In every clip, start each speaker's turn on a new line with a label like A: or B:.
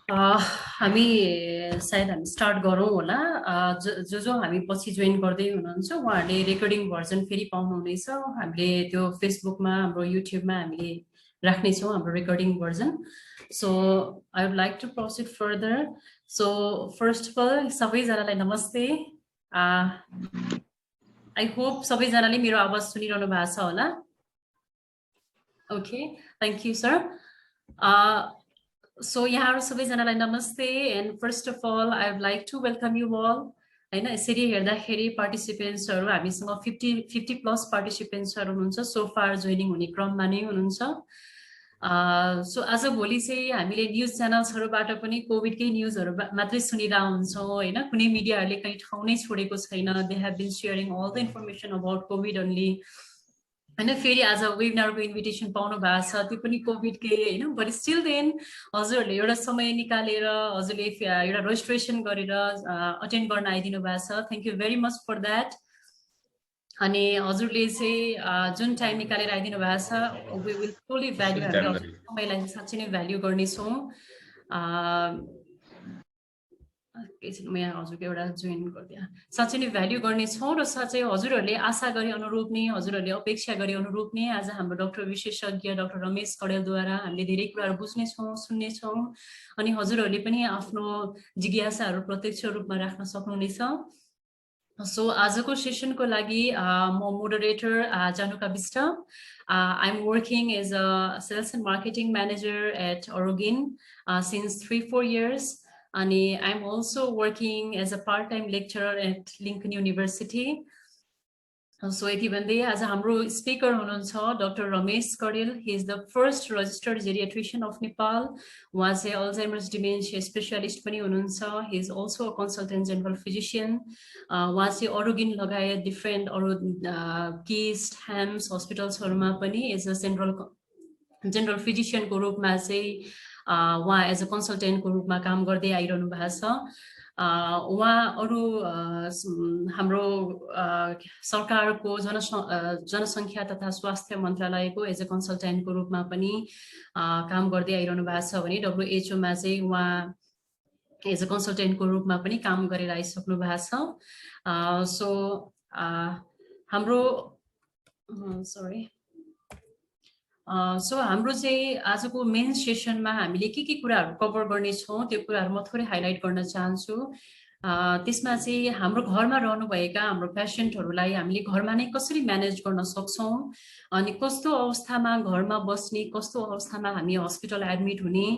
A: हामी सायद हामी स्टार्ट गरौँ होला। जो हामी पछि जोइन गर्दै हुनुहुन्छ उहाँहरूले रेकर्डिङ भर्जन फेरि पाउनुहुनेछ। हामीले त्यो फेसबुकमा हाम्रो युट्युबमा हामीले राख्नेछौँ हाम्रो recording version. So I would like to proceed further. So first of all सबैजनालाई नमस्ते। आई होप सबैजनाले मेरो आवाज सुनिरहनु भएको छ होला। Okay, thank you sir. So यहाँहरू सबैजनालाई नमस्ते and first of all I would like to welcome you all. होइन, यसरी हेर्दाखेरि पार्टिसिपेन्ट्सहरू हामीसँग 50+ पार्टिसिपेन्ट्सहरू हुनुहुन्छ। सो फार जोइनिङ हुने क्रममा नै हुनुहुन्छ। सो आज भोलि चाहिँ हामीले न्युज च्यानल्सहरूबाट पनि कोभिडकै न्युजहरू मात्रै सुनिरहेको हुन्छौँ होइन। कुनै मिडियाहरूले कहीँ ठाउँ नै छोडेको छैन। They have been sharing all the information about covid only होइन। फेरि आज वेबिनारको इन्भिटेसन पाउनु भएको छ, त्यो पनि कोभिडकै होइन। बट स्टिल देन हजुरहरूले एउटा समय निकालेर हजुरले एउटा रेजिस्ट्रेसन गरेर अटेन्ड गर्न आइदिनु भएको छ। Thank you very much for that. अनि हजुरले चाहिँ जुन टाइम निकालेर आइदिनु भएको छ, वी विल टोटली भ्याल्यू, हामीले समयलाई साँच्चै नै भ्याल्यू गर्नेछौँ। एकछिन म यहाँ हजुरको एउटा जोइन गरिदिएँ। साँच्चै नै भ्याल्यू गर्नेछौँ र साँच्चै हजुरहरूले आशा गरे अनुरूप नै, हजुरहरूले अपेक्षा गरे अनुरूप नै आज हाम्रो डाक्टर विशेषज्ञ डाक्टर रमेश कडेलद्वारा हामीले धेरै कुराहरू बुझ्नेछौँ, सुन्नेछौँ अनि हजुरहरूले पनि आफ्नो जिज्ञासाहरू प्रत्यक्ष रूपमा राख्न सक्नुहुनेछ। सो आजको सेसनको लागि म moderator Januka Bista. I'm working as a sales and marketing manager at Orogin since 3-4 years. And I'm also working as a part-time lecturer at Lincoln University. So यति भन्दै आज हाम्रो स्पिकर हुनुहुन्छ doctor Ramesh Kadel. He is the first registered geriatrician of Nepal. उहाँ चाहिँ Alzheimer's dementia specialist पनि हुनुहुन्छ। He is also a consultant general physician. उहाँ चाहिँ अरोगिन लगायत डिफ्रेन्ट अरू किस्ट ह्याम्स हस्पिटल्सहरूमा पनि एज अ जेनरल फिजिसियनको रूपमा चाहिँ उहाँ एज अ कन्सल्टेन्टको रूपमा काम गर्दै आइरहनु भएको छ। उहाँ अरू हाम्रो सरकारको जनसङ्ख्या तथा स्वास्थ्य मन्त्रालयको एज अ कन्सल्टेन्टको रूपमा पनि काम गर्दै आइरहनु भएको छ भने WHO मा चाहिँ उहाँ एज अ कन्सल्टेन्टको रूपमा पनि काम गरेर आइसक्नु भएको छ। सो हाम्रो सो हाम्रो चाहिँ आजको मेन सेसनमा हामीले के कुराहरू कभर गर्नेछौँ त्यो कुराहरू म थोरै हाइलाइट गर्न चाहन्छु। त्यसमा चाहिँ हाम्रो घरमा रहनुभएका हाम्रो पेसेन्टहरूलाई हामीले घरमा नै कसरी म्यानेज गर्न सक्छौँ अनि कस्तो अवस्थामा घरमा बस्ने, कस्तो अवस्थामा हामी हस्पिटल एडमिट हुने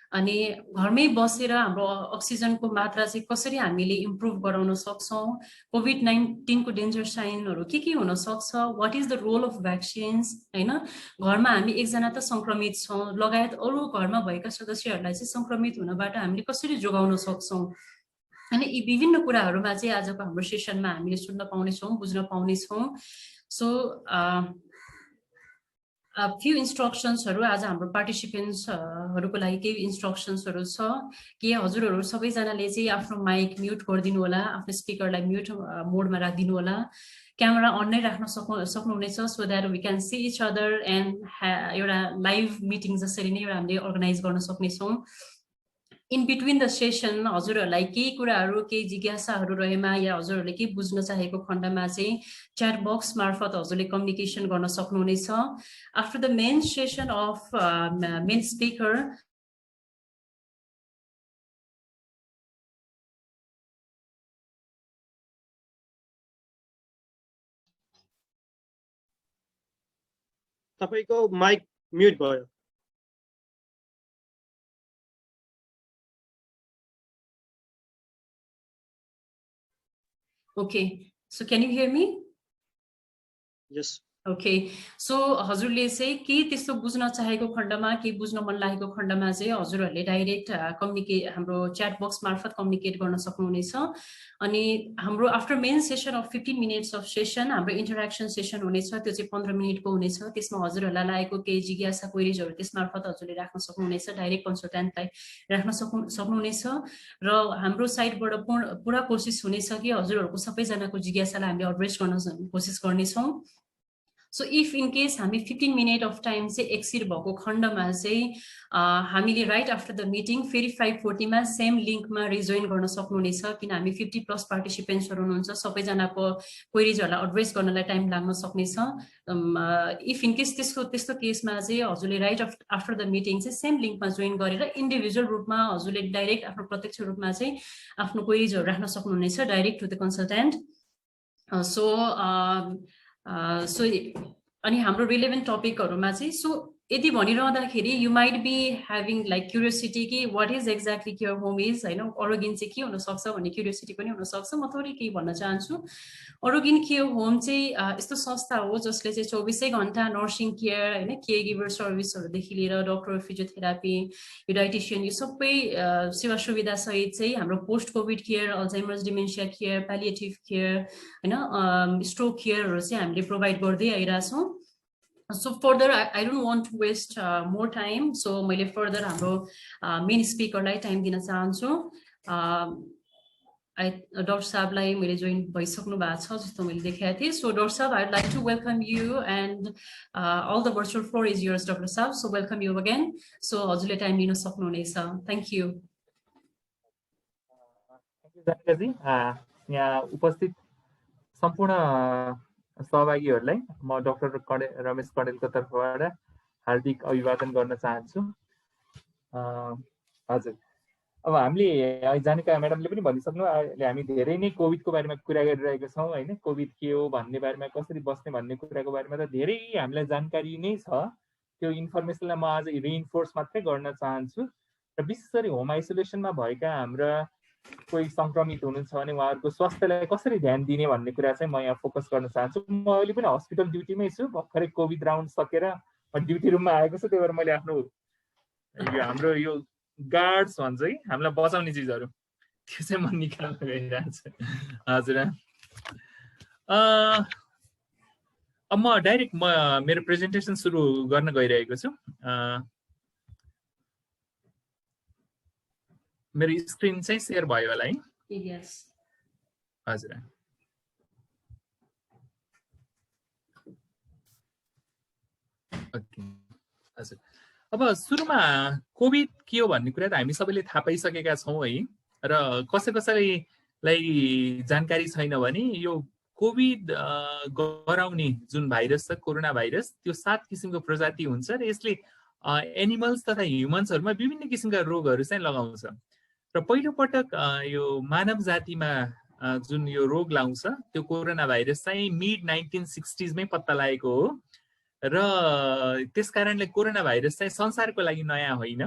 A: अनि घरमै बसेर हाम्रो अक्सिजनको मात्रा चाहिँ कसरी हामीले इम्प्रुभ गराउन सक्छौँ, कोभिड-19 को डेन्जर साइनहरू के हुन सक्छ, what is the role of vaccines हैन। घरमा हामी एकजना त संक्रमित छौँ लगायत अरू घरमा भएका सदस्यहरूलाई चाहिँ संक्रमित हुनबाट हामीले कसरी जोगाउन सक्छौँ अनि यी विभिन्न कुराहरूमा चाहिँ आजको हाम्रो सेसनमा हामीले सुन्न पाउनेछौँ, बुझ्न पाउनेछौँ। सो फ्यु इन्स्ट्रक्सन्सहरू आज हाम्रो पार्टिसिपेन्ट्सहरूको लागि केही इन्स्ट्रक्सन्सहरू छ कि हजुरहरू सबैजनाले चाहिँ आफ्नो माइक म्युट गरिदिनु होला, आफ्नो स्पिकरलाई म्युट मोडमा राखिदिनु होला, क्यामेरा अन नै राख्न सक्नुहुनेछ so that we can see each other and एउटा लाइभ मिटिङ जसरी नै एउटा हामीले अर्गनाइज गर्न सक्नेछौँ। इन बिट्विन द सेसन हजुरहरूलाई केही कुराहरू केही जिज्ञासाहरू रहेमा या हजुरहरूले केही बुझ्न चाहेको खण्डमा चाहिँ च्याट बक्स मार्फत हजुरले कम्युनिकेसन गर्न सक्नुहुनेछ। After the main session of main speaker
B: तपाईको माइक म्युट भयो।
A: Okay, so can you hear me?
B: Yes.
A: Okay, so हजुरले चाहिँ के त्यस्तो बुझ्न चाहेको खण्डमा के बुझ्न मन लागेको खण्डमा चाहिँ हजुरहरूले डाइरेक्ट हाम्रो च्याट बक्स मार्फत कम्युनिकेट गर्न सक्नुहुनेछ। अनि हाम्रो after main session of 15 minutes of session हाम्रो इन्टरेक्सन सेसन हुनेछ, त्यो चाहिँ 15 मिनटको हुनेछ। त्यसमा हजुरहरूलाई लागेको केही जिज्ञासा क्वेरिजहरू त्यस मार्फत हजुरले राख्न सक्नुहुनेछ, डाइरेक्ट कन्सल्टेन्टलाई राख्न सक्नुहुनेछ र हाम्रो साइडबाट पुरा कोसिस हुनेछ कि हजुरहरूको सबैजनाको जिज्ञासालाई हामीले एड्रेस गर्न कोसिस गर्नेछौँ। सो इफ इन केस हामी 15 मिनट अफ टाइम चाहिँ एक्सिड भएको खण्डमा चाहिँ हामीले राइट आफ्टर द मिटिङ फेरि 5:40 मा सेम लिङ्कमा रिजोइन गर्न सक्नुहुनेछ, किन हामी 50+ पार्टिसिपेन्ट्सहरू हुनुहुन्छ, सबैजनाको क्वेरिजहरूलाई एड्रेस गर्नलाई टाइम लाग्न सक्नेछ। इफ इन केस त्यस्तो केसमा चाहिँ हजुरले राइट आफ्टर द मिटिङ चाहिँ सेम लिङ्कमा जोइन गरेर इन्डिभिजुअल रूपमा हजुरले डाइरेक्ट आफ्नो प्रत्यक्ष रूपमा चाहिँ आफ्नो क्वेरिजहरू राख्न सक्नुहुनेछ direct to the consultant. So अनि हाम्रो रिलेभेन्ट टपिकहरूमा चाहिँ सो यदि भनिरहँदाखेरि you might be having like curiosity कि what is exactly care home is, होइन, अरोगिन चाहिँ के हुनसक्छ भन्ने क्युरियोसिटी पनि हुनसक्छ। म थोरै केही भन्न चाहन्छु। अरोगिन केयर होम चाहिँ यस्तो संस्था हो जसले चाहिँ 24 घण्टा नर्सिङ केयर, होइन, केयर गिभर सर्भिसहरूदेखि लिएर डक्टर, फिजियोथेरापी, डाइटिसियन, यो सबै सेवा सुविधा सहित चाहिँ हाम्रो post covid care, Alzheimer's dementia care, palliative care, होइन, स्ट्रोक केयरहरू चाहिँ हामीले प्रोभाइड गर्दै आइरहेछौँ। So further, I don't want to waste more time. So मैले further हाम्रो मेन स्पिकरलाई टाइम दिन चाहन्छु। डाक्टर साहबलाई मैले जोइन भइसक्नु भएको छ जस्तो मैले देखाएको थिएँ। सो डाक्टर साहब, I'd like to welcome you and all the virtual floor is yours, doctor साहब। So welcome you again. So हजुरले टाइम लिन सक्नुहुनेछ। Thank you.
C: Thank you, यहाँ उपस्थित सम्पूर्ण सहभागीहरूलाई म डाक्टर रमेश कडेलको तर्फबाट हार्दिक अभिवादन गर्न चाहन्छु। हजुर, अब हामीले जानेका म्याडमले पनि भनिसक्नु, हामी धेरै नै कोभिडको बारेमा कुरा गरिरहेका छौँ, होइन। कोभिड के हो भन्ने बारेमा, कसरी बस्ने भन्ने कुराको बारेमा त धेरै हामीलाई जानकारी नै छ। त्यो इन्फर्मेसनलाई म आज रिइन्फोर्स मात्रै गर्न चाहन्छु। र विशेष गरी होम आइसोलेसनमा भएका हाम्रा कोही सङ्क्रमित हुनुहुन्छ भने उहाँहरूको स्वास्थ्यलाई कसरी ध्यान दिने भन्ने कुरा चाहिँ म यहाँ फोकस गर्न चाहन्छु। म अहिले पनि हस्पिटल ड्युटीमै छु, भर्खरै कोभिड राउन्ड सकेर म ड्युटी रुममा आएको छु। त्यही भएर मैले आफ्नो हाम्रो यो गार्ड्स भन्छ कि हामीलाई बचाउने चिजहरू, त्यो चाहिँ म निकाल्न गइरहेको छु। हजुर, अब म डाइरेक्ट मेरो प्रेजेन्टेसन सुरु गर्न गइरहेको छु। मेरो स्क्रिन चाहिँ सेयर भयो होला है?
A: Yes.
C: हजुर, ओके। हजुर, अब सुरुमा कोभिड के हो भन्ने कुरा त हामी सबैले थाहा पाइसकेका छौँ है। र कसैलाई जानकारी छैन भने यो कोभिड गराउने जुन भाइरस छ, कोरोना भाइरस, त्यो 7 किसिमको प्रजाति हुन्छ र यसले एनिमल्स तथा ह्युमन्सहरूमा विभिन्न किसिमका रोगहरू चाहिँ लगाउँछ। र पहिलो पटक यो मानव जातिमा जुन यो रोग लाउँछ, त्यो कोरोना भाइरस चाहिँ मिड 1960s मै पत्ता लागेको हो। र त्यस कारणले कोरोना भाइरस चाहिँ संसारको लागि नयाँ होइन।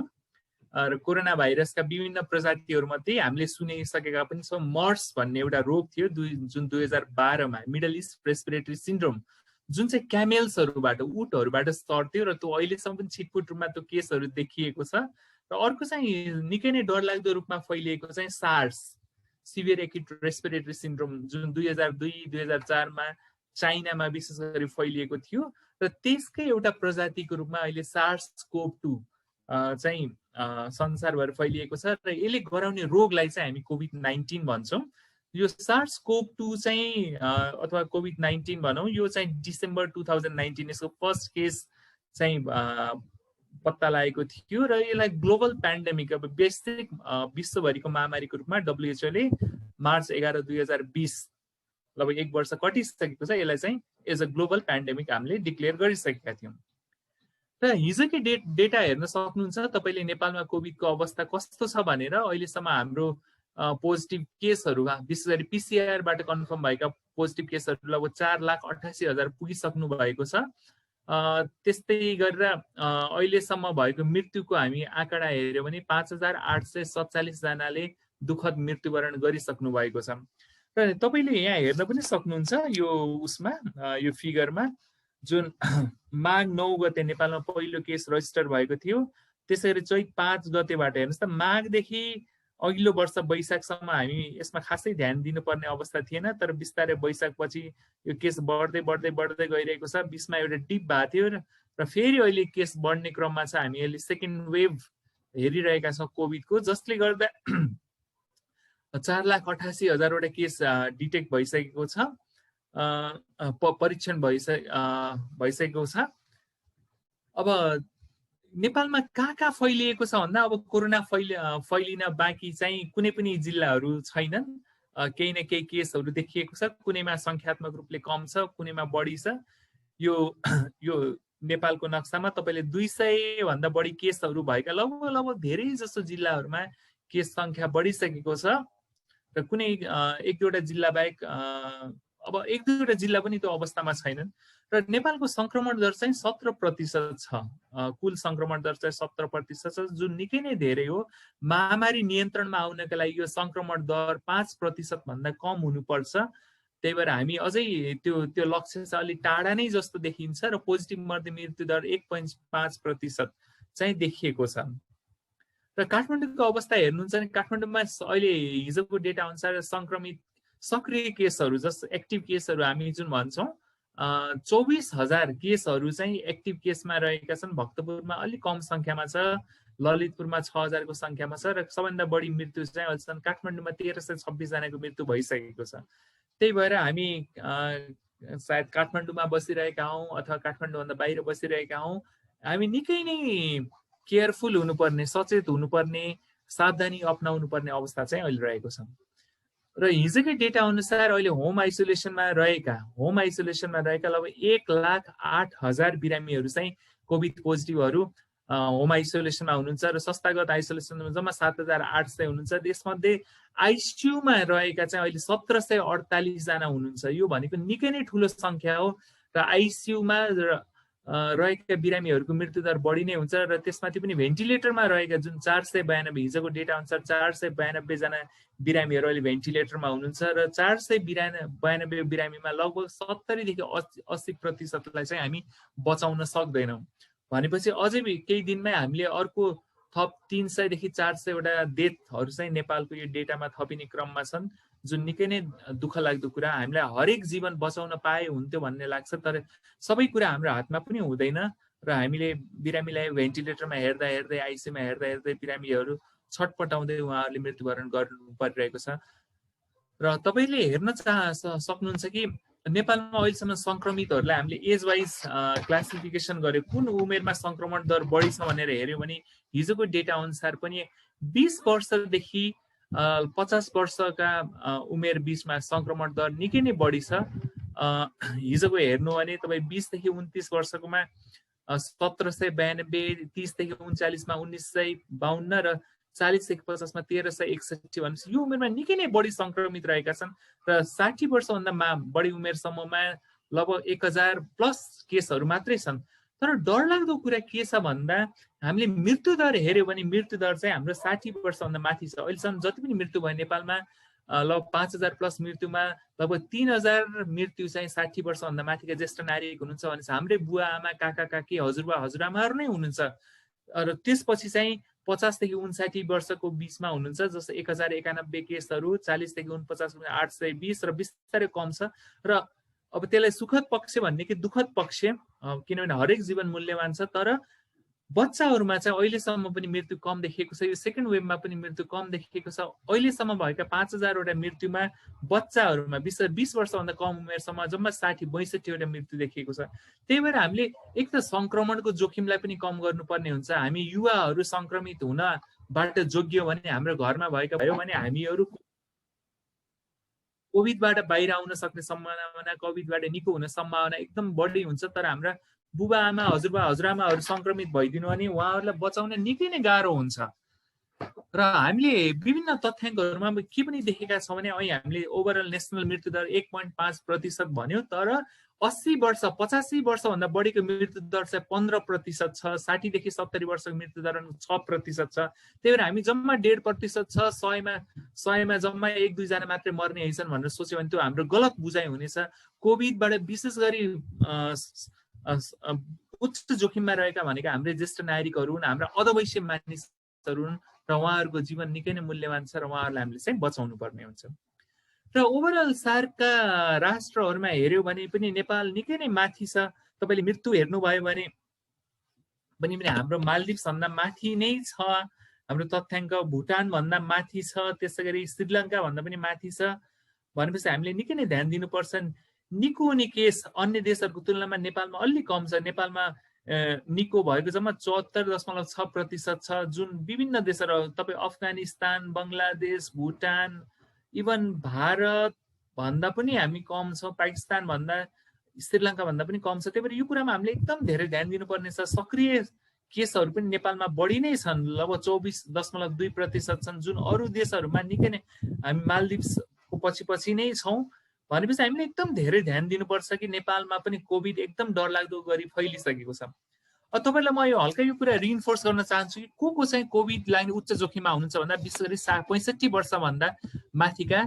C: र कोरोना भाइरसका विभिन्न प्रजातिहरू मध्ये हामीले सुनिसकेका पनि छौँ। मर्स भन्ने एउटा रोग थियो जुन 2012 मा, मिडल इस्ट रेस्पिरेटरी सिन्ड्रोम, जुन चाहिँ क्यामेल्सहरूबाट, उटहरूबाट सर्थ्यो र त्यो अहिलेसम्म पनि छिटपुट रूपमा त्यो केसहरू देखिएको छ। र अर्को चाहिँ निकै नै डरलाग्दो रूपमा फैलिएको चाहिँ SARS, severe acute respiratory syndrome, जुन 2002-2004 मा चाइनामा विशेष गरी फैलिएको थियो। र त्यसकै एउटा प्रजातिको रूपमा अहिले SARS-CoV-2 चाहिँ संसारभर फैलिएको छ। र यसले गराउने रोगलाई चाहिँ हामी कोभिड-19 भन्छौँ। यो SARS-CoV-2 चाहिँ अथवा कोभिड-19 भनौँ, यो चाहिँ डिसेम्बर 2019 यसको फर्स्ट केस चाहिँ पत्ता लागेको थियो। र यसलाई ग्लोबल पेन्डेमिक, अब वैश्विक विश्वभरिको महामारीको रूपमा WHO ले मार्च 11, 2020, लगभग 1 वर्ष कटिसकेको छ, यसलाई चाहिँ एज अ ग्लोबल पेन्डेमिक हामीले डिक्लेयर गरिसकेका थियौँ। र हिजोकै डेटा हेर्न सक्नुहुन्छ तपाईँले, नेपालमा कोभिडको अवस्था कस्तो छ भनेर। अहिलेसम्म हाम्रो पोजिटिभ केसहरू, विशेष गरी PCR-बाट कन्फर्म भएका पोजिटिभ केसहरू लगभग 4,88,000 पुगिसक्नु भएको छ। त्यस्तै गरेर अहिलेसम्म भएको मृत्युको हामी आँकडा हेऱ्यौँ भने 5,847 जनाले दुःखद मृत्युवरण गरिसक्नु भएको छ। र तपाईँले यहाँ हेर्न पनि सक्नुहुन्छ यो उसमा, यो फिगरमा, जुन माघ 9 गते नेपालमा पहिलो केस रजिस्टर भएको थियो। त्यसै गरी चैत 5 गतेबाट हेर्नुहोस् त, माघदेखि अघिल्लो वर्ष वैशाखसम्म हामी यसमा खासै ध्यान दिनुपर्ने अवस्था थिएन। तर बिस्तारै वैशाखपछि यो केस बढ्दै बढ्दै बढ्दै गइरहेको छ। 20 मा एउटा डिप भएको थियो र फेरि अहिले केस बढ्ने क्रममा छ। हामी अहिले सेकेन्ड वेभ हेरिरहेका छौँ कोभिडको, जसले गर्दा 4,88,000 वटा केस डिटेक्ट भइसकेको छ। परीक्षण भइसकेको छ। अब नेपालमा कहाँ फैलिएको छ भन्दा अब कोरोना फैलिन बाँकी चाहिँ कुनै पनि जिल्लाहरू छैनन्। केही न केही केसहरू देखिएको छ, कुनैमा संख्यात्मक रूपले कम छ, कुनैमा बढी छ। यो नेपालको नक्सामा तपाईँले 200 भन्दा बढी केसहरू भएका लगभग धेरै जसो जिल्लाहरूमा केस सङ्ख्या बढिसकेको छ र कुनै एक दुईवटा जिल्ला बाहेक अब एक दुईवटा जिल्ला पनि त्यो अवस्थामा छैनन्। र नेपालको संक्रमण दर चाहिँ 17% छ। कुल संक्रमण दर चाहिँ 17% छ, जुन निकै नै धेरै हो। महामारी नियन्त्रणमा आउनका लागि यो संक्रमण दर 5% भन्दा कम हुनुपर्छ। त्यही भएर हामी अझै त्यो लक्ष्य चाहिँ अलिक टाढा नै जस्तो देखिन्छ र पोजिटिभ मृत्यु दर 1.5% चाहिँ देखिएको छ। र काठमाडौँको अवस्था हेर्नुहुन्छ भने काठमाडौँमा अहिले हिजोको डेटा अनुसार संक्रमित सक्रिय केसहरू जस्तो एक्टिभ केसहरू हामी जुन भन्छौँ 24,000 केसहरू चाहिँ एक्टिभ केसमा रहेका छन्। भक्तपुरमा अलिक कम सङ्ख्यामा छ, ललितपुरमा 6,000 को सङ्ख्यामा छ र सबैभन्दा बढी मृत्यु चाहिँ अहिलेसम्म काठमाडौँमा 1326 जनाको मृत्यु भइसकेको छ। त्यही भएर हामी सायद काठमाडौँमा बसिरहेका हौँ अथवा काठमाडौँभन्दा बाहिर बसिरहेका हौँ, हामी निकै नै केयरफुल हुनुपर्ने, सचेत हुनुपर्ने, सावधानी अपनाउनु पर्ने अवस्था चाहिँ अहिले रहेको छ। र हिजोकै डेटा अनुसार अहिले होम आइसोलेसनमा रहेका लगभग 1,08,000 बिरामीहरू चाहिँ कोभिड पोजिटिभहरू होम आइसोलेसनमा हुनुहुन्छ र संस्थागत आइसोलेसनमा जम्मा 7,800 हुनुहुन्छ। त्यसमध्ये आइसियुमा रहेका चाहिँ अहिले 1,748 जना हुनुहुन्छ। यो भनेको निकै नै ठुलो सङ्ख्या हो र आइसियुमा रहेका बिरामीहरूको मृत्यु दर बढी नै हुन्छ र त्यसमाथि पनि भेन्टिलेटरमा रहेका जुन 492 हिजोको डेटा अनुसार 492 जना बिरामीहरू अहिले भेन्टिलेटरमा हुनुहुन्छ र 492 बिरामीमा लगभग 70 देखि 80% चाहिँ हामी बचाउन सक्दैनौँ। भनेपछि अझै केही दिनमै हामीले अर्को थप 300 देखि 400 वटा डेथहरू चाहिँ नेपालको यो डेटामा थपिने क्रममा छन्, जुन निकै नै दुःख लाग्दो कुरा। हामीलाई हरेक जीवन बचाउन पाए हुन्थ्यो भन्ने लाग्छ, तर सबै कुरा हाम्रो हातमा पनि हुँदैन र हामीले बिरामीलाई भेन्टिलेटरमा हेर्दै आइसियुमा हेर्दै बिरामीहरू छटपटाउँदै उहाँहरूले मृत्युवरण गर्नु परिरहेको छ। र तपाईँले हेर्न सक्नुहुन्छ कि नेपालमा अहिलेसम्म संक्रमितहरूलाई हामीले एज वाइज क्लासिफिकेसन गर्यो, कुन उमेरमा संक्रमण दर बढी छ भनेर हेऱ्यो भने हिजोको डेटा अनुसार पनि 20 वर्षदेखि 50 वर्षका उमेर बिचमा संक्रमण दर निकै नै बढी छ। हिजोको हेर्नु भने तपाईँ 20 देखि 29 वर्षकोमा 1792, 30 देखि 39मा 1952 र 40 देखि 50 मा 1361 भनेपछि यो उमेरमा निकै नै बढी संक्रमित रहेका छन् र 60 वर्षभन्दा बढी उमेर समूहमा लगभग 1000 प्लस केसहरू मात्रै छन्। तर डरलाग्दो कुरा के छ भन्दा हामीले मृत्यु दर हेर्यो भने मृत्यु दर चाहिँ हाम्रो 60 वर्षभन्दा माथि छ। अहिलेसम्म जति पनि मृत्यु भयो नेपालमा लगभग 5000 प्लस मृत्युमा लगभग 3000 मृत्यु चाहिँ 60 वर्षभन्दा माथिका ज्येष्ठ नागरिक हुनुहुन्छ भने हाम्रै बुवा आमा काका काकी हजुरबा हजुरआमाहरू नै हुनुहुन्छ। र त्यसपछि चाहिँ 50 देखि 59 वर्षको बिचमा हुनुहुन्छ, जस्तो 1091 केसहरू, 40 देखि 49 820 र बिस्तारै कम छ। र अब त्यसलाई सुखद पक्ष भन्ने कि दुःखद पक्ष, किनभने हरेक जीवन मूल्यवान छ, तर बच्चाहरूमा चाहिँ अहिलेसम्म पनि मृत्यु कम देखिएको छ। यो सेकेन्ड वेभमा पनि मृत्यु कम देखिएको छ। अहिलेसम्म भएका 5000 वटा मृत्युमा बच्चाहरूमा 20 वर्षभन्दा कम उमेरसम्म जम्मा 60-62 वटा मृत्यु देखिएको छ। त्यही भएर हामीले एक त संक्रमणको जोखिमलाई पनि कम गर्नुपर्ने हुन्छ। हामी युवाहरू संक्रमित हुनबाट जोगियो भने, हाम्रो घरमा भएका भयो भने हामीहरू कोभिडबाट बाहिर आउन सक्ने सम्भावना, कोभिडबाट निको हुने सम्भावना एकदम बढी हुन्छ। तर हाम्रा बुबा आमा हजुरबा हजुरआमाहरू संक्रमित भइदिनु भने उहाँहरूलाई बचाउन निकै नै गाह्रो हुन्छ। र हामीले विभिन्न तथ्याङ्कहरूमा के पनि देखेका छौँ भने हामीले ओभरअल नेसनल मृत्यु दर 1.5% भन्यो, तर 80 वर्ष 85 वर्षभन्दा बढीको मृत्यु दर चाहिँ 15% छ। 60 देखि 70 वर्षको मृत्यु दर 6% छ। त्यही भएर हामी जम्मा 1.5% छ, 100मा जम्मा 1-2 जना मात्रै मर्ने हैछन् भनेर सोच्यो भने त्यो हाम्रो गलत बुझाइ हुनेछ। कोभिडबाट विशेष गरी उच्च जोखिममा रहेका भनेका हाम्रै ज्येष्ठ नागरिकहरू हुन्, हाम्रा अधवयस्क मानिसहरू हुन् र उहाँहरूको जीवन निकै नै मूल्यवान छ र उहाँहरूलाई हामीले चाहिँ बचाउनु पर्ने हुन्छ। र ओभरअल सार्कका राष्ट्रहरूमा हेऱ्यो भने पनि नेपाल निकै नै माथि छ। तपाईँले मृत्यु हेर्नुभयो भने पनि हाम्रो मालदिभ्स भन्दा माथि नै छ, हाम्रो तथ्याङ्क भुटान भन्दा माथि छ, त्यसै गरी श्रीलङ्का भन्दा पनि माथि छ। भनेपछि हामीले निकै नै ध्यान दिनुपर्छ। निको हुने केस अन्य देशहरूको तुलनामा नेपालमा अलि कम छ। नेपालमा निको भएको जम्मा 74.6% छ, जुन विभिन्न देशहरू तपाईँ अफगानिस्तान, बङ्गलादेश, भुटान, इभन भारत भन्दा पनि हामी कम छौँ, पाकिस्तान भन्दा, श्रीलङ्का भन्दा पनि कम छ। त्यही भएर यो कुरामा हामीले एकदम धेरै ध्यान दिनुपर्ने छ। सक्रिय केसहरू पनि नेपालमा बढी नै छन्, लगभग 24.2% छन्, जुन अरू देशहरूमा निकै नै हामी मालदिप्सको पछि नै छौँ। भनेपछि हामीले एकदम धेरै ध्यान दिनुपर्छ कि नेपालमा पनि कोभिड एकदम डरलाग्दो गरी फैलिसकेको छ। तपाईँलाई म यो हल्का यो कुरा रिइन्फोर्स गर्न चाहन्छु कि को चाहिँ कोभिड लाग्ने उच्च जोखिममा हुनुहुन्छ भन्दा विशेष गरी 65 वर्षभन्दा माथिका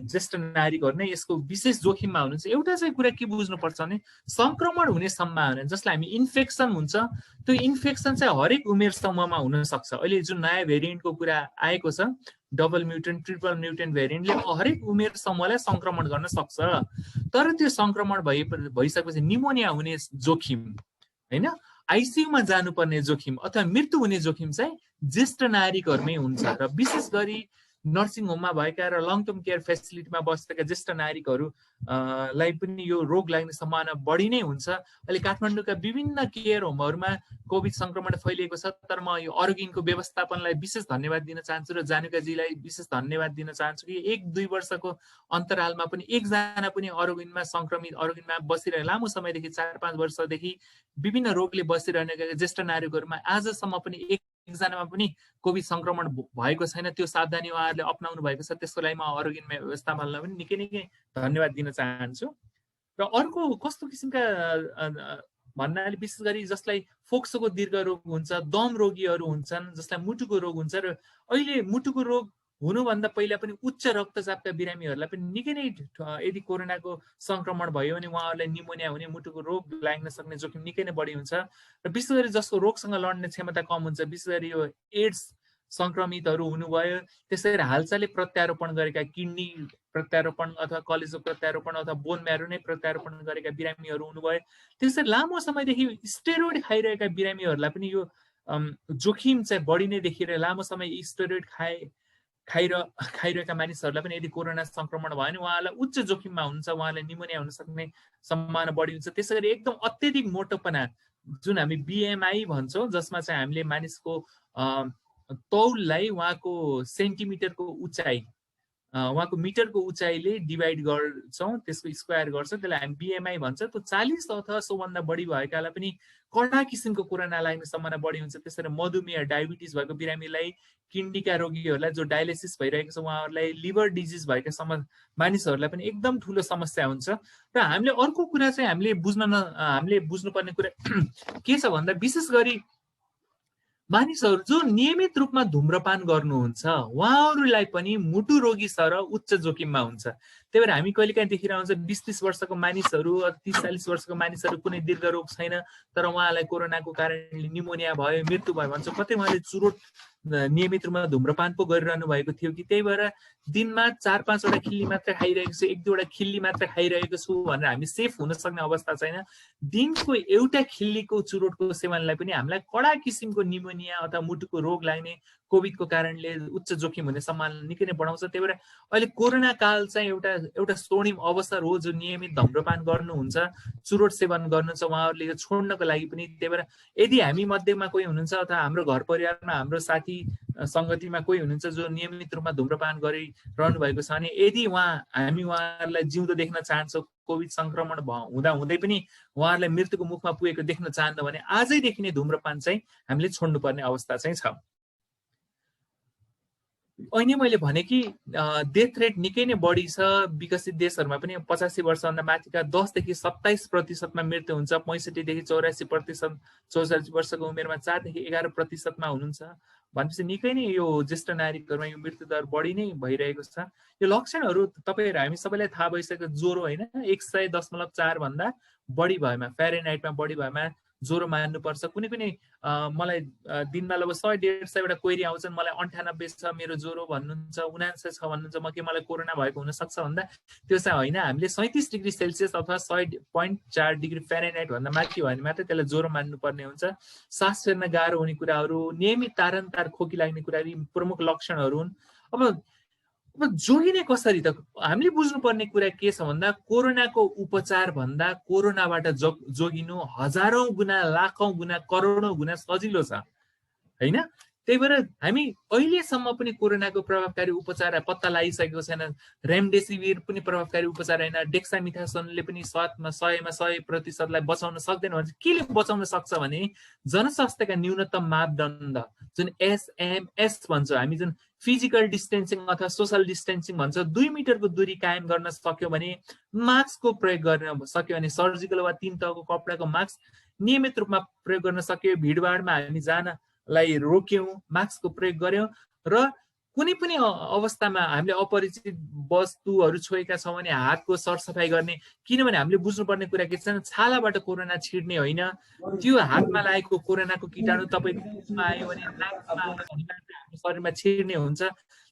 C: ज्येष्ठ नागरिकहरू नै यसको विशेष जोखिममा हुनुहुन्छ। एउटा चाहिँ कुरा के बुझ्नुपर्छ भने संक्रमण हुने सम्भावना, जसलाई हामी इन्फेक्सन हुन्छ, त्यो इन्फेक्सन चाहिँ हरेक उमेर समूहमा हुन सक्छ। अहिले जुन नयाँ भेरिएन्टको कुरा आएको छ, डबल म्युटेन्ट, ट्रिपल म्युटेन्ट भेरिएन्टले हरेक उमेर समूहलाई संक्रमण गर्न सक्छ। तर त्यो संक्रमण भइसकेपछि निमोनिया हुने जोखिम हैन, आइसियुमा जानुपर्ने जोखिम अथवा मृत्यु हुने जोखिम चाहिँ ज्येष्ठ नागरिकहरूमै हुन्छ। र विशेष गरी नर्सिङ होममा भएका र लङ टर्म केयर फेसिलिटीमा बसेका ज्येष्ठ नागरिकहरूलाई पनि यो रोग लाग्ने सम्भावना बढी नै हुन्छ। अहिले काठमाडौँका विभिन्न केयर होमहरूमा कोभिड संक्रमण फैलिएको छ। तर म यो अरोगिनको व्यवस्थापनलाई विशेष धन्यवाद दिन चाहन्छु र जानुकाजीलाई विशेष धन्यवाद दिन चाहन्छु कि 1-2 वर्षको अन्तरालमा पनि एकजना पनि अरोगिनमा संक्रमित, अरोगिनमा बसिरहे लामो समयदेखि 4-5 वर्षदेखि विभिन्न रोगले बसिरहने ज्येष्ठ नागरिकहरूमा आजसम्म पनि एकजनामा पनि कोभिड संक्रमण भएको छैन। त्यो सावधानी उहाँहरूले अपनाउनु भएको छ, त्यसको लागि म अरोगिन व्यवस्थापनलाई पनि निकै निकै धन्यवाद दिन चाहन्छु। र अर्को कस्तो किसिमका भन्नाले विशेष गरी जसलाई फोक्सोको दीर्घ रोग हुन्छ, दम रोगीहरू हुन्छन्, जसलाई मुटुको रोग हुन्छ। र अहिले मुटुको रोग हुनुभन्दा पहिला पनि उच्च रक्तचापका बिरामीहरूलाई पनि निकै नै यदि कोरोनाको संक्रमण भयो भने उहाँहरूलाई निमोनिया हुने, मुटुको रोग लाग्न सक्ने जोखिम निकै नै बढी हुन्छ। र विशेष गरी जसको रोगसँग लड्ने क्षमता कम हुन्छ, विशेष गरी यो एड्स संक्रमितहरू हुनुभयो, त्यसै गरी हालसालै प्रत्यारोपण गरेका किडनी प्रत्यारोपण अथवा कलेजो प्रत्यारोपण अथवा बोन म्यारो नै प्रत्यारोपण गरेका बिरामीहरू हुनुभयो, त्यसरी लामो समयदेखि स्टेरोइड खाइरहेका बिरामीहरूलाई पनि यो जोखिम चाहिँ बढी नै देखिरहे। लामो समय स्टेरोइड खाइरहेका मानिसहरूलाई पनि यदि कोरोना संक्रमण भयो भने उहाँलाई उच्च जोखिममा हुन्छ, उहाँलाई निमोनिया हुन सक्ने सम्भावना बढी हुन्छ। त्यसै गरी एकदम अत्यधिक मोटोपना जुन हामी बिएमआई भन्छौँ, जसमा चाहिँ हामीले मानिसको तौललाई उहाँको सेन्टिमिटरको उचाइ, उहाँको मिटरको उचाइले डिभाइड गर्छौँ, त्यसको स्क्वायर गर्छौँ, त्यसलाई हामी बिएमआई भन्छ। त्यो 40 अथवा सोभन्दा बढी भएकालाई पनि कडा किसिमको कोरोना लाग्ने सम्भावना बढी हुन्छ। त्यसरी मधुमेह, डायबिटिज भएको बिरामीलाई, किडनीका रोगीहरूलाई जो डायलिसिस भइरहेको छ उहाँहरूलाई, लिभर डिजिज भएका मानिसहरूलाई पनि एकदम ठुलो समस्या हुन्छ। र हामीले अर्को कुरा चाहिँ हामीले बुझ्नुपर्ने कुरा के छ भन्दा विशेष गरी मानिसहरू जो नियमित रूपमा धूम्रपान गर्नुहुन्छ उहाँहरूलाई पनि मुटु रोगी सर उच्च जोखिममा हुन्छ। त्यही भएर हामी कहिलेकाहीँ देखिरहन्छ 20-30 वर्षको मानिसहरू, 30-40 वर्षको मानिसहरू कुनै दीर्घ रोग छैन, तर उहाँलाई कोरोनाको कारणले निमोनिया भयो, मृत्यु भयो भन्छ। कतै उहाँले चुरोट नियमित रूपमा धूम्रपान पो गरिरहनु भएको थियो कि, त्यही भएर दिनमा 4-5 वटा खिल्ली मात्र खाइरहेको छु, 1-2 खिल्ली मात्र खाइरहेको छु भनेर हामी सेफ हुन सक्ने अवस्था छैन। दिनको एउटा खिल्लीको चुरोटको सेवनलाई पनि हामीलाई कडा किसिमको निमोनिया अथवा मुटुको रोग लाग्ने, कोभिडको कारणले उच्च जोखिम हुने सम्भावना निकै नै बढाउँछ। त्यही भएर अहिले कोरोना काल चाहिँ एउटा स्वर्णिम अवसर हो। जो नियमित धूम्रपान गर्नुहुन्छ, चुरोट सेवन गर्नुहुन्छ, उहाँहरूले यो छोड्नको लागि पनि। त्यही भएर यदि हामी मध्येमा कोही हुनुहुन्छ अथवा हाम्रो घर परिवारमा, हाम्रो साथी सङ्गतिमा कोही हुनुहुन्छ जो नियमित रूपमा धूम्रपान गरिरहनु भएको छ भने यदि हामी उहाँहरूलाई जिउँदो देख्न चाहन्छौँ, कोभिड संक्रमण हुँदै पनि उहाँहरूलाई मृत्युको मुखमा पुगेको देख्न चाहन्न भने आजैदेखि नै धूम्रपान चाहिँ हामीले छोड्नुपर्ने अवस्था चाहिँ छ। अहिले मैले भने कि डेथ रेट निकै नै बढी छ। विकसित देशहरूमा पनि 85 वर्षभन्दा माथिका 10-देखि 27% मृत्यु हुन्छ। 65 देखि 84%, 64 वर्षको उमेरमा 4 देखि 11% हुनुहुन्छ। भनेपछि निकै नै यो ज्येष्ठ नागरिकहरूमा यो मृत्यु दर बढी नै भइरहेको छ। यो लक्षणहरू तपाईँहरू हामी सबैलाई थाहा भइसक्यो। ज्वरो होइन, 110.4 भन्दा बढी भएमा, फ्यारेनहाइटमा बढी भएमा ज्वरो मान्नुपर्छ। कुनै मलाई दिनमा लगभग 100-150 वटा क्वेरी आउँछन्, मलाई 98 छ मेरो ज्वरो भन्नुहुन्छ, 79 छ भन्नुहुन्छ, मलाई कोरोना भएको हुनसक्छ भन्दा त्यो चाहिँ होइन। हामीले 37 डिग्री सेल्सियस अथवा 100.4 डिग्री फ्यारेनहाइट भन्दा माथि भयो भने मात्रै त्यसलाई ज्वरो मान्नुपर्ने हुन्छ। सास फेर्न गाह्रो हुने कुराहरू, नियमित तारनतार खोकी लाग्ने कुराहरू प्रमुख लक्षणहरू हुन्। अब अब जोगिने कसरी त हामीले बुझ्नुपर्ने कुरा के छ भन्दा कोरोनाको उपचार भन्दा कोरोनाबाट जोगिनु हजारौं गुणा लाखौं गुणा करोडौं गुणा सजिलो छ हैन। त्यही भएर हामी अहिलेसम्म पनि कोरोनाको प्रभावकारी उपचार पत्ता लगाइसकेको छैन। रेमडेसिभिर पनि प्रभावकारी उपचार होइन, डेक्सामिथासोनले पनि 100मा 100% बचाउन सक्दैन भन्छ। केले बचाउन सक्छ भने जनस्वास्थ्यका न्यूनतम मापदण्ड जुन एसएमएस भन्छ, हामी जुन फिजिकल डिस्टेन्सिङ अथवा सोशल डिस्टेन्सिङ भन्छ, 2 मिटरको दूरी कायम गर्न सक्यो भने, मास्कको प्रयोग गर्न सक्यो भने, सर्जिकल वा 3 तहको कपडाको मास्क नियमित रूपमा प्रयोग गर्न सक्यो, भिडभाडमा हामी जानलाई रोक्यौं, मास्कको प्रयोग गर्यौं र कुनै पनि अवस्थामा हामीले अपरिचित वस्तुहरू छोएका छौँ भने हातको सरसफाइ गर्ने। किनभने हामीले बुझ्नुपर्ने कुरा के छ, छालाबाट कोरोना छिर्ने होइन, त्यो हातमा लागेको कोरोनाको कीटाणु तपाईको आयो भने नाकमा आयो भने हाम्रो शरीरमा छिर्ने हुन्छ।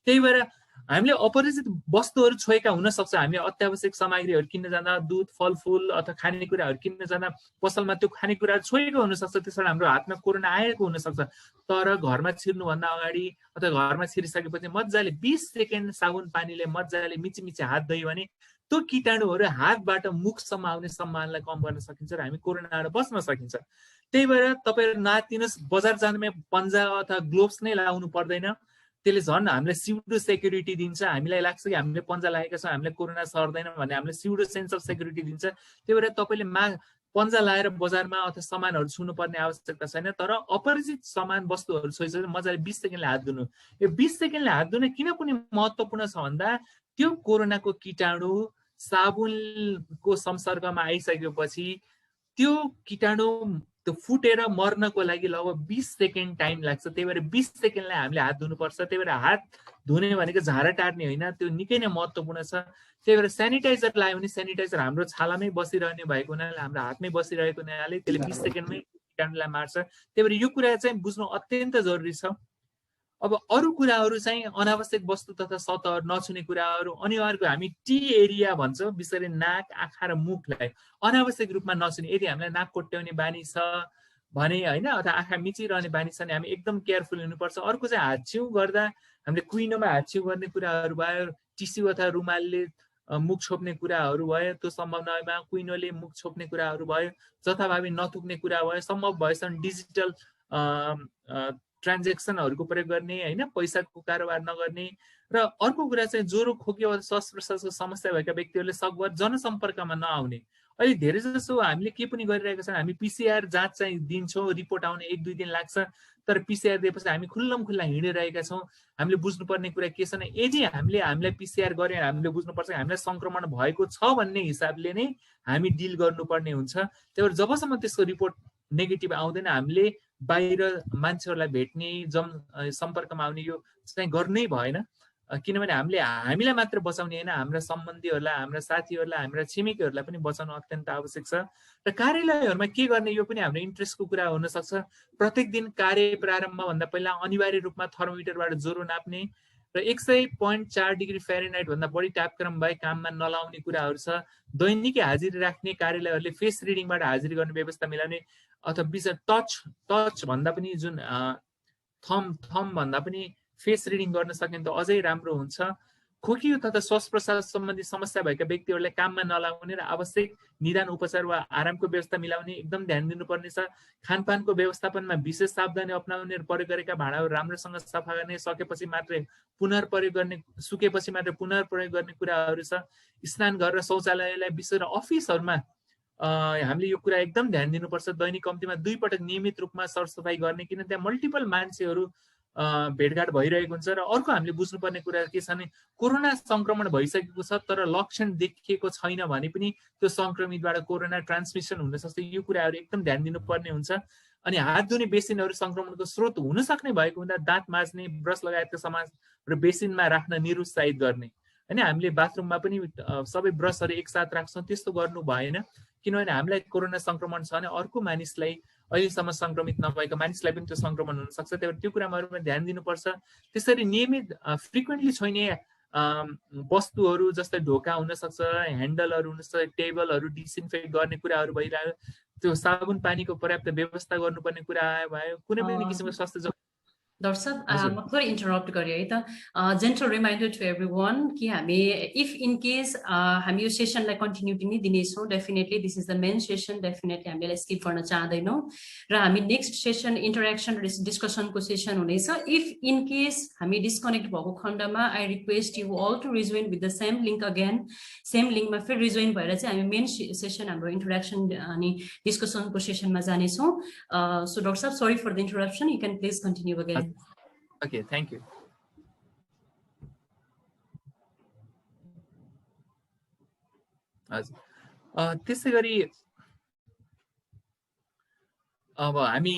C: त्यही भएर हामीले अपरिचित वस्तुहरू छोएका हुन सक्छ। हामीले अत्यावश्यक सामग्रीहरू किन्न जाँदा, दुध फलफुल अथवा खानेकुराहरू किन्न जाँदा पसलमा त्यो खानेकुराहरू छोएको हुन सक्छ, त्यसबाट हाम्रो हातमा कोरोना आएको हुन सक्छ। तर घरमा छिर्नुभन्दा अगाडि अथवा घरमा छिरिसकेपछि मजाले 20 सेकेन्ड साबुन पानीले मजाले मिची हात धोयो भने त्यो कीटाणुहरू हातबाट मुखसम्म आउने सम्भावनालाई कम गर्न सकिन्छ र हामी कोरोनाबाट बच्न सकिन्छ। त्यही भएर तपाईहरु नातिनुस्, बजार जानुमा पन्जा अथवा ग्लोभ्स नै लगाउनु पर्दैन। त्यसले झन् हामीलाई स्युडो सेक्युरिटी दिन्छ। हामीलाई लाग्छ कि हामीले पन्जा लगाएका छौँ, हामीले कोरोना सर्दैन भन्ने हामीलाई स्युडो सेन्स अफ सेक्युरिटी दिन्छ। त्यही भएर तपाईले पन्जा लगाएर बजारमा अथवा सामानहरू छुनु पर्ने आवश्यकता छैन। तर अपरिचित सामान वस्तुहरू छोइसकेपछि मजाले 20 सेकेन्डले हात धुनु। यो 20 सेकेन्डले हात धुन किन पनि महत्त्वपूर्ण छ भन्दा त्यो कोरोनाको कीटाणु साबुनको संसर्गमा आइसकेपछि त्यो कीटाणु त्यो फुटेर मर्नको लागि लगभग 20 सेकेन्ड टाइम लाग्छ। त्यही भएर 20 सेकेन्डलाई हामीले हात धुनुपर्छ। त्यही भएर हात धुने भनेको झारा टार्ने होइन, त्यो निकै नै महत्त्वपूर्ण छ। त्यही भएर सेनिटाइजर लगायो भने सेनिटाइजर हाम्रो छालामै बसिरहने भएको हुनाले, हाम्रो हातमै बसिरहेको हुनाले त्यसले 20 सेकेन्डमै कीटाणुलाई मार्छ। त्यही भएर यो कुरा चाहिँ बुझ्नु अत्यन्त जरुरी छ। अब अरू कुराहरू चाहिँ अनावश्यक वस्तु तथा सतहहरू नछुने कुराहरू अनिवार्य, हामी टी एरिया भन्छौँ, विशेष गरी नाक, आँखा र मुखलाई अनावश्यक रूपमा नछुने। यदि हामीलाई नाक कोट्याउने बानी छ भने होइन, अथवा आँखा मिचिरहने बानी छ भने हामी एकदम केयरफुल हुनुपर्छ। अर्को चाहिँ हातछिउ गर्दा हामीले कुइनोमा हातछिउ गर्ने कुराहरू भयो, टिस्यु अथवा रुमालले मुख छोप्ने कुराहरू भयो, त्यो सम्भव नभएमा कुइनोले मुख छोप्ने कुराहरू भयो, जथाभावी नथुक्ने कुरा भयो, सम्भव भएसम्म डिजिटल ट्रान्जेक्सनहरूको प्रयोग गर्ने होइन, पैसाको कारोबार नगर्ने। र अर्को कुरा चाहिँ ज्वरो, खोकी वा श्वास प्रश्वासको समस्या भएका व्यक्तिहरूले सकभर जनसम्पर्कमा नआउने। अहिले धेरै जसो हामीले के पनि गरिरहेका छौँ, हामी पिसिआर जाँच चाहिँ दिन्छौँ, रिपोर्ट आउने 1-2 दिन लाग्छ। तर पिसिआर दिएपछि हामी खुल्लम-खुल्ला हिँडिरहेका छौँ। हामीले बुझ्नुपर्ने कुरा के छ भने यदि हामीलाई पिसिआर गरे हामीले बुझ्नुपर्छ कि हामीलाई संक्रमण भएको छ भन्ने हिसाबले नै हामी डिल गर्नुपर्ने हुन्छ। त्यही भएर जबसम्म त्यसको रिपोर्ट नेगेटिभ आउँदैन हामीले बाहिर मान्छेहरूलाई भेट्ने, सम्पर्कमा आउने यो चाहिँ गर्नै भएन। किनभने हामीलाई मात्र बचाउने होइन, हाम्रा सम्बन्धीहरूलाई, हाम्रा साथीहरूलाई, हाम्रा छिमेकीहरूलाई पनि बचाउनु अत्यन्त आवश्यक छ। र कार्यालयहरूमा के गर्ने यो पनि हाम्रो इन्ट्रेस्टको कुरा हुनसक्छ। प्रत्येक दिन कार्य प्रारम्भभन्दा पहिला अनिवार्य रूपमा थर्मोमिटरबाट ज्वरो नाप्ने र 100.4 डिग्री फ्यारेनहाइट भन्दा बढी तापक्रम भए काममा नलाउने कुराहरू छ। दैनिकी हाजिरी राख्ने कार्यालयहरूले फेस रिडिङबाट हाजिरी गर्ने व्यवस्था मिलाउने, अथवा टच भन्दा पनि जुन थम भन्दा पनि फेस रिडिङ गर्न सक्यो भने त अझै राम्रो हुन्छ। खोकी तथा श्वास प्रश्वास सम्बन्धी समस्या भएका व्यक्तिहरूलाई काममा नलाउने र आवश्यक निदान उपचार वा आरामको व्यवस्था मिलाउने एकदम ध्यान दिनुपर्ने छ। खानपानको व्यवस्थापनमा विशेष सावधानी अपनाउने र प्रयोग गरेका भाँडाहरू राम्रोसँग सफा गर्ने, सकेपछि मात्रै पुनर्प्रयोग गर्ने, सुकेपछि मात्रै पुनर्प्रयोग गर्ने कुराहरू छ। स्नानघर र शौचालयलाई विशेष गरी अफिसहरूमा हामीले यो कुरा एकदम ध्यान दिनुपर्छ। दैनिक कम्तीमा 2 पटक नियमित रूपमा सरसफाइ गर्ने, किन त्यहाँ मल्टिपल मान्छेहरू भेटघाट भइरहेको हुन्छ। र अर्को हामीले बुझ्नुपर्ने कुरा के छ भने कोरोना संक्रमण भइसकेको छ तर लक्षण देखिएको छैन भने पनि त्यो संक्रमितबाट कोरोना ट्रान्समिसन हुन सक्छ। यो कुराहरू एकदम ध्यान दिनुपर्ने हुन्छ। अनि हात धुने बेसिनहरू संक्रमणको स्रोत हुन सक्ने भएको हुँदा दाँत माझ्ने, ब्रस लगायतका सामान र बेसिनमा राख्न निरुत्साहित गर्ने होइन। हामीले बाथरुममा पनि सबै ब्रसहरू एकसाथ राख्छौँ, त्यस्तो गर्नु भएन। किनभने हामीलाई कोरोना संक्रमण छ भने अर्को मानिसलाई, अहिलेसम्म संक्रमित नभएका मानिसलाई पनि त्यो संक्रमण हुन सक्छ। त्यही भएर त्यो कुरामा ध्यान दिनुपर्छ। त्यसरी नियमित फ्रिक्वेन्टली छोइने वस्तुहरू जस्तै ढोका हुनसक्छ, ह्यान्डलहरू हुनसक्छ, टेबलहरू डिसइन्फेक्ट गर्ने कुराहरू भइरह्यो, त्यो साबुन पानीको पर्याप्त व्यवस्था गर्नुपर्ने कुरा भयो। कुनै पनि किसिमको स्वास्थ्य
A: दर्शक
C: हजुर।
A: म थोरै इन्टरप्ट गरेँ है त gentle reminder to every one कि हामी इफ इन केस हामी यो सेसनलाई कन्टिन्युटी नै दिनेछौँ definitely this is the main session definitely हामी यसलाई स्किप गर्न चाहँदैनौँ र हामी नेक्स्ट सेसन इन्टरेक्सन डिस्कसनको सेसन हुनेछ इफ इन केस हामी डिस्कनेक्ट भएको खण्डमा I request you all to rejoin with the same link again same लिङ्कमा फेरि रिजोइन भएर चाहिँ हामी मेन सेसन हाम्रो इन्ट्रोडक्सन अनि डिस्कसनको सेसनमा जानेछौँ सो डाक्टर साहब sorry for the interruption you can please continue again
C: Okay, thank you. हजुर त्यसै गरी अब हामी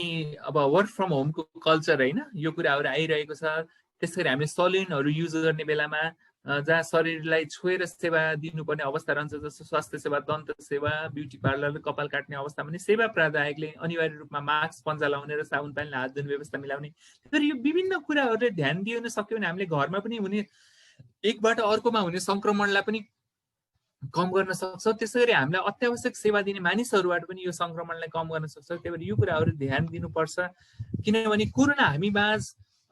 C: अब वर्क फ्रम होमको कल्चर हैन यो कुराहरू आइरहेको छ त्यसैगरी हामीले सलुनहरू युज गर्ने बेलामा जहाँ शरीरलाई छोएर सेवा दिनुपर्ने अवस्था रहन्छ जस्तो स्वास्थ्य सेवा दन्त सेवा ब्युटी पार्लर कपाल काट्ने अवस्थामा पनि सेवा प्रदायकले अनिवार्य रूपमा मास्क पन्जा लाउने र साबुन पानीले हात धुने व्यवस्था मिलाउने तर यो विभिन्न कुराहरूले ध्यान दिउन सक्यो भने हामीले घरमा पनि हुने एकबाट अर्कोमा हुने संक्रमणलाई पनि कम गर्न सक्छ त्यसैगरी हामीलाई अत्यावश्यक सेवा दिने मानिसहरूबाट पनि यो संक्रमणलाई कम गर्न सक्छ त्यही भएर यो कुराहरू ध्यान दिनुपर्छ किनभने कोरोना हामी माझ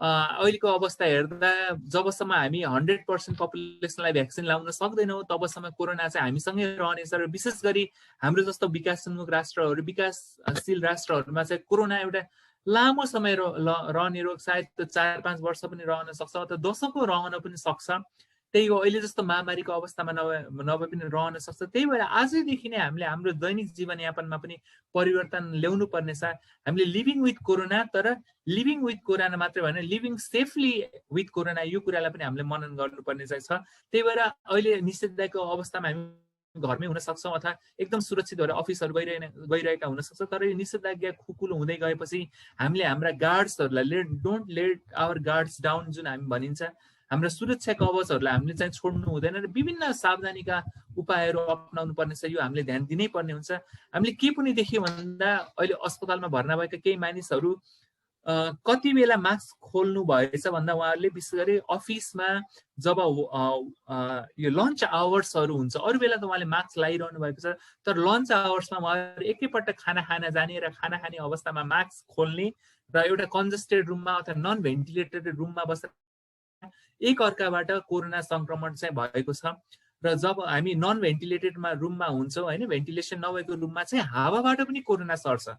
C: अहिलेको अवस्था हेर्दा जबसम्म हामी 100% पपुलेसनलाई भ्याक्सिन लाउन सक्दैनौँ तबसम्म कोरोना चाहिँ हामीसँगै रहनेछ र विशेष गरी हाम्रो जस्तो विकासोन्मुख राष्ट्रहरू विकासशील राष्ट्रहरूमा चाहिँ कोरोना एउटा लामो समय रहने रोग सायद 4-5 वर्ष पनि रहन सक्छ अथवा दशकौं रहन पनि सक्छ त्यही हो अहिले जस्तो महामारीको अवस्थामा नभए पनि रहन सक्छ त्यही भएर आजैदेखि नै हामीले हाम्रो दैनिक जीवनयापनमा पनि परिवर्तन ल्याउनु पर्नेछ हामीले लिभिङ विथ कोरोना तर लिभिङ विथ कोरोना मात्रै भएन लिभिङ सेफली विथ कोरोना यो कुरालाई पनि हामीले मनन गर्नुपर्ने चाहिँ छ त्यही भएर अहिले निषेधाज्ञाको अवस्थामा हामी घरमै हुन सक्छौँ अथवा एकदम सुरक्षित भएर अफिसहरू गइरहेका हुन सक्छ तर यो निषेधाज्ञा खुकुलो हुँदै गएपछि हामीले हाम्रा गार्ड्सहरूलाई don't let our guards down जुन हामी भनिन्छ हाम्रो सुरक्षा कवचहरूलाई हामीले चाहिँ छोड्नु हुँदैन र विभिन्न सावधानीका उपायहरू अपनाउनु पर्नेछ यो हामीले ध्यान दिनै पर्ने हुन्छ हामीले के पनि देख्यो भन्दा अहिले अस्पतालमा भर्ना भएका केही मानिसहरू कति बेला मास्क खोल्नु भएछ भन्दा उहाँहरूले विशेष गरी अफिसमा जब यो लन्च आवर्सहरू हुन्छ अरू बेला त उहाँले मास्क लगाइरहनु भएको छ तर लन्च आवर्समा उहाँहरू एकैपल्ट खाना खान जाने र खाना खाने अवस्थामा मास्क खोल्ने र एउटा कन्जेस्टेड रुममा अथवा नन भेन्टिलेटेड रुममा बसेर एक अर्काबाट कोरोना संक्रमण चाहिँ भएको छ र जब हामी नन भेन्टिलेटेडमा रुममा हुन्छौँ हैन भेन्टिलेसन नभएको रुममा चाहिँ हावाबाट पनि कोरोना सर्छ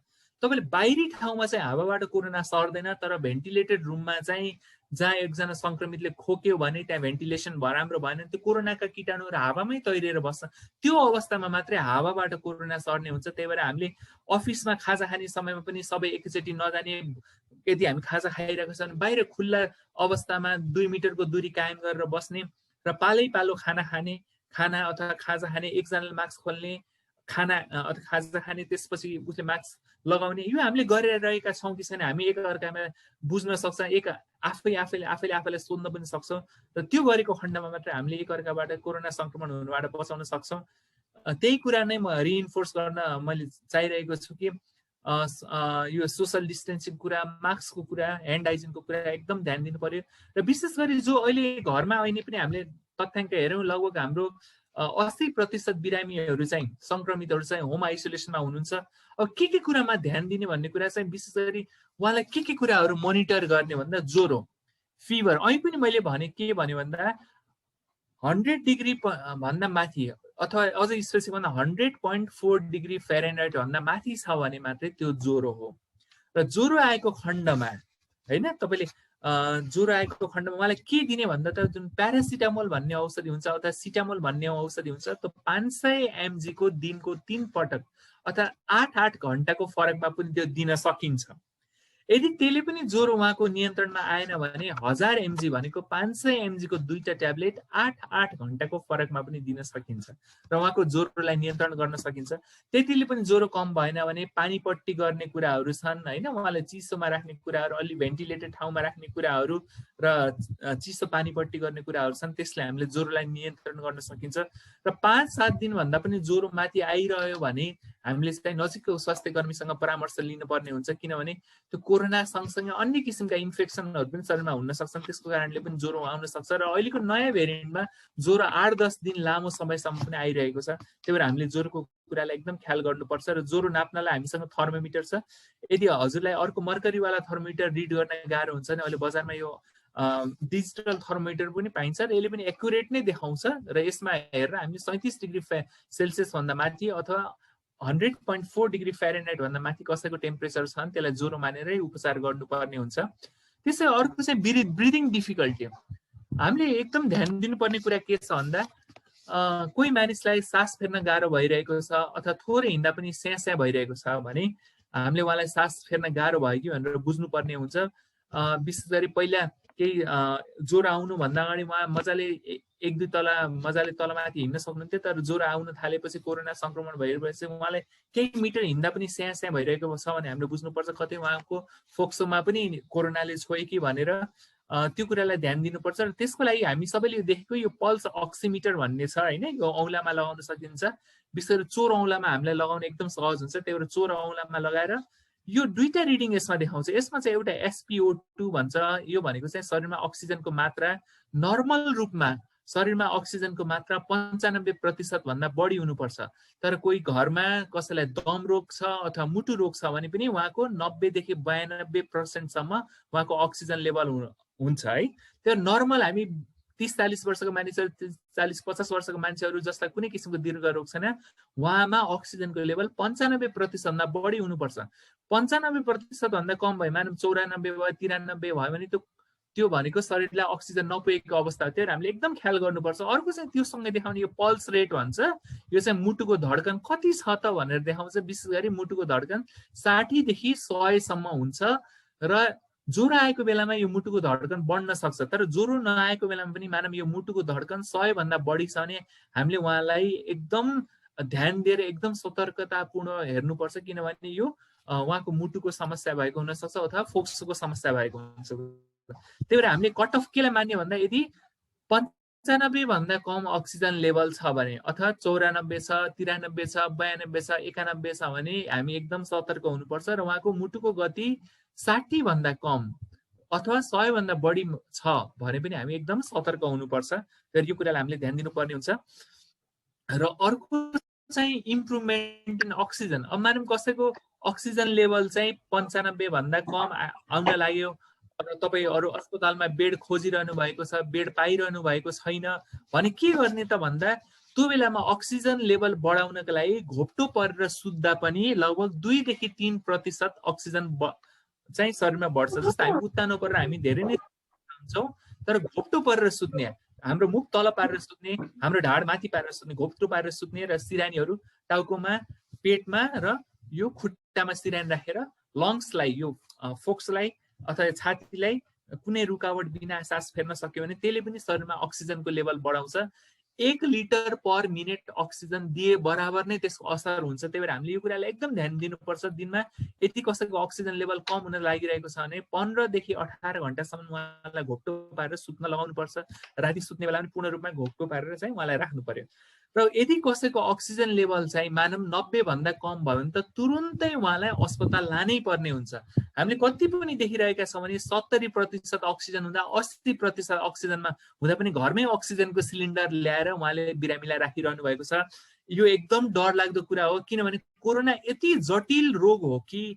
C: तपाईले बाहिरी ठाउँमा चाहिँ हावाबाट कोरोना सर्दैन तर भेन्टिलेटेड रुममा चाहिँ जहाँ एकजना संक्रमितले खोक्यो भने त्यहाँ भेन्टिलेसन राम्रो भएन त्यो कोरोनाका कीटाणु र हावामै तैरिएर बस्छ त्यो अवस्थामा मात्रै हावाबाट कोरोना सर्ने हुन्छ त्यही भएर हामीले अफिसमा खाजा खाने समयमा पनि सबै एकैचोटि नजाने यदि हामी खाजा खाइरहेको छ भने बाहिर खुल्ला अवस्थामा 2 मिटरको दूरी कायम गरेर बस्ने र पालै पालो खाना खाने खाना अथवा खाजा खाने एकजनाले मास्क खोल्ने खाना अथवा खाजा खाने त्यसपछि उसले मास्क लगाउने यो हामीले गरिरहेका छौँ कि छैन हामी एकअर्कामा बुझ्न सक्छौँ आफैले सोध्न पनि सक्छौँ र त्यो गरेको खण्डमा मात्र हामीले एकअर्काबाट कोरोना संक्रमण हुनबाट बचाउन सक्छौँ त्यही कुरा नै म रिइन्फोर्स गर्न मैले चाहिरहेको छु कि यो सोशल डिस्टेन्सिङ कुरा मास्कको कुरा ह्यान्ड हाइजिनको कुरा एकदम ध्यान दिनु पर्यो र विशेष गरी जो अहिले घरमा अहिले पनि हामीले तथ्याङ्क हेरौँ लगभग हाम्रो 80% बिरामीहरू चाहिँ संक्रमितहरू चाहिँ होम आइसोलेसनमा हुनुहुन्छ अब के कुरामा ध्यान दिने भन्ने कुरा चाहिँ विशेष गरी उहाँलाई के कुराहरू मोनिटर गर्ने भन्दा ज्वरो फिभर अहिले पनि मैले भने के भन्यो भन्दा 100 डिग्री भन्दा माथि अथवा अझै स्पेसिफिक भन्दा 100.4 डिग्री फ्यारेनहाइट भन्दा माथि छ भने मात्रै त्यो ज्वरो हो र ज्वरो आएको खण्डमा हैन तपाईले ज्वरो आएको खण्डमा मलाई के दिने भन्दा त जुन प्यारासिटामोल भन्ने औषधि हुन्छ अथवा सिटामोल भन्ने औषधि हुन्छ त 500 mg को दिनको 3 पटक अथवा 8 घण्टाको फरकमा पनि त्यो दिन सकिन्छ यदि त्यसले पनि ज्वरो उहाँको नियन्त्रणमा आएन भने 1000 mg भनेको 500 mg को 2टा ट्याब्लेट 8 घण्टाको फरकमा पनि दिन सकिन्छ र उहाँको ज्वरोलाई नियन्त्रण गर्न सकिन्छ त्यतिले पनि ज्वरो कम भएन भने पानी पट्टी गर्ने कुराहरू छन् हैन उहाँलाई चिसोमा राख्ने कुराहरू अलि भेन्टिलेटेड ठाउँमा राख्ने कुराहरू र चिसो पानी पट्टी गर्ने कुराहरू छन् त्यसले हामीले ज्वरोलाई नियन्त्रण गर्न सकिन्छ र 5-7 दिन भन्दा पनि ज्वरो माथि आइरह्यो भने हामीले चाहिँ नजिकको स्वास्थ्य कर्मीसँग परामर्श लिनुपर्ने हुन्छ किनभने त्यो कोरोना सँगसँगै अन्य किसिमका इन्फेक्सनहरू पनि शरीरमा हुन सक्छन् त्यसको कारणले पनि ज्वरो आउन सक्छ र अहिलेको नयाँ भेरिएन्टमा ज्वरो 8-10 दिन लामो समयसम्म पनि आइरहेको छ त्यही भएर हामीले ज्वरोको कुरालाई एकदम ख्याल गर्नुपर्छ र ज्वरो नाप्नलाई हामीसँग थर्मोमिटर छ। यदि हजुरलाई अर्को मर्करीवाला थर्मोमिटर रिड गर्न गाह्रो हुन्छ भने अहिले बजारमा यो डिजिटल थर्मोमिटर पनि पाइन्छ र यसले पनि एक्युरेट नै देखाउँछ र यसमा हेरेर हामीले 37 डिग्री सेल्सियस भन्दा माथि अथवा 100.4 डिग्री फ्यारेनहाइट भन्दा माथि कसैको टेम्परेचर छ भने त्यसलाई ज्वरो मानेरै उपचार गर्नुपर्ने हुन्छ। त्यसै अर्को चाहिँ ब्रिदिङ डिफिकल्टी। हामीले एकदम ध्यान दिनुपर्ने कुरा के छ भन्दा कोही मानिसलाई सास फेर्न गाह्रो भइरहेको छ अथवा थोरै हिँड्दा पनि स्यास्या भइरहेको छ भने हामीले उहाँलाई सास फेर्न गाह्रो भयो कि भनेर बुझ्नुपर्ने हुन्छ। विशेष गरी पहिला केही ज्वरो आउनुभन्दा अगाडि उहाँ मजाले 1-2 तला मजाले तलमाथि हिँड्न सक्नुहुन्थ्यो, तर ज्वरो आउन थालेपछि कोरोना संक्रमण भइरहेपछि उहाँलाई केही मिटर हिँड्दा पनि स्यास्या भइरहेको छ भने हामीले बुझ्नुपर्छ कतै उहाँको फोक्सोमा पनि कोरोनाले छोयो कि भनेर त्यो कुरालाई ध्यान दिनुपर्छ। र त्यसको लागि हामी सबैले देखेको यो पल्स अक्सिमिटर भन्ने छ हैन, यो औँलामा लगाउन सकिन्छ। विशेष गरी चोर औँलामा हामीलाई लगाउन एकदम सहज हुन्छ, त्यही भएर चोर औँलामा लगाएर यो दुईटा रिडिङ यसमा देखाउँछ। यसमा चाहिँ एउटा SpO2 भन्छ, यो भनेको चाहिँ शरीरमा अक्सिजनको मात्रा नर्मल रूपमा शरीरमा अक्सिजनको मात्रा 95% भन्दा बढी हुनुपर्छ। तर कोही घरमा कसैलाई दम रोग छ अथवा मुटु रोग छ भने पनि उहाँको 90 देखि 92% सम्म उहाँको अक्सिजन लेभल हुन्छ है। त्यो नर्मल हामी 30-40 वर्षको मानिसहरू 40-50 वर्षको मान्छेहरू जस्ता कुनै किसिमको दीर्घ रोग छैन, उहाँमा अक्सिजनको लेभल 95% भन्दा बढी हुनुपर्छ। 95% भन्दा कम भयो मानव 94 भयो 93 भयो भने त्यो भनेको शरीरलाई अक्सिजन नपुगेको अवस्था हो। त्यही भएर हामीले एकदम ख्याल गर्नुपर्छ। अर्को चाहिँ त्यो सँगै देखाउने यो पल्स रेट भन्छ, यो चाहिँ मुटुको धड्कन कति छ त भनेर देखाउँछ। विशेष गरी मुटुको धड्कन 60 देखि 100 सम्म हुन्छ र ज्वरो आएको बेलामा यो मुटुको धड्कन बढ्न सक्छ, तर ज्वरो नआएको बेलामा पनि मानव यो मुटुको धड्कन 100 भन्दा बढी छ भने हामीले उहाँलाई एकदम ध्यान दिएर एकदम सतर्कतापूर्ण हेर्नुपर्छ, किनभने यो उहाँको मुटुको समस्या भएको हुन सक्छ अथवा फोक्सोको समस्या भएको हुन्छ। त्यही भएर हामीले कट अफ केलाई मान्यो भन्दा यदि 95 भन्दा कम अक्सिजन लेभल छ भने अथवा 94 छ 93 छ 92 छ 91 छ भने हामी एकदम सतर्क हुनुपर्छ र उहाँको मुटुको गति 60 भन्दा कम अथवा 100 भन्दा बढी छ भने पनि हामी एकदम सतर्क हुनुपर्छ। र यो कुरालाई हामीले ध्यान दिनुपर्ने हुन्छ। र अर्को चाहिँ इम्प्रुभमेन्ट इन अक्सिजन। अब मानौँ कसैको अक्सिजन लेभल चाहिँ 95 भन्दा कम आउन लाग्यो र तपाईँ अरू अस्पतालमा बेड खोजिरहनु भएको छ, बेड पाइरहनु भएको छैन भने के गर्ने त भन्दा त्यो बेलामा अक्सिजन लेभल बढाउनका लागि घोप्टो परेर सुत्दा पनि लगभग 2 देखि 3% अक्सिजन चाहिँ शरीरमा बढ्छ। जस्तो हामी उत्तानो परेर हामी धेरै नै हुन्छौँ, तर घोप्टो परेर सुत्ने, हाम्रो मुख तल पारेर सुत्ने, हाम्रो ढाड माथि पारेर सुत्ने, घोप्टो पारेर सुत्ने र सिरानीहरू टाउकोमा पेटमा र यो खुट्टामा सिरानी राखेर लङ्सलाई यो फोक्सलाई अथवा छातीलाई कुनै रुकावट बिना सास फेर्न सक्यो भने त्यसले पनि शरीरमा अक्सिजनको लेभल बढाउँछ। 1 लिटर पर मिनट अक्सिजन दिए बराबर नै त्यसको असर हुन्छ। त्यही भएर हामीले यो कुरालाई एकदम ध्यान दिनुपर्छ। दिनमा यदि कसैको अक्सिजन लेभल कम हुन लागिरहेको छ भने 15 देखि 18 घण्टासम्म उहाँलाई घोप्टो पारेर सुत्न लगाउनु पर्छ। राति सुत्ने बेला पनि पूर्ण रूपमा घोप्टो पारेर चाहिँ उहाँलाई राख्नु पर्यो। र यदि कसैको अक्सिजन लेभल चाहिँ मानव 90 भन्दा कम भयो भने त तुरुन्तै उहाँलाई अस्पताल लानै पर्ने हुन्छ। हामीले कति पनि देखिरहेका छौँ भने 70% अक्सिजन हुँदा 80% अक्सिजनमा हुँदा पनि घरमै अक्सिजनको सिलिन्डर ल्याएर उहाँले बिरामीलाई राखिरहनु भएको छ। यो एकदम डरलाग्दो कुरा हो, किनभने कोरोना यति जटिल रोग हो कि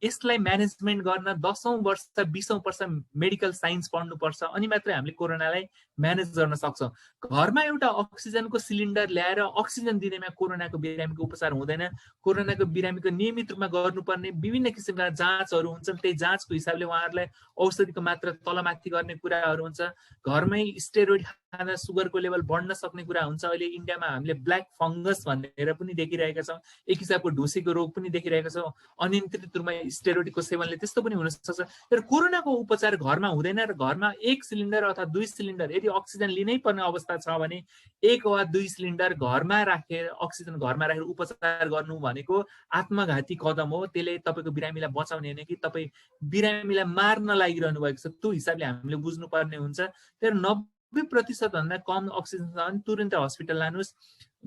C: यसलाई म्यानेजमेन्ट गर्न 10औं वर्ष 20औं वर्ष मेडिकल साइन्स पढ्नुपर्छ, अनि मात्रै हामीले कोरोनालाई म्यानेज गर्न सक्छौँ। घरमा एउटा अक्सिजनको सिलिन्डर ल्याएर अक्सिजन दिनेमा कोरोनाको बिरामीको उपचार हुँदैन। कोरोनाको बिरामीको नियमित रूपमा गर्नुपर्ने विभिन्न किसिमका जाँचहरू हुन्छन्, त्यही जाँचको हिसाबले उहाँहरूलाई औषधिको मात्रा तलमाथि गर्ने कुराहरू हुन्छ। घरमै स्टेरोइड खाँदा सुगरको लेभल बढ्न सक्ने कुरा हुन्छ। अहिले इन्डियामा हामीले ब्ल्याक फङ्गस भनेर पनि देखिरहेका छौँ, एक हिसाबको ढुसीको रोग पनि देखिरहेका छौँ। अनियन्त्रित रूपमा स्टेरोइडको सेवनले त्यस्तो पनि हुन सक्छ। तर कोरोनाको उपचार घरमा हुँदैन र घरमा 1 सिलिन्डर अथवा 2 सिलिन्डर यदि अक्सिजन लिनै पर्ने अवस्था छ भने 1 वा 2 सिलिन्डर घरमा राखेर अक्सिजन घरमा राखेर उपचार गर्नु भनेको आत्मघाती कदम हो। त्यसले तपाईँको बिरामीलाई बचाउने होइन कि तपाईँ बिरामीलाई मार्न लागिरहनु भएको छ, त्यो हिसाबले हामीले बुझ्नुपर्ने हुन्छ। तर 90% भन्दा कम अक्सिजन छ भने तुरुन्तै हस्पिटल लानुहोस्।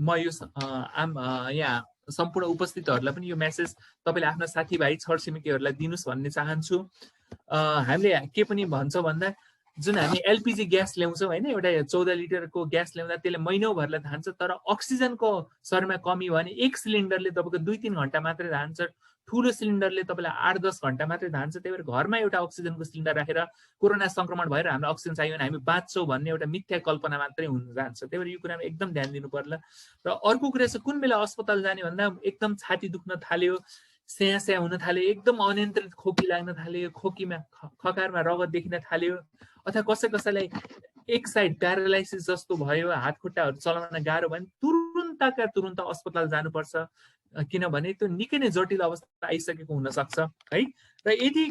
C: म यो यहाँ सम्पूर्ण उपस्थितहरूलाई पनि यो मेसेज तपाईँले आफ्ना साथीभाइ छरछिमेकीहरूलाई दिनुहोस् भन्ने चाहन्छु। हामीले के पनि भन्छ भन्दा जुन हामी एलपिजी ग्यास ल्याउँछौँ होइन, एउटा 14 लिटरको ग्यास ल्याउँदा त्यसले महिनौभरलाई धान्छ, तर अक्सिजनको स्तरमा कमी भयो भने 1 सिलिन्डरले तपाईँको 2-3 घन्टा मात्रै धान्छ, ठुलो सिलिन्डरले तपाईँलाई 8-10 घन्टा मात्रै धान्छ। त्यही भएर घरमा एउटा अक्सिजनको सिलिन्डर राखेर कोरोना संक्रमण भएर हामीलाई अक्सिजन चाहियो भने हामी बाँच्छौँ भन्ने एउटा मिथ्या कल्पना मात्रै हुन जान्छ। त्यही भएर यो कुरामा एकदम ध्यान दिनु पर्ला। र अर्को कुरा चाहिँ कुन बेला अस्पताल जाने भन्दा एकदम छाती दुख्न थाल्यो, स्याहाँ हुन थाल्यो, एकदम अनियन्त्रित खोकी लाग्न थाल्यो, खोकीमा खकारमा रगत देखिन थाल्यो, अथवा कसैलाई एक साइड प्यारालाइसिस जस्तो भयो, हात खुट्टाहरू चलाउन गाह्रो भयो भने तुरुन्तका तुरुन्त अस्पताल जानुपर्छ, किनभने त्यो निकै नै जटिल अवस्था आइसकेको हुनसक्छ है। र यदि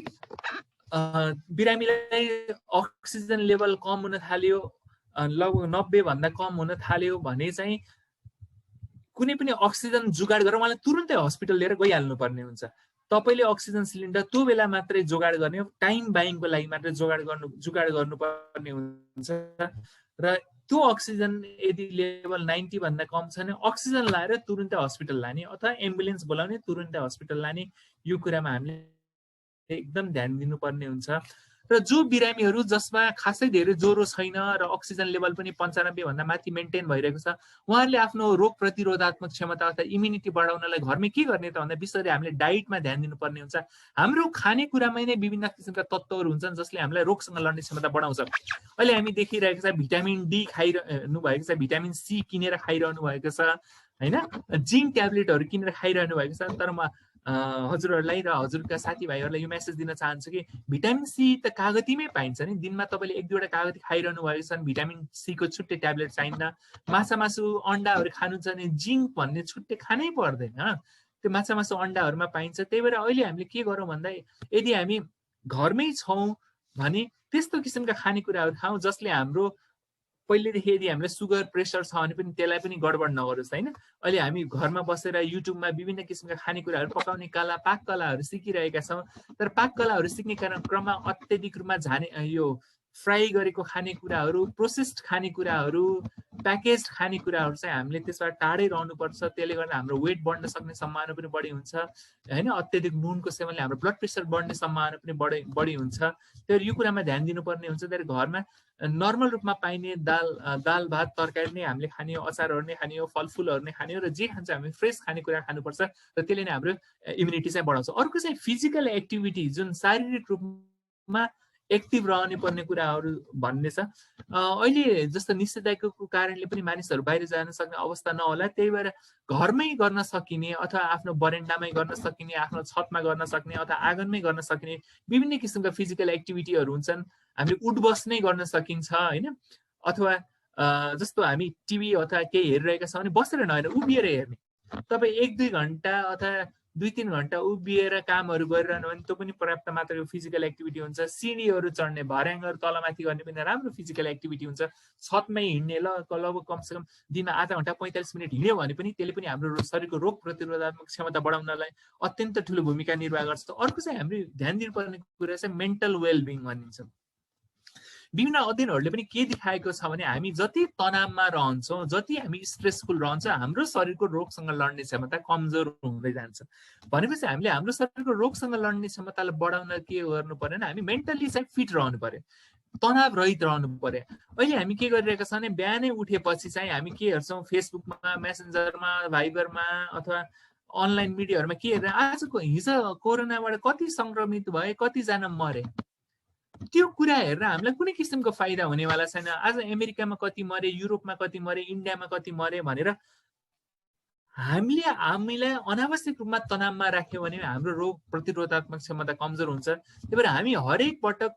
C: बिरामीलाई अक्सिजन लेभल कम हुन थाल्यो, लगभग 90 भन्दा कम हुन थाल्यो भने चाहिँ कुनै पनि अक्सिजन जुगाड गरेर उहाँलाई तुरुन्तै हस्पिटल लिएर गइहाल्नु पर्ने हुन्छ। तपाईँले अक्सिजन सिलिन्डर त्यो बेला मात्रै जोगाड गर्ने हो, टाइम बाइङको लागि मात्रै जुगाड गर्नुपर्ने हुन्छ। र त्यो अक्सिजन यदि लेभल 90 भन्दा कम छ भने अक्सिजन लाएर तुरुन्तै हस्पिटल लाने अथवा एम्बुलेन्स बोलाउने, तुरुन्तै हस्पिटल लाने, यो कुरामा हामीले एकदम ध्यान दिनुपर्ने हुन्छ। र जो बिरामीहरू जसमा खासै धेरै ज्वरो छैन र अक्सिजन लेभल पनि 95 भन्दा माथि मेन्टेन भइरहेको छ, उहाँहरूले आफ्नो रोग प्रतिरोधात्मक क्षमता अथवा इम्युनिटी बढाउनलाई घरमै के गर्ने त भन्दा बिस्तारै हामीले डाइटमा ध्यान दिनुपर्ने हुन्छ। हाम्रो खानेकुरामै नै विभिन्न किसिमका तत्त्वहरू हुन्छन् जसले हामीलाई रोगसँग लड्ने क्षमता बढाउँछ। अहिले हामी देखिरहेको छ भिटामिन डी खाइरहनु भएको छ, भिटामिन सी किनेर खाइरहनु भएको छ होइन, जिङ्क ट्याब्लेटहरू किनेर खाइरहनु भएको छ। तर म हजुरहरूलाई र हजुरका साथीभाइहरूलाई यो मेसेज दिन चाहन्छु कि भिटामिन सी त कागतीमै पाइन्छ नि, दिनमा तपाईँले 1-2वटा कागती खाइरहनु भएको छ भने भिटामिन सी को छुट्टै ट्याब्लेट चाहिन्न। माछा मासु अन्डाहरू खानु छ भने जिङ्क भन्ने छुट्टै खानै पर्दैन, त्यो माछा मासु अन्डाहरूमा पाइन्छ। त्यही भएर अहिले हामीले के गरौँ भन्दा यदि हामी घरमै छौँ भने त्यस्तो किसिमका खानेकुराहरू खाउँ जसले हाम्रो पहिलेदेखि यदि हामीलाई सुगर प्रेसर छ भने पनि त्यसलाई पनि गडबड नगरोस् होइन। अहिले हामी घरमा बसेर युट्युबमा विभिन्न किसिमका खानेकुराहरू पकाउने पाक कलाहरू सिकिरहेका छौँ, तर पाक कलाहरू सिक्ने क्रममा अत्यधिक रूपमा यो फ्राई गरेको खानेकुराहरू, प्रोसेस्ड खानेकुराहरू, प्याकेज्ड खानेकुराहरू चाहिँ हामीले त्यसबाट टाढै रहनुपर्छ। त्यसले गर्दा हाम्रो वेट बढ्न सक्ने सम्भावना पनि बढी हुन्छ होइन। अत्यधिक नुनको सेवनले हाम्रो ब्लड प्रेसर बढ्ने सम्भावना पनि बढी हुन्छ। त्यही यो कुरामा ध्यान दिनुपर्ने हुन्छ। त्यही घरमा नर्मल रूपमा पाइने दाल भात तरकारी नै हामीले खाने हो, अचारहरू नै खाने हो, फलफुलहरू नै खाने हो, र जे खान्छ हामी फ्रेस खानेकुरा खानुपर्छ र त्यसले नै हाम्रो इम्युनिटी चाहिँ बढाउँछ। अर्को चाहिँ फिजिकल एक्टिभिटी, जुन शारीरिक रूपमा एक्टिभ रहने पर्ने कुराहरू भन्ने छ। अहिले जस्तो निषेधाज्ञाको कारणले पनि मानिसहरू बाहिर जान सक्ने अवस्था नहोला, त्यही भएर घरमै गर्न सकिने अथवा आफ्नो बरेन्डामै गर्न सकिने, आफ्नो छतमा गर्न सक्ने अथवा आँगनमै गर्न सकिने विभिन्न किसिमका फिजिकल एक्टिभिटीहरू हुन्छन्। हामीले उठबस नै गर्न सकिन्छ होइन, अथवा जस्तो हामी टिभी अथवा केही हेरिरहेका छौँ भने बसेर नहेर उभिएर हेर्ने। तपाईँ 1-2 घन्टा अथवा 2-3 घन्टा उभिएर कामहरू गरिरहनु भने त्यो पनि पर्याप्त मात्राको फिजिकल एक्टिभिटी हुन्छ। सिँढीहरू चढ्ने, भर्याङहरू तलमाथि गर्ने पनि राम्रो फिजिकल एक्टिभिटी हुन्छ। छतमै हिँड्ने लगभग कमसेकम दिनमा आधा घन्टा 45 मिनट हिँड्यो भने पनि त्यसले पनि हाम्रो शरीरको रोग प्रतिरोधात्मक क्षमता बढाउनलाई अत्यन्त ठुलो भूमिका निर्वाह गर्छ। अर्को चाहिँ हामीले ध्यान दिनुपर्ने कुरा चाहिँ मेन्टल वेलबिङ भनिन्छ। विभिन्न अध्ययनहरूले पनि के देखाएको छ भने हामी जति तनावमा रहन्छौँ, जति हामी स्ट्रेसफुल रहन्छ, हाम्रो शरीरको रोगसँग लड्ने क्षमता कमजोर हुँदै जान्छ। भनेपछि हामीले हाम्रो शरीरको रोगसँग लड्ने क्षमतालाई बढाउन के गर्नु पर्यो भने हामी मेन्टली चाहिँ फिट रहनु पर्यो, तनाव रहित रहनु पर्यो। अहिले हामी के गरिरहेका छौँ भने बिहानै उठेपछि चाहिँ हामी के हेर्छौँ, फेसबुकमा, मेसेन्जरमा, भाइबरमा अथवा अनलाइन मिडियाहरूमा के हेरेर हिजो कोरोनाबाट कति सङ्क्रमित भए, कतिजना मरे, त्यो कुरा हेरेर हामीलाई कुनै किसिमको फाइदा हुनेवाला छैन। आज अमेरिकामा कति मरे, युरोपमा कति मरे, इन्डियामा कति मरे भनेर हामीलाई अनावश्यक रूपमा तनावमा राख्यो भने हाम्रो रोग प्रतिरोधात्मक क्षमता कमजोर हुन्छ। त्यही भएर हामी हरेक पटक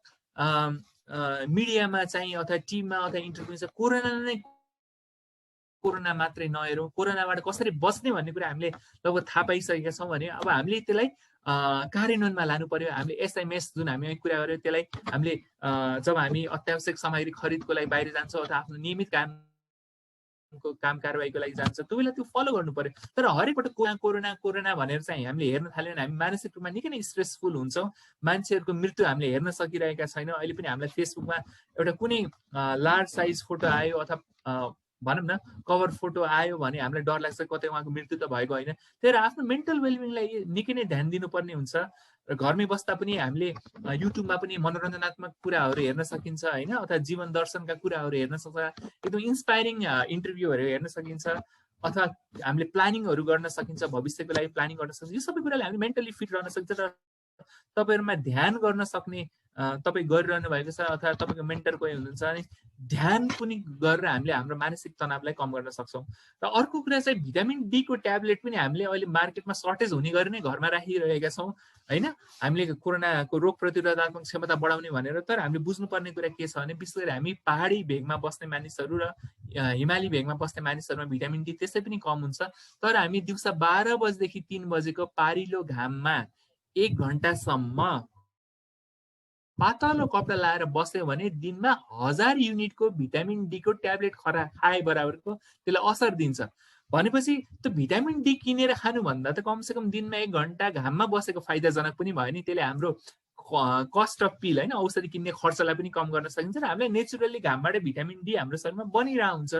C: मिडियामा चाहिँ अथवा टिभीमा अथवा इन्टरभ्यूमा कोरोना मात्रै नहेरौँ, कोरोनाबाट कसरी बच्ने भन्ने कुरा हामीले लगभग थाहा पाइसकेका छौँ भने अब हामीले त्यसलाई कार्यान्वयनमा लानु पर्यो। हामीले एसएमएस जुन हामी कुरा गर्यो त्यसलाई हामीले जब हामी अत्यावश्यक सामग्री खरिदको लागि बाहिर जान्छौँ अथवा आफ्नो नियमित काम कारवाहीको लागि जान्छ, त्यो बेला त्यो फलो गर्नु पर्यो। तर हरेक पटक कोरोना भनेर चाहिँ हामीले हेर्न थाल्यो भने हामी मानसिक रूपमा निकै नै स्ट्रेसफुल हुन्छौँ। मान्छेहरूको मृत्यु हामीले हेर्न सकिरहेका छैनौँ। अहिले पनि हामीलाई फेसबुकमा एउटा कुनै लार्ज साइज फोटो आयो अथवा भनौँ न कभर फोटो आयो भने हामीलाई डर लाग्छ कतै उहाँको मृत्यु त भएको होइन। त्यही भएर आफ्नो मेन्टल वेलबिङलाई निकै नै ध्यान दिनुपर्ने हुन्छ र घरमै बस्दा पनि हामीले युट्युबमा पनि मनोरञ्जनात्मक कुराहरू हेर्न सकिन्छ होइन, अथवा जीवन दर्शनका कुराहरू हेर्न सक्छ, एकदम इन्सपायरिङ इन्टरभ्यूहरू हेर्न सकिन्छ, अथवा हामीले प्लानिङहरू गर्न सकिन्छ, भविष्यको लागि प्लानिङ गर्न सकिन्छ। यो सबै कुराले हामीले मेन्टली फिट रहन सक्छ र तपाईँहरूमा ध्यान गर्न सक्ने तपाईँ गरिरहनु भएको छ अथवा तपाईँको मेन्टर कोही हुनुहुन्छ भने ध्यान पनि गरेर हामीले हाम्रो मानसिक तनावलाई कम गर्न सक्छौँ। र अर्को कुरा चाहिँ भिटामिन डी को ट्याब्लेट पनि हामीले अहिले मार्केटमा सर्टेज हुने गरी नै घरमा राखिरहेका छौँ होइन। हामीले कोरोनाको रोग प्रतिरोधात्मक क्षमता बढाउने भनेर, तर हामीले बुझ्नुपर्ने कुरा के छ भने विशेष गरी हामी पहाडी भेगमा बस्ने मानिसहरू र हिमाली भेगमा बस्ने मानिसहरूमा भिटामिन डी त्यसै पनि कम हुन्छ। तर हामी दिउँसो 12 बजेदेखि 3 बजेको पारिलो घाममा 1 घन्टासम्म पातलो कपडा लाएर बस्यो भने दिनमा 1000 युनिटको भिटामिन डी को ट्याब्लेट खाए बराबरको त्यसले असर दिन्छ। भनेपछि त्यो भिटामिन डी किनेर खानुभन्दा त कमसेकम दिनमा 1 घन्टा घाममा बसेको फाइदाजनक पनि भयो नि। त्यसले हाम्रो कस्ट अफ पिल होइन औषधि किन्ने खर्चलाई पनि कम गर्न सकिन्छ र हामीलाई नेचुरली घामबाट भिटामिन डी हाम्रो शरीरमा बनिरहेको हुन्छ।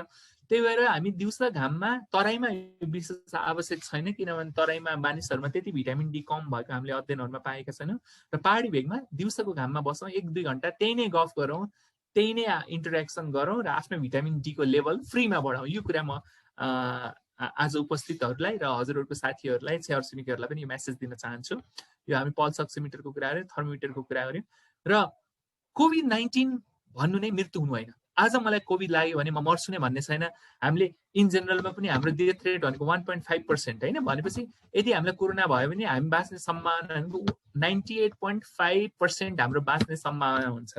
C: त्यही भएर हामी दिउँसो घाममा, तराईमा विशेष आवश्यक छैन किनभने तराईमा मानिसहरूमा त्यति भिटामिन डी कम भएको हामीले अध्ययनहरूमा पाएका छैनौँ। र पहाडी भेगमा दिउँसोको घाममा बसौँ, 1-2 घन्टा त्यही नै गफ गरौँ, त्यही नै इन्टरेक्सन गरौँ र आफ्नो भिटामिन डी को लेभल फ्रीमा बढाउँ। यो कुरा म आज उपस्थितहरूलाई र हजुरहरूको साथीहरूलाई, छेवर छिमेकीहरूलाई पनि यो मेसेज दिन चाहन्छु। यो हामी पल्स अक्सिमिटरको कुरा गऱ्यौँ, थर्मोमिटरको कुरा गऱ्यौँ र कोभिड-19 भन्नु नै मृत्यु हुनु होइन। आज मलाई कोभिड लाग्यो भने म मर्छु नै भन्ने छैन। हामीले इन जेनरलमा पनि हाम्रो डेथ रेट भनेको 1.5% होइन। भनेपछि यदि हामीलाई कोरोना भयो भने हामी बाँच्ने सम्भावना 98.5% हाम्रो बाँच्ने सम्भावना हुन्छ।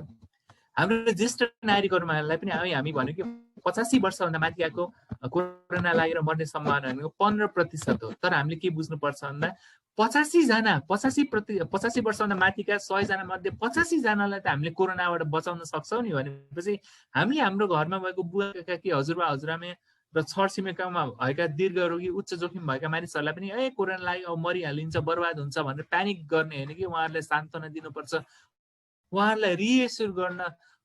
C: हाम्रो ज्येष्ठ नागरिकहरूलाई पनि हामी भनेको 85 वर्षभन्दा माथिको कोरोना लागेर मर्ने सम्भावना भनेको 15% हो। तर हामीले के बुझ्नुपर्छ भन्दा 85 वर्षभन्दा माथिका 100 जना मध्ये 85 जनालाई त हामीले कोरोनाबाट बचाउन सक्छौँ नि। भनेपछि हामीले हाम्रो घरमा भएको बुवा काकी हजुरबा हजुरआमा र छरछिमेकमा भएका दीर्घरोगी उच्च जोखिम भएका मानिसहरूलाई पनि कोरोना लाग्यो अब मरिहालिन्छ बर्बाद हुन्छ भनेर प्यानिक गर्ने होइन कि उहाँहरूलाई सान्त्वना दिनुपर्छ, उहाँहरूलाई रिएस्योर गर्न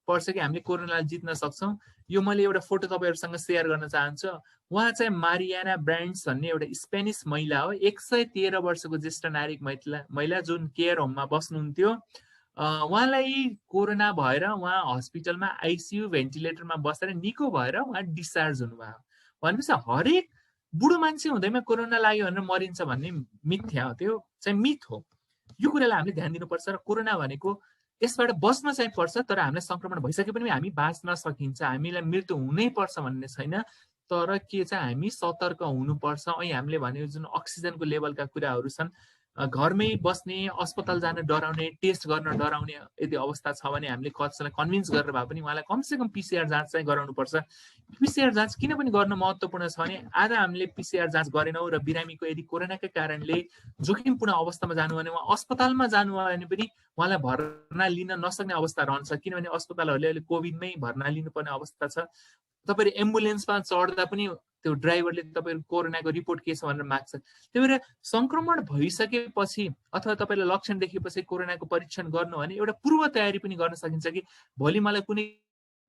C: पर्छ कि हामीले कोरोनालाई जित्न सक्छौँ। यो मैले एउटा फोटो तपाईँहरूसँग सेयर गर्न चाहन्छु। उहाँ चाहिँ मारियाना ब्रान्ड्स भन्ने एउटा स्पेनिस महिला हो, 113 वर्षको ज्येष्ठ नागरिक महिला जुन केयर होममा बस्नुहुन्थ्यो। उहाँलाई कोरोना भएर उहाँ हस्पिटलमा आइसियु भेन्टिलेटरमा बसेर निको भएर उहाँ डिस्चार्ज हुनुभयो। भनेपछि हरेक बुढो मान्छे हुँदैमा कोरोना लाग्यो भनेर मरिन्छ भन्ने मिथ्या हो, त्यो चाहिँ मिथ हो। यो कुरालाई हामीले ध्यान दिनुपर्छ र कोरोना भनेको यसबाट बस्न चाहिँ पर्छ, तर हामीलाई संक्रमण भइसके पनि हामी बाँच्न सकिन्छ, हामीलाई मृत्यु हुनै पर्छ भन्ने छैन। तर के चाहिँ हामी सतर्क हुनुपर्छ। अहिले हामीले भनेको जुन अक्सिजनको लेभलका कुराहरू छन्, घरमै बस्ने, अस्पताल जान डराउने, टेस्ट गर्न डराउने यदि अवस्था छ भने हामीले कसैलाई कन्भिन्स गरेर भए पनि उहाँलाई कमसेकम पिसिआर जाँच चाहिँ गराउनुपर्छ। पिसिआर जाँच किन पनि गर्न महत्त्वपूर्ण छ भने आज हामीले पिसिआर जाँच गरेनौँ र बिरामीको यदि कोरोनाकै कारणले जोखिमपूर्ण अवस्थामा जानु भने उहाँ अस्पतालमा जानु भने पनि उहाँलाई भर्ना लिन नसक्ने अवस्था रहन्छ, किनभने अस्पतालहरूले अहिले कोभिडमै भर्ना लिनुपर्ने अवस्था छ। तपाईँहरू एम्बुलेन्समा चढ्दा पनि त्यो ड्राइभरले तपाईँको कोरोनाको रिपोर्ट के छ भनेर माग्छ। त्यही भएर संक्रमण भइसकेपछि अथवा तपाईँले लक्षण देखेपछि कोरोनाको परीक्षण गर्नु भने एउटा पूर्व तयारी पनि गर्न सकिन्छ कि भोलि मलाई कुनै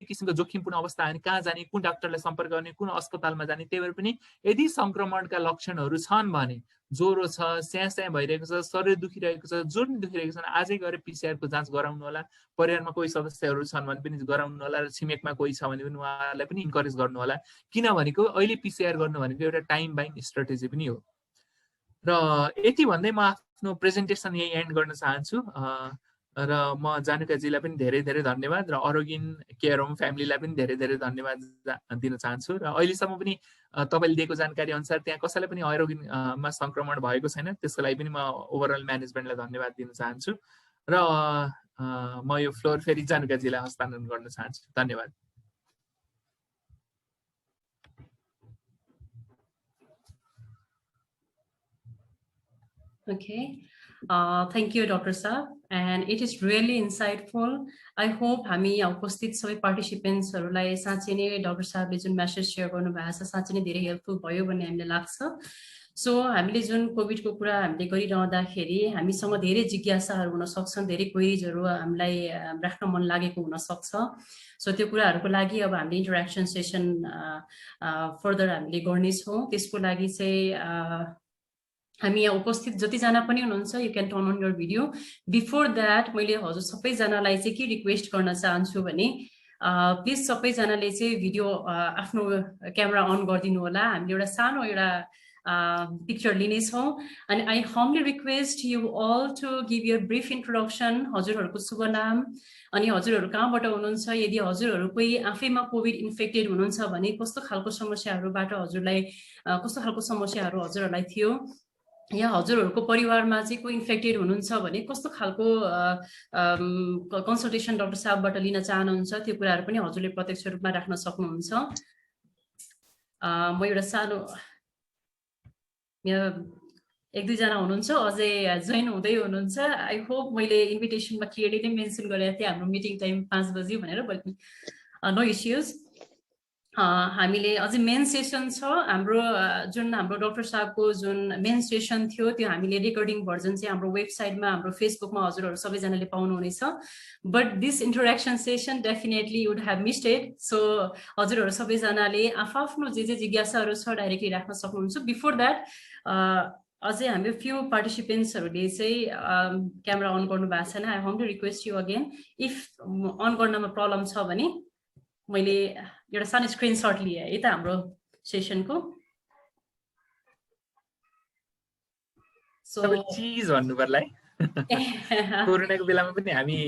C: किसिमको जोखिमपूर्ण अवस्था आयो भने कहाँ जाने, कुन डाक्टरलाई सम्पर्क गर्ने, कुन अस्पतालमा जाने। त्यही भएर पनि यदि संक्रमणका लक्षणहरू छन् भने ज्वरो छ, स्याँ भइरहेको छ, शरीर दुखिरहेको छ, जोड दुखिरहेको छ, आजै गएर पिसिआरको जाँच गराउनु होला। परिवारमा कोही सदस्यहरू छन् भने पनि गराउनु होला र छिमेकमा कोही छ भने पनि उहाँहरूलाई पनि इन्करेज गर्नु होला। किनभनेको अहिले पिसिआर गर्नु भनेको एउटा टाइम बाइङ स्ट्राटेजी पनि हो। र यति भन्दै म आफ्नो प्रेजेन्टेसन यही एन्ड गर्न चाहन्छु र म जानुकाजीलाई पनि धेरै धेरै धन्यवाद र अरोगिन केयर होम फ्यामिलीलाई पनि धेरै धेरै धन्यवाद दिन चाहन्छु। र अहिलेसम्म पनि तपाईँले दिएको जानकारी अनुसार त्यहाँ कसैलाई पनि अरोगिनमा संक्रमण भएको छैन, त्यसको लागि पनि म ओभरअल म्यानेजमेन्टलाई धन्यवाद दिन चाहन्छु र म यो फ्लोर फेरि जानुकाजीलाई हस्तान्तरण गर्न चाहन्छु। धन्यवाद।
A: Okay, thank you, Dr. Saab, and it is really insightful. I hope हामी यहाँ उपस्थित सबै पार्टिसिपेन्ट्सहरूलाई साँच्चै नै डाक्टर साहबले जुन मेसेज सेयर गर्नुभएको छ साँच्चै नै धेरै हेल्पफुल भयो भन्ने हामीलाई लाग्छ। सो हामीले जुन कोभिडको कुरा हामीले गरिरहँदाखेरि हामीसँग धेरै जिज्ञासाहरू हुन सक्छन्, धेरै क्वेरिजहरू हामीलाई राख्न मन लागेको हुन सक्छ। सो त्यो कुराहरूको लागि अब हामीले इन्टरेक्सन सेसन फर्दर हामीले गर्नेछौँ। त्यसको लागि चाहिँ हामी यहाँ उपस्थित जतिजना पनि हुनुहुन्छ, you can turn on your video. Before that मैले हजुर सबैजनालाई चाहिँ के रिक्वेस्ट गर्न चाहन्छु भने प्लिज सबैजनाले चाहिँ भिडियो आफ्नो क्यामेरा अन गरिदिनु होला। हामीले एउटा सानो एउटा पिक्चर लिनेछौँ अनि I humbly request you all to give your brief introduction, हजुरहरूको शुभ नाम अनि हजुरहरू कहाँबाट हुनुहुन्छ, यदि हजुरहरू कोही आफैमा कोभिड इन्फेक्टेड हुनुहुन्छ भने कस्तो खालको समस्याहरूबाट हजुरलाई कस्तो खालको समस्याहरू हजुरहरूलाई थियो, या हजुरहरूको परिवारमा चाहिँ कोही इन्फेक्टेड हुनुहुन्छ भने कस्तो खालको कन्सल्टेसन डाक्टर साहबबाट लिन चाहनुहुन्छ, त्यो कुराहरू पनि हजुरले प्रत्यक्ष रूपमा राख्न सक्नुहुन्छ। म एउटा सानो यहाँ 1-2 जना हुनुहुन्छ अझै जोइन हुँदै हुनुहुन्छ। आई होप मैले इन्भिटेसनमा क्लियरली नै मेन्सन गरेको थिएँ हाम्रो मिटिङ टाइम 5 बजी भनेर, बट नो इस्युज। हामीले अझै मेन सेसन छ हाम्रो, जुन हाम्रो डाक्टर साहबको जुन मेन सेसन थियो त्यो हामीले रेकर्डिङ भर्जन चाहिँ हाम्रो वेबसाइटमा हाम्रो फेसबुकमा हजुरहरू सबैजनाले पाउनुहुनेछ। But this interaction session definitely would have missed it. So हजुरहरू सबैजनाले आफ्नो जे जिज्ञासाहरू छ डाइरेक्टली राख्न सक्नुहुन्छ। बिफोर द्याट अझै हाम्रो फ्यु पार्टिसिपेन्ट्सहरूले चाहिँ क्यामेरा अन गर्नु भएको छैन। I humbly request you again, if on गर्नमा प्रब्लम छ भने मैले एउटा सानो स्क्रिनसट लिएँ है त हाम्रो सेसनको।
C: सबै चीज भन्नु पर्ला है। कोरोनाको बेलामा पनि हामी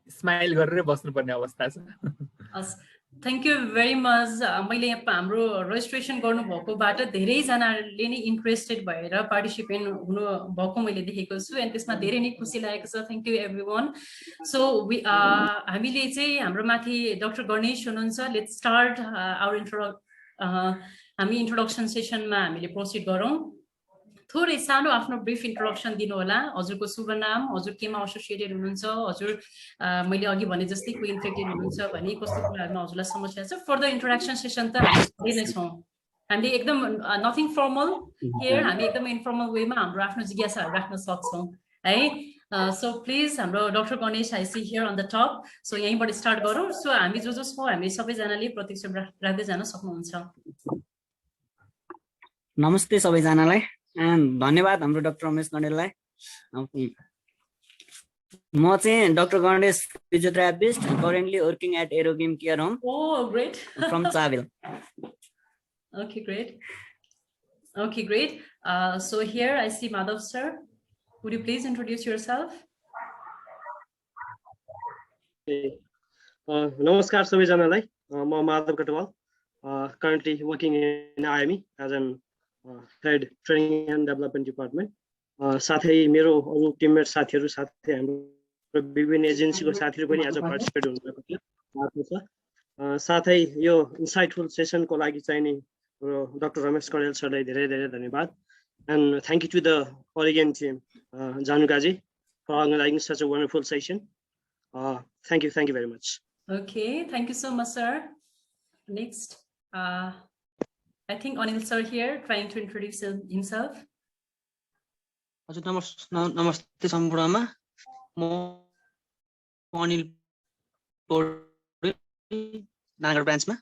C: स्माइल गरेर बस्नुपर्ने अवस्था छ।
A: Thank you very much. मैले हाम्रो रेजिस्ट्रेसन गर्नुभएकोबाट धेरैजनाले नै इन्ट्रेस्टेड भएर पार्टिसिपेन्ट हुनु भएको मैले देखेको छु अनि त्यसमा धेरै नै खुसी लागेको छ। Thank you every one. So हामीले चाहिँ हाम्रो माथि डाक्टर गणेश हुनुहुन्छ। लेट्स स्टार्ट हामी इन्ट्रोडक्सन सेसनमा हामीले प्रोसिड गरौँ। थोरै सानो आफ्नो ब्रिफ इन्ट्रोडक्सन दिनु होला, हजुरको शुभ नाम, हजुर केमा एसोसिएटेड हुनुहुन्छ, हजुर मैले अघि भने जस्तै कोही इन्फेक्टेड हुनुहुन्छ भने कस्तो कुराहरूमा हजुरलाई समस्या छ। फर्दर इन्ट्रोडक्सन सेसन त हामी नै छौँ, हामीले एकदम नथिङ फर्मल हियर, हामी एकदम इन्फर्मल वेमा हाम्रो आफ्नो जिज्ञासाहरू राख्न सक्छौँ है। सो प्लिज हाम्रो doctor Ganesh I see here on the top. So यहीँबाट स्टार्ट गरौँ। सो हामी जो छौँ हामी सबैजनाले प्रत्यक्ष राख्दै जान सक्नुहुन्छ।
D: नमस्ते सबैजनालाई, धन्यवाद हाम्रो डाक्टर रमेश गणेशलाई। म चाहिँ doctor Ganesh, physiotherapist, currently working at Arogin care home from Chabahil.
A: Okay, great. Okay, great. So here I see Madhav sir. Would you please introduce yourself?
B: नमस्कार सबैजनालाई, म Madhav Katwal, currently working in IME as an head training and development department. साथै मेरो अरू teammate साथीहरू साथै हाम्रो विभिन्न एजेन्सीको साथीहरू पनि आज पार्टिसिपेट हुनुभएको छ। साथै यो इन्साइटफुल सेसनको लागि चाहिँ नि डाक्टर रमेश कणेल सरलाई धेरै धेरै धन्यवाद। And thank you to the Oregon team, Janugaji, for organizing such a wonderful session. Thank you very much.
A: Okay, thank you so much, sir. Next, I think Anil sir here trying to introduce himself.
E: हजुर नमस्ते सम्पूर्णमा, म अनिल पौडेल, नारायणगढ ब्रान्चमा।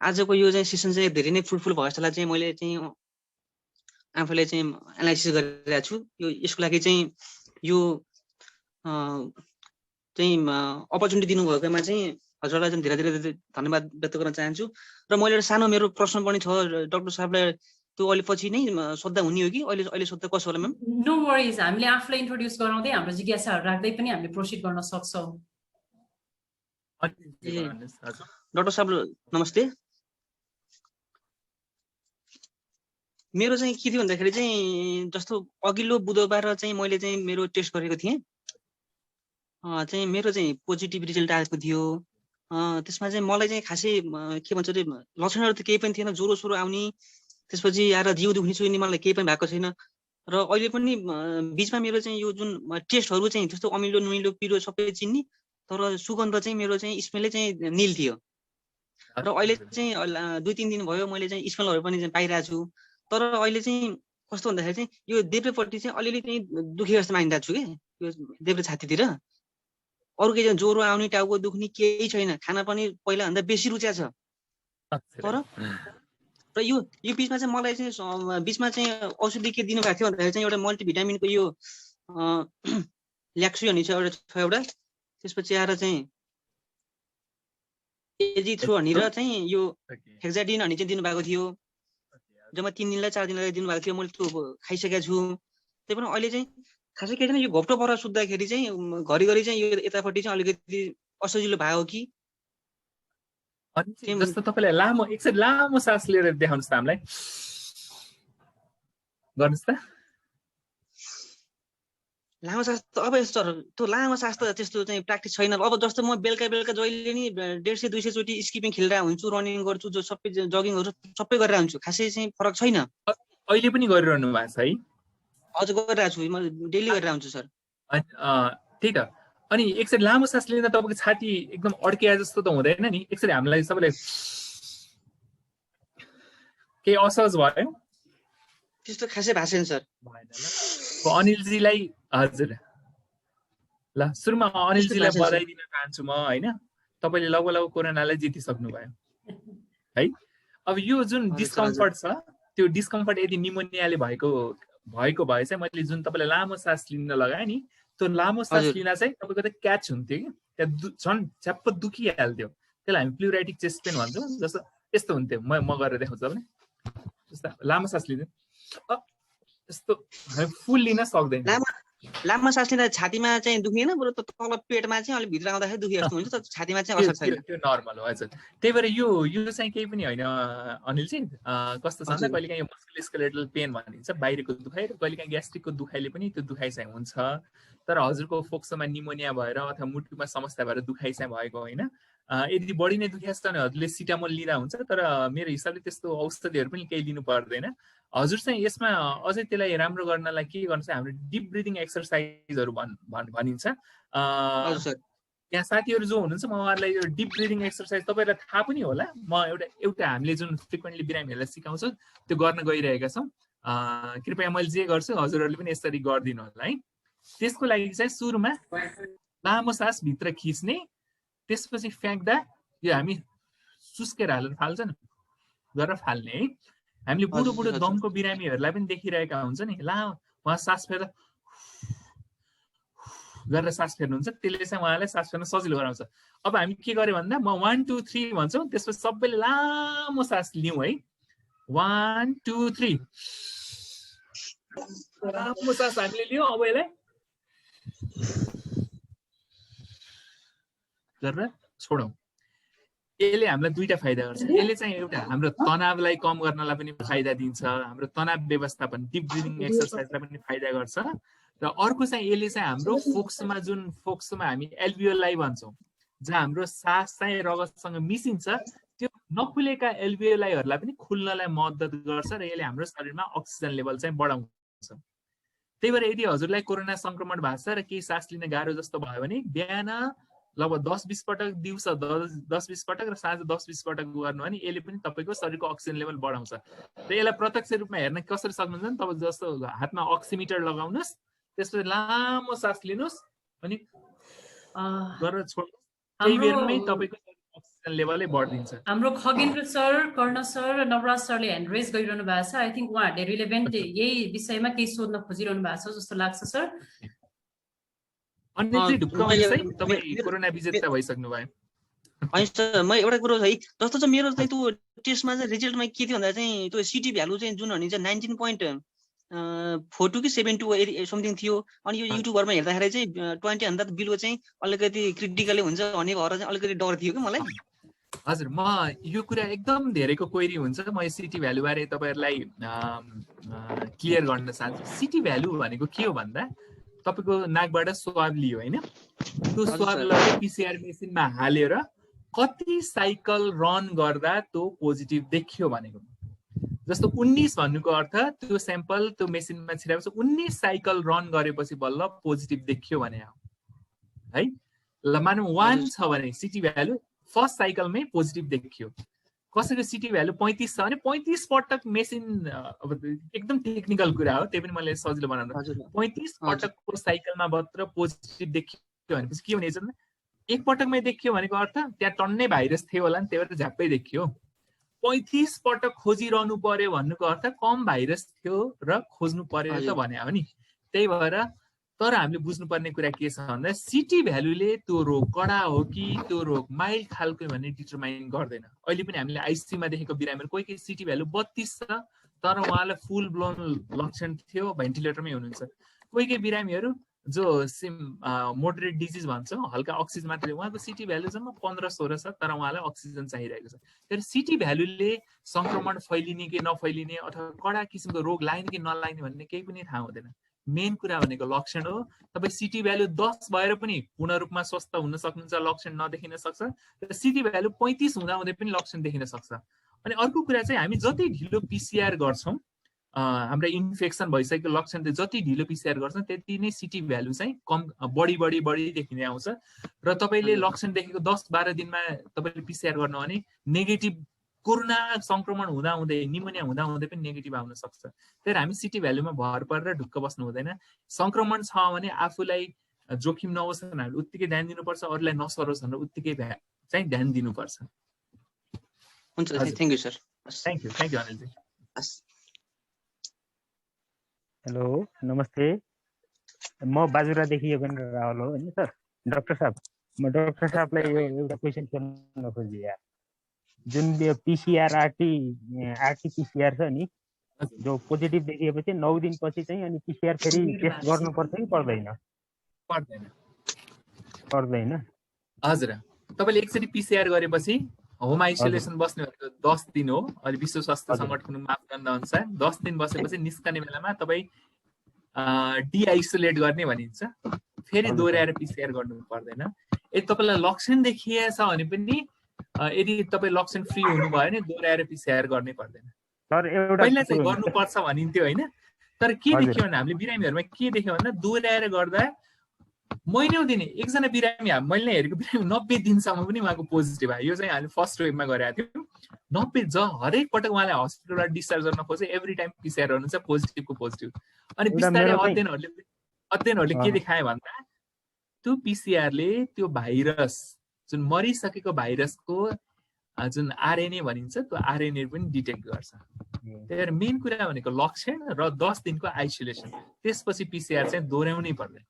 E: आजको यो चाहिँ session चाहिँ धेरै नै फ्रुटफुल भयो जस्तो लाग्छ। मैले चाहिँ आफूलाई चाहिँ एनालाइसिस गरिरहेको छु। यसको लागि चाहिँ यो चाहिँ अपर्च्युनिटी दिनुभएकोमा चाहिँ हजुरलाई चाहिँ धेरै धेरै धन्यवाद व्यक्त गर्न चाहन्छु। र मैले एउटा सानो मेरो प्रश्न पनि छ डाक्टर साहबलाई, त्यो अहिले पछि नै सोध्दा हुने हो कि अहिले सोध्दा कसो होला म्याम?
A: नो वरिज, हामीले आफूलाई इन्ट्रोड्युस गराउँदै हाम्रो जिज्ञासाहरू राख्दै पनि हामीले प्रोसिड गर्न सक्छौँ।
E: डाक्टर साहब नमस्ते। मेरो चाहिँ के थियो भन्दाखेरि चाहिँ जस्तो अघिल्लो बुधबार चाहिँ मैले चाहिँ मेरो टेस्ट गरेको थिएँ, चाहिँ मेरो चाहिँ पोजिटिभ रिजल्ट आएको थियो। त्यसमा चाहिँ मलाई चाहिँ खासै के भन्छ अरे लक्षणहरू त केही पनि थिएन, ज्वरो सोरो आउने, त्यसपछि आएर जिउ दुख्ने सुन्ने मलाई केही पनि भएको छैन। र अहिले पनि बिचमा मेरो चाहिँ यो जुन टेस्टहरू चाहिँ जस्तो अमिलो नुनिलो पिरो सबै चिन्ने, तर सुगन्ध चाहिँ मेरो चाहिँ स्मेलै चाहिँ निल थियो। र अहिले चाहिँ 2-3 दिन भयो मैले चाहिँ स्मेलहरू पनि चाहिँ पाइरहेको छु। तर अहिले चाहिँ कस्तो भन्दाखेरि चाहिँ यो देब्रेपट्टि चाहिँ अलिअलि चाहिँ दुखे जस्तो मानिरहेको छु कि यो देब्रे छातीतिर। अरू केही चाहिँ ज्वरो आउने, टाउको दुख्ने केही छैन। खाना पनि पहिलाभन्दा बेसी रुचा छ। तर र यो बिचमा चाहिँ मलाई चाहिँ बिचमा चाहिँ औषधि के दिनुभएको थियो भन्दाखेरि चाहिँ एउटा मल्टिभिटामिनको यो ल्याक्सु भन्ने छ एउटा, त्यसपछि आएर चाहिँ एजी थ्रो भनेर चाहिँ यो हेक्जाडिन भन्ने चाहिँ दिनुभएको थियो। जम्मा 3 दिनलाई 4 दिनलाई दिनुभएको थियो। मैले त्यो खाइसकेको छु। त्यही पनि अहिले चाहिँ खासै केही छैन। यो घोप्टो पर सुत्दाखेरि चाहिँ घरिघरि चाहिँ यो यतापट्टि चाहिँ अलिकति असजिलो भयो कि।
C: अनि जस्तो तपाईँलाई एकचोटि लामो सास लिएर देखाउनुहोस् त हामीलाई, गर्नुहोस् त।
E: लामो सास त अब यस्तो त्यो लामो सास त त्यस्तो चाहिँ प्र्याक्टिस छैन। अब जस्तो म बेलुका जहिले नि 150-200 चोटि स्किपिङ खेलिरहेको हुन्छु, रनिङ गर्छु, जो सबै जगिङहरू सबै गरेर हुन्छु। खासै चाहिँ फरक छैन।
C: अहिले पनि गरिरहनु भएको छ है?
E: हजुर गरिरहेको छु, म डेली गरेर हुन्छु सर।
C: त्यही त। अनि एकचोटि लामो सास लिँदा तपाईँको छाती एकदम अड्किया जस्तो त हुँदैन नि? एकचोटि हामीलाई सबैलाई केही असहज भयो?
E: त्यस्तो खासै भएको छैन सर।
C: अनिलजीलाई हजुर ल सुरुमा अनिलजीलाई बधाई दिन चाहन्छु म होइन। तपाईँले लगभग कोरोनालाई जितिसक्नु भयो है। अब यो जुन डिस्कम्फर्ट छ त्यो डिस्कम्फर्ट यदि निमोनियाले भएको भए चाहिँ मैले जुन तपाईँलाई लामो सास लिन लगाएँ नि, त्यो लामो सास लिँदा चाहिँ तपाईँको त क्याच हुन्थ्यो कि त्यहाँ झन् झ्याप्प दुखिहाल्थ्यो। त्यसलाई हामी प्लुराइटिक चेस्ट पेन भन्छौँ। जस्तो यस्तो हुन्थ्यो। म गरेर देखाउँछु भने जस्तो लामो सास लिँदै यस्तो फुल लिन सक्दैन।
E: लामो सास लिँदा छातीमा चाहिँ दुख्दैन, बरु तल पेटमा चाहिँ अलिक भित्र आउँदाखेरि दुखे जस्तो हुन्छ। छातीमा चाहिँ असर छैन।
C: त्यो नर्मल हो। हजुर त्यही भएर यो चाहिँ केही पनि होइन अनिलजी। कस्तो छ भन्दा कहिलेकाहीँ यो मस्कुलोस्केलेटल पेन भनिन्छ, बाहिरको दुखाइ, र कहिलेकाहीँ ग्यास्ट्रिकको दुखाइले पनि त्यो दुखाइ चाहिँ हुन्छ। तर हजुरको फोक्सोमा निमोनिया भएर अथवा मुटुमा समस्या भएर दुखाइ चाहिँ भएको होइन। यदि बढी नै दुखेको छ भने हजुरले सिटामोल लिँदा हुन्छ। तर मेरो हिसाबले त्यस्तो औषधिहरू पनि केही लिनु पर्दैन। हजुर चाहिँ यसमा अझै त्यसलाई राम्रो गर्नलाई के गर्नु चाहिँ हाम्रो डिप ब्रिदिङ एक्सर्साइजहरू भनिन्छ। यहाँ साथीहरू जो हुनुहुन्छ म उहाँहरूलाई यो डिप ब्रिदिङ एक्सर्साइज तपाईँलाई थाहा पनि होला। म एउटा हामीले जुन फ्रिक्वेन्टली बिरामीहरूलाई सिकाउँछु त्यो गर्न गइरहेका छौँ। कृपया मैले जे गर्छु हजुरहरूले पनि यसरी गरिदिनु होला है। त्यसको लागि चाहिँ सुरुमा लामो सास भित्र खिच्ने, त्यसपछि फ्याँक्दा यो हामी सुस्केर हालेर फाल्छ नि गरेर फाल्ने है। हामीले बुढो दमको बिरामीहरूलाई पनि देखिरहेका हुन्छ नि, उहाँ सास फेर्दा गरेर सास फेर्नुहुन्छ, त्यसले चाहिँ उहाँलाई सास फेर्न सजिलो गराउँछ। अब हामी के गर्यो भन्दा म 1 2 3 भन्छौँ, त्यसपछि सबैले लामो सास लिउँ है। 1 2 3 लामो सास हामीले लियौँ। अब यसलाई गरेर छोडौँ। यसले हामीलाई दुईटा फाइदा गर्छ। यसले चाहिँ एउटा हाम्रो तनावलाई कम गर्नलाई पनि फाइदा दिन्छ, हाम्रो तनाव व्यवस्थापन डिप ब्रिदिङ एक्सर्साइजलाई पनि फाइदा गर्छ। र अर्को चाहिँ यसले चाहिँ हाम्रो फोक्समा हामी एल्भियोलाई भन्छौँ, जहाँ हाम्रो सास चाहिँ रगतसँग मिसिन्छ, त्यो नखुलेका एल्भियोलाईहरूलाई पनि खुल्नलाई मद्दत गर्छ र यसले हाम्रो शरीरमा अक्सिजन लेभल चाहिँ बढाउँछ। त्यही भएर यदि हजुरलाई कोरोना संक्रमण भएको छ र केही सास लिन गाह्रो जस्तो भयो भने बिहान लगभग 10-20 पटक, दिउँसो 10-20 पटक र साँझ 10-20 पटक गर्नु भने यसले पनि तपाईँको शरीरको अक्सिजन लेभल बढाउँछ। र यसलाई प्रत्यक्ष रूपमा हेर्न कसरी सक्नुहुन्छ भने तपाईँ जस्तो हातमा अक्सिमिटर लगाउनुहोस्, त्यसपछि लामो सास लिनुहोस् अनि गरेर छोड्नुहोस्। त्यही बेरमै तपाईँको अक्सिजन लेभलै बढिदिन्छ।
A: हाम्रो खगेन्द्र सर, कर्ण सर र नवराज सरले ह्यान्ड रेज गरिरहनु भएको छ। आई थिङ्क उहाँहरूले रिलेभेन्ट यही विषयमा केही सोध्न खोजिरहनु भएको छ जस्तो लाग्छ सर।
C: अनिलजी ढुक्काउनुहोस् है, तपाईँ कोरोना विजेता भइसक्नु भयो।
E: होइन सर, म एउटा कुरो है, जस्तो चाहिँ मेरो चाहिँ त्यो टेस्टमा चाहिँ रिजल्टमा के थियो भन्दा चाहिँ त्यो सिटी भ्यालु चाहिँ जुन भनिन्छ 19.42 कि 72 समथिङ थियो। अनि यो युट्युबरमा हेर्दाखेरि चाहिँ 20 भन्दा बिलो चाहिँ अलिकति क्रिटिकली हुन्छ भन्ने भएर चाहिँ अलिकति डर थियो कि मलाई।
C: हजुर, म यो कुरा एकदम धेरैको क्वेरी हुन्छ। म यो सिटी भ्यालु बारे तपाईँहरूलाई क्लियर गर्न चाहन्छु। सिटी भ्यालु भनेको के हो भन्दा तपाईँको नाकबाट स्वाब लियो होइन, त्यो स्वाब लगेर पिसिआर मेसिनमा हालेर कति साइकल रन गर्दा त्यो पोजिटिभ देखियो भनेको। जस्तो 19 भन्नुको अर्थ त्यो स्याम्पल त्यो मेसिनमा छिराएपछि 19 साइकल रन गरेपछि बल्ल पोजिटिभ देखियो भने हो है। ल मानौँ 1 छ भने सिटी भ्यालु फर्स्ट साइकलमै पोजिटिभ देखियो। कसैको सिटी भ्यालु 35 छ भने 35 पटक मेसिन, अब एकदम टेक्निकल कुरा हो, त्यही पनि मैले सजिलो बनाउनु, 35 पटकको साइकलमा मात्र पोजिटिभ देखियो भनेपछि के हुनेछ भने एक पटकमै देखियो भनेको अर्थ त्यहाँ टन्नै भाइरस थियो होला नि, त्यही भएर झ्याप्पै देखियो। 35 पटक खोजिरहनु पर्यो भन्नुको अर्थ कम भाइरस थियो र खोज्नु पर्यो त भने हो नि। त्यही भएर तर हामीले बुझ्नुपर्ने कुरा के छ भन्दा सिटी भ्यालुले त्यो रोग कडा हो कि त्यो रोग माइल्ड खालको भन्ने डिटरमाइन गर्दैन। अहिले पनि हामीले आइसियुमा देखेको बिरामीहरू कोही कोही सिटी भ्यालु 32 छ तर उहाँलाई फुल ब्लोन लक्षण थियो, भेन्टिलेटरमै हुनुहुन्छ। कोही कोही बिरामीहरू जो मोडरेट डिजिज भन्छौँ, हल्का अक्सिजन मात्रै, उहाँको सिटी भ्यालु जम्मा 15-16 छ तर उहाँलाई अक्सिजन चाहिरहेको छ। तर सिटी भ्यालुले संक्रमण फैलिने कि नफैलिने अथवा कडा किसिमको रोग लाग्ने कि नलाग्ने भन्ने केही पनि थाहा हुँदैन। मेन कुरा भनेको लक्षण हो। तपाईँ सिटी भ्यालु 10 भएर पनि पूर्ण रूपमा स्वस्थ हुन सक्नुहुन्छ, लक्षण नदेखिन सक्छ, र सिटी भ्यालु 35 हुँदाहुँदै पनि लक्षण देखिन सक्छ। अनि अर्को कुरा चाहिँ हामी जति ढिलो पिसिआर गर्छौँ, हाम्रो इन्फेक्सन भइसकेको लक्षण जति ढिलो पिसिआर गर्छौँ त्यति नै सिटी भ्यालु चाहिँ कम बढी देखिने आउँछ। र तपाईँले लक्षण देखेको 10-12 दिनमा तपाईँले पिसिआर गर्नु भने नेगेटिभ कोरोना संक्रमण हुँदाहुँदै, निमोनिया हुँदाहुँदै पनि नेगेटिभ आउन सक्छ। त्यही हामी सिटी भ्यालुमा भर परेर ढुक्क बस्नु हुँदैन। संक्रमण छ भने आफूलाई जोखिम नहोस् भने हामीले उत्तिकै ध्यान दिनुपर्छ, अरूलाई नसरोस् भनेर उत्तिकै चाहिँ ध्यान दिनुपर्छ।
E: हुन्छ, thank you sir.
C: Thank you Anil ji.
F: Hello नमस्ते, म बाजुरादेखि योगेन्द्र रावल हो होइन सर। डाक्टर साहब, म डाक्टर साहबलाई एउटा क्वेसन गर्न खोजेँ। जुन यो पिसिआर आरटी-पिसिआर छ नि, जो पोजिटिभ देखिएपछि 9 दिनपछि चाहिँ अनि पिसिआर फेरि टेस्ट गर्नुपर्छ कि पर्दैन? पर्दैन।
C: हजुर, तपाईँले एकचोटि पिसिआर गरेपछि होम आइसोलेसन बस्ने भनेको 10 दिन हो। अहिले विश्व स्वास्थ्य सङ्गठनको मापदण्ड अनुसार 10 दिन बसेपछि निस्कने बेलामा तपाईँ डिआइसोलेट गर्ने भनिन्छ। फेरि दोहोऱ्याएर पिसिआर गर्नु पर्दैन। यदि तपाईँलाई लक्षण देखिएछ भने पनि यदि तपाईँ लक्षण फ्री हुनुभयो भने दोहोऱ्याएर पिसिआर गर्नै पर्दैन। पहिला चाहिँ गर्नुपर्छ भनिन्थ्यो होइन, तर के देख्यो भने हामीले बिरामीहरूमा के देख्यो भन्दा दोहोऱ्याएर गर्दा महिनौँ दिने एकजना बिरामी मैले हेरेको बिरामी 90 दिनसम्म पनि उहाँको पोजिटिभ आयो। यो चाहिँ हामीले फर्स्ट वेभमा गरेका थियौँ। 90 हरेक पटक उहाँलाई हस्पिटलबाट डिस्चार्ज गर्न खोजे, एभ्री टाइम पिसिआर गर्नुहुन्छ पोजिटिभ। अनि बिस्तारै अध्ययनहरूले के देखाए भन्दा त्यो पिसिआरले त्यो भाइरस जुन मरिसकेको भाइरसको जुन आरएनए भनिन्छ त्यो आरएनए पनि डिटेक्ट गर्छ। त्यही भएर मेन कुरा भनेको लक्षण र 10 दिनको आइसोलेसन, त्यसपछि पिसिआर चाहिँ दोहोऱ्याउनै पर्दैन।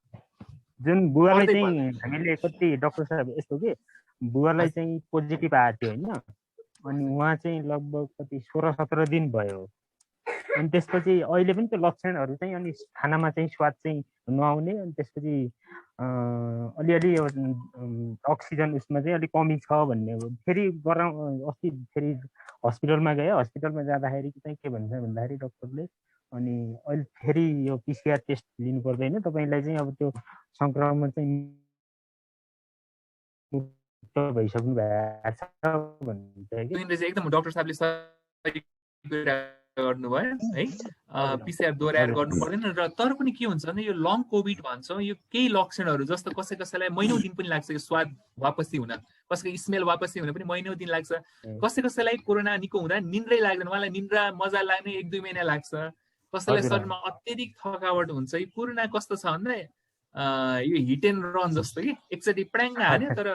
F: जुन बुवालाई चाहिँ हामीले कति डाक्टर साहब यस्तो के बुवालाई चाहिँ पोजिटिभ आएको थियो होइन, अनि उहाँ चाहिँ लगभग कति 16-17 दिन भयो। अनि त्यसपछि अहिले पनि त्यो लक्षणहरू चाहिँ अनि खानामा चाहिँ स्वाद चाहिँ नआउने, अनि त्यसपछि अलिअलि अक्सिजन उसमा चाहिँ अलिक कमी छ भन्ने हो। फेरि अस्ति फेरि हस्पिटलमा गयो। हस्पिटलमा जाँदाखेरि चाहिँ के भन्छ भन्दाखेरि डक्टरले अनि अहिले फेरि यो पिसिआर टेस्ट लिनु पर्दैन, तपाईँलाई चाहिँ अब त्यो सङ्क्रमण चाहिँ मुक्त भइसक्नु भएको छ भन्छ।
C: एकदम डाक्टर साहबले सही कुरा गर्नुभयो है। पिसिआर दोहोऱ्याएर गर्नु पर्दैन। र तर पनि के हुन्छ भने यो लङ कोभिड भन्छौँ, यो केही लक्षणहरू जस्तो कसैलाई महिनौँ दिन पनि लाग्छ यो स्वाद वापसी हुन, कसैको स्मेल वापसी हुन पनि महिनौँ दिन लाग्छ। कसैलाई कोरोना निको हुँदा निन्द्रै लाग्दैन, उहाँलाई निन्द्रा मजा लाग्ने 1-2 महिना लाग्छ। कसैलाई शरीरमा अत्यधिक थकावट हुन्छ। यो कोरोना कस्तो छ भन्दा यो हिट एन्ड रन जस्तो कि एकचोटि प्याङ हाल्यो, तर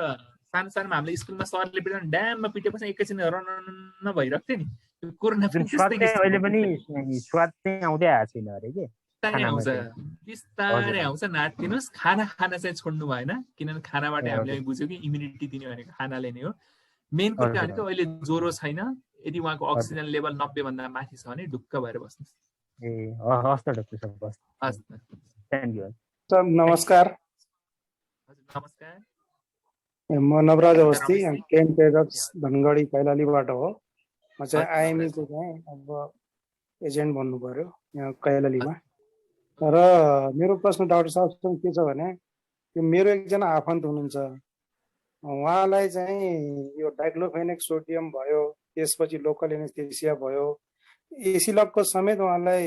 C: सानोमा हामीले स्कुलमा सरले पिटाउनु ड्याममा पिटेपछि एकैछिन रन भइरहेको थियो नि। यो कोरोना
F: अहिले पनि स्वाद चाहिँ आउँदै आएको छैन अरे के,
C: बिस्तारै आउँछ। नातिनुहोस्, खाना चाहिँ छोड्नु भएन, किनभने खानाबाट हामीले बुझ्यौँ कि इम्युनिटी दिने भनेको खानाले नै हो। मेन कुरा भनेको अहिले ज्वरो छैन, यदि उहाँको अक्सिजन लेभल 90 भन्दा माथि छ भने ढुक्क भएर बस्नुहोस्।
F: हस् त डाक्टर साहब, हस्। Thank you
G: sir. नमस्कार।
C: नमस्कार,
G: म नवराज अवस्थी, केन पेडक्स धनगढी कैलालीबाट हो। म चाहिँ आइएमई को चाहिँ अब एजेन्ट भन्नु पर्यो यहाँ कैलालीमा। र मेरो प्रश्न डाक्टर साहबसँग के छ भने यो मेरो एकजना आफन्त हुनुहुन्छ, उहाँलाई चाहिँ यो डाइक्लोफेनेक सोडियम भयो, त्यसपछि लोकल एनेस्थेसिया भयो, एसिलकको समेत उहाँलाई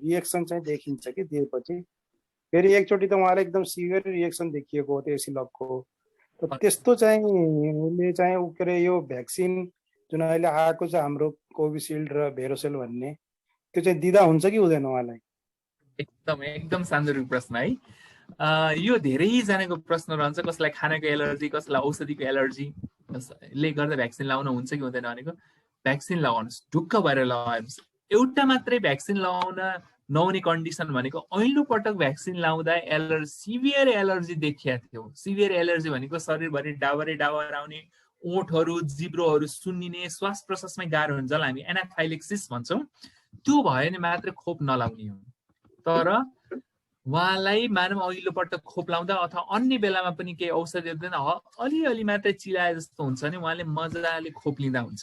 G: रिएक्सन चाहिँ देखिन्छ कि दिएपछि। फेरि एकचोटि त उहाँलाई एकदम सिभियर रिएक्सन देखिएको हो त्यो एसिलकको। त्यस्तो चाहिँ उसले चाहिँ के अरे यो भ्याक्सिन जुन अहिले आएको छ हाम्रो कोभिसिल्ड र भेरोसेल भन्ने त्यो चाहिँ दिँदा हुन्छ कि हुँदैन उहाँलाई?
C: एकदम सान्दर्भिक प्रश्न है। यो धेरैजनाको प्रश्न रहन्छ, कसैलाई खानाको एलर्जी, कसैलाई औषधिको एलर्जीले गर्दा भ्याक्सिन लगाउन हुन्छ कि हुँदैन भनेको भ्याक्सिन लगाउनुहोस्, ढुक्क भएर लगाउनुहोस्। एउटा मात्रै भ्याक्सिन लगाउन नहुने कन्डिसन भनेको ऐलो पटक भ्याक्सिन लाउँदा सिभियर एलर्जी देखिया थियो। सिभियर एलर्जी भनेको शरीरभरि डाबरै डाबर आउने, ओठहरू जिब्रोहरू सुन्निने, श्वास प्रश्वासमै गाह्रो हुन्छ, जसलाई हामी एनाफाइलेक्सिस भन्छौँ। त्यो भयो भने मात्र खोप नलाउने हो। तर उहाँलाई मानव अघिल्लो पटक खोप लाउँदा अथवा अन्य बेलामा पनि केही औषधि दिँदैन अलिअलि मात्रै चिलाए जस्तो हुन्छ भने उहाँले मजाले खोप लिँदा हुन्छ।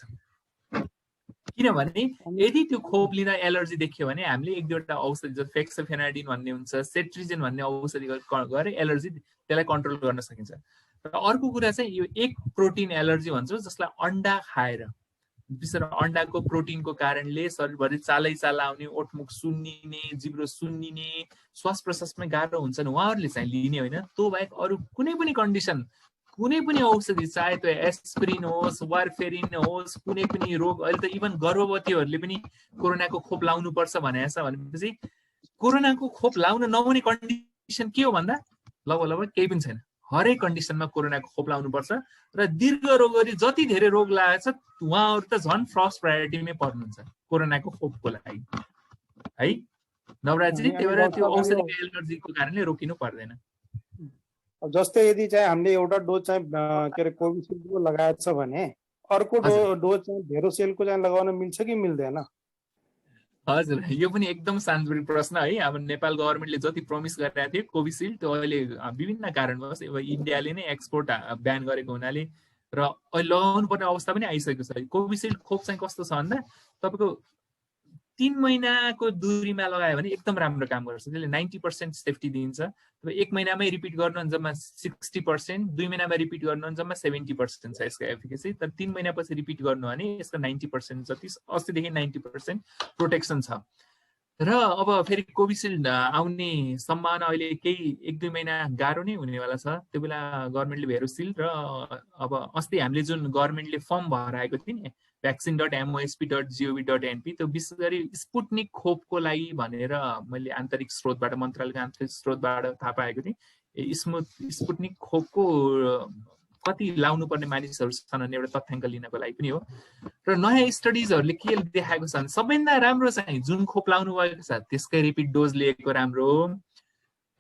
C: किनभने यदि त्यो खोप लिँदा एलर्जी देखियो भने हामीले एक दुईवटा औषधि जस्तो फेक्सोफेनाडिन भन्ने हुन्छ, सेट्रिजिन भन्ने औषधि गरे एलर्जी त्यसलाई कन्ट्रोल गर्न सकिन्छ। र अर्को कुरा चाहिँ यो एक प्रोटिन एलर्जी भन्छौँ, जसलाई अन्डा खाएर विशेष अन्डाको प्रोटिनको कारणले शरीरभरि चालै चाला आउने, ओठमुख सुन्निने, जिब्रो सुन्निने, श्वास प्रश्वासमै गाह्रो हुन्छ नि उहाँहरूले चाहिँ लिने होइन। त्यो बाहेक अरू कुनै पनि कन्डिसन, कुनै पनि औषधि, चाहे त्यो एस्पिरिन होस्, वारफेरिन होस्, कुनै पनि रोग, अहिले त इभन गर्भवतीहरूले पनि कोरोनाको खोप लाउनुपर्छ भनेको छ भनेपछि कोरोनाको खोप लाउन नहुने कन्डिसन के हो भन्दा लगभग केही पनि छैन। हरेक कन्डिसनमा कोरोनाको खोप लाउनुपर्छ। र दीर्घ रोगहरू जति धेरै रोग लागेको छ उहाँहरू त झन् फर्स्ट प्रायोरिटीमै पर्नुहुन्छ कोरोनाको खोपको लागि है नवराजी। त्यही भएर त्यो औषधिको एलर्जीको कारणले रोकिनु पर्दैन।
G: जस्तै यदि चाहिँ हामीले एउटा डोज चाहिँ के अरे कोभिसिल्डको लगाएको छ भने अर्को डोज चाहिँ भेरोसेलको चाहिँ लगाउन मिल्छ कि मिल्दैन?
C: हजुर, यो पनि एकदम सान्दर्भिक प्रश्न है। अब नेपाल गभर्मेन्टले जति प्रमिस गरिरहेको थियो कोभिसिल्ड, त्यो अहिले विभिन्न कारणवश अब इन्डियाले नै एक्सपोर्ट ब्यान गरेको हुनाले र अहिले लगाउनु पर्ने अवस्था पनि आइसकेको छ। कोभिसिल्ड खोप चाहिँ कस्तो छ भन्दा तपाईँको 3 महिनाको दूरीमा लगायो भने एकदम राम्रो काम गर्छ। त्यसले 90% सेफ्टी दिन्छ। तपाईँ 1 महिनामै रिपिट गर्नुहुन्छ जम्मा 60%, 2 महिनामा रिपिट गर्नुहुन्छ जम्मा 70% छ यसको एफिकेसी। तर 3 महिनापछि रिपिट गर्नु भने यसको 90% जति 80 देखि 90% प्रोटेक्सन छ। र अब फेरि कोभिसिल्ड आउने सम्भावना अहिले केही 1-2 महिना गाह्रो नै हुनेवाला छ। त्यो बेला गभर्मेन्टले भेरोसिल्ड र अब अस्ति हामीले जुन गभर्मेन्टले फर्म भएर आएको थियो नि vaccine.mosp.gov.np, त्यो विशेष गरी स्पुटनिक खोपको लागि भनेर मैले आन्तरिक स्रोतबाट, मन्त्रालयको आन्तरिक स्रोतबाट थाहा पाएको थिएँ। स्पुटनिक खोपको कति लाउनु पर्ने मानिसहरू छन् भन्ने एउटा तथ्याङ्क लिनको लागि पनि हो। र नयाँ स्टडिजहरूले के देखाएको छ भने सबैभन्दा राम्रो चाहिँ जुन खोप लाउनु भएको छ त्यसकै रिपिट डोज लिएको राम्रो।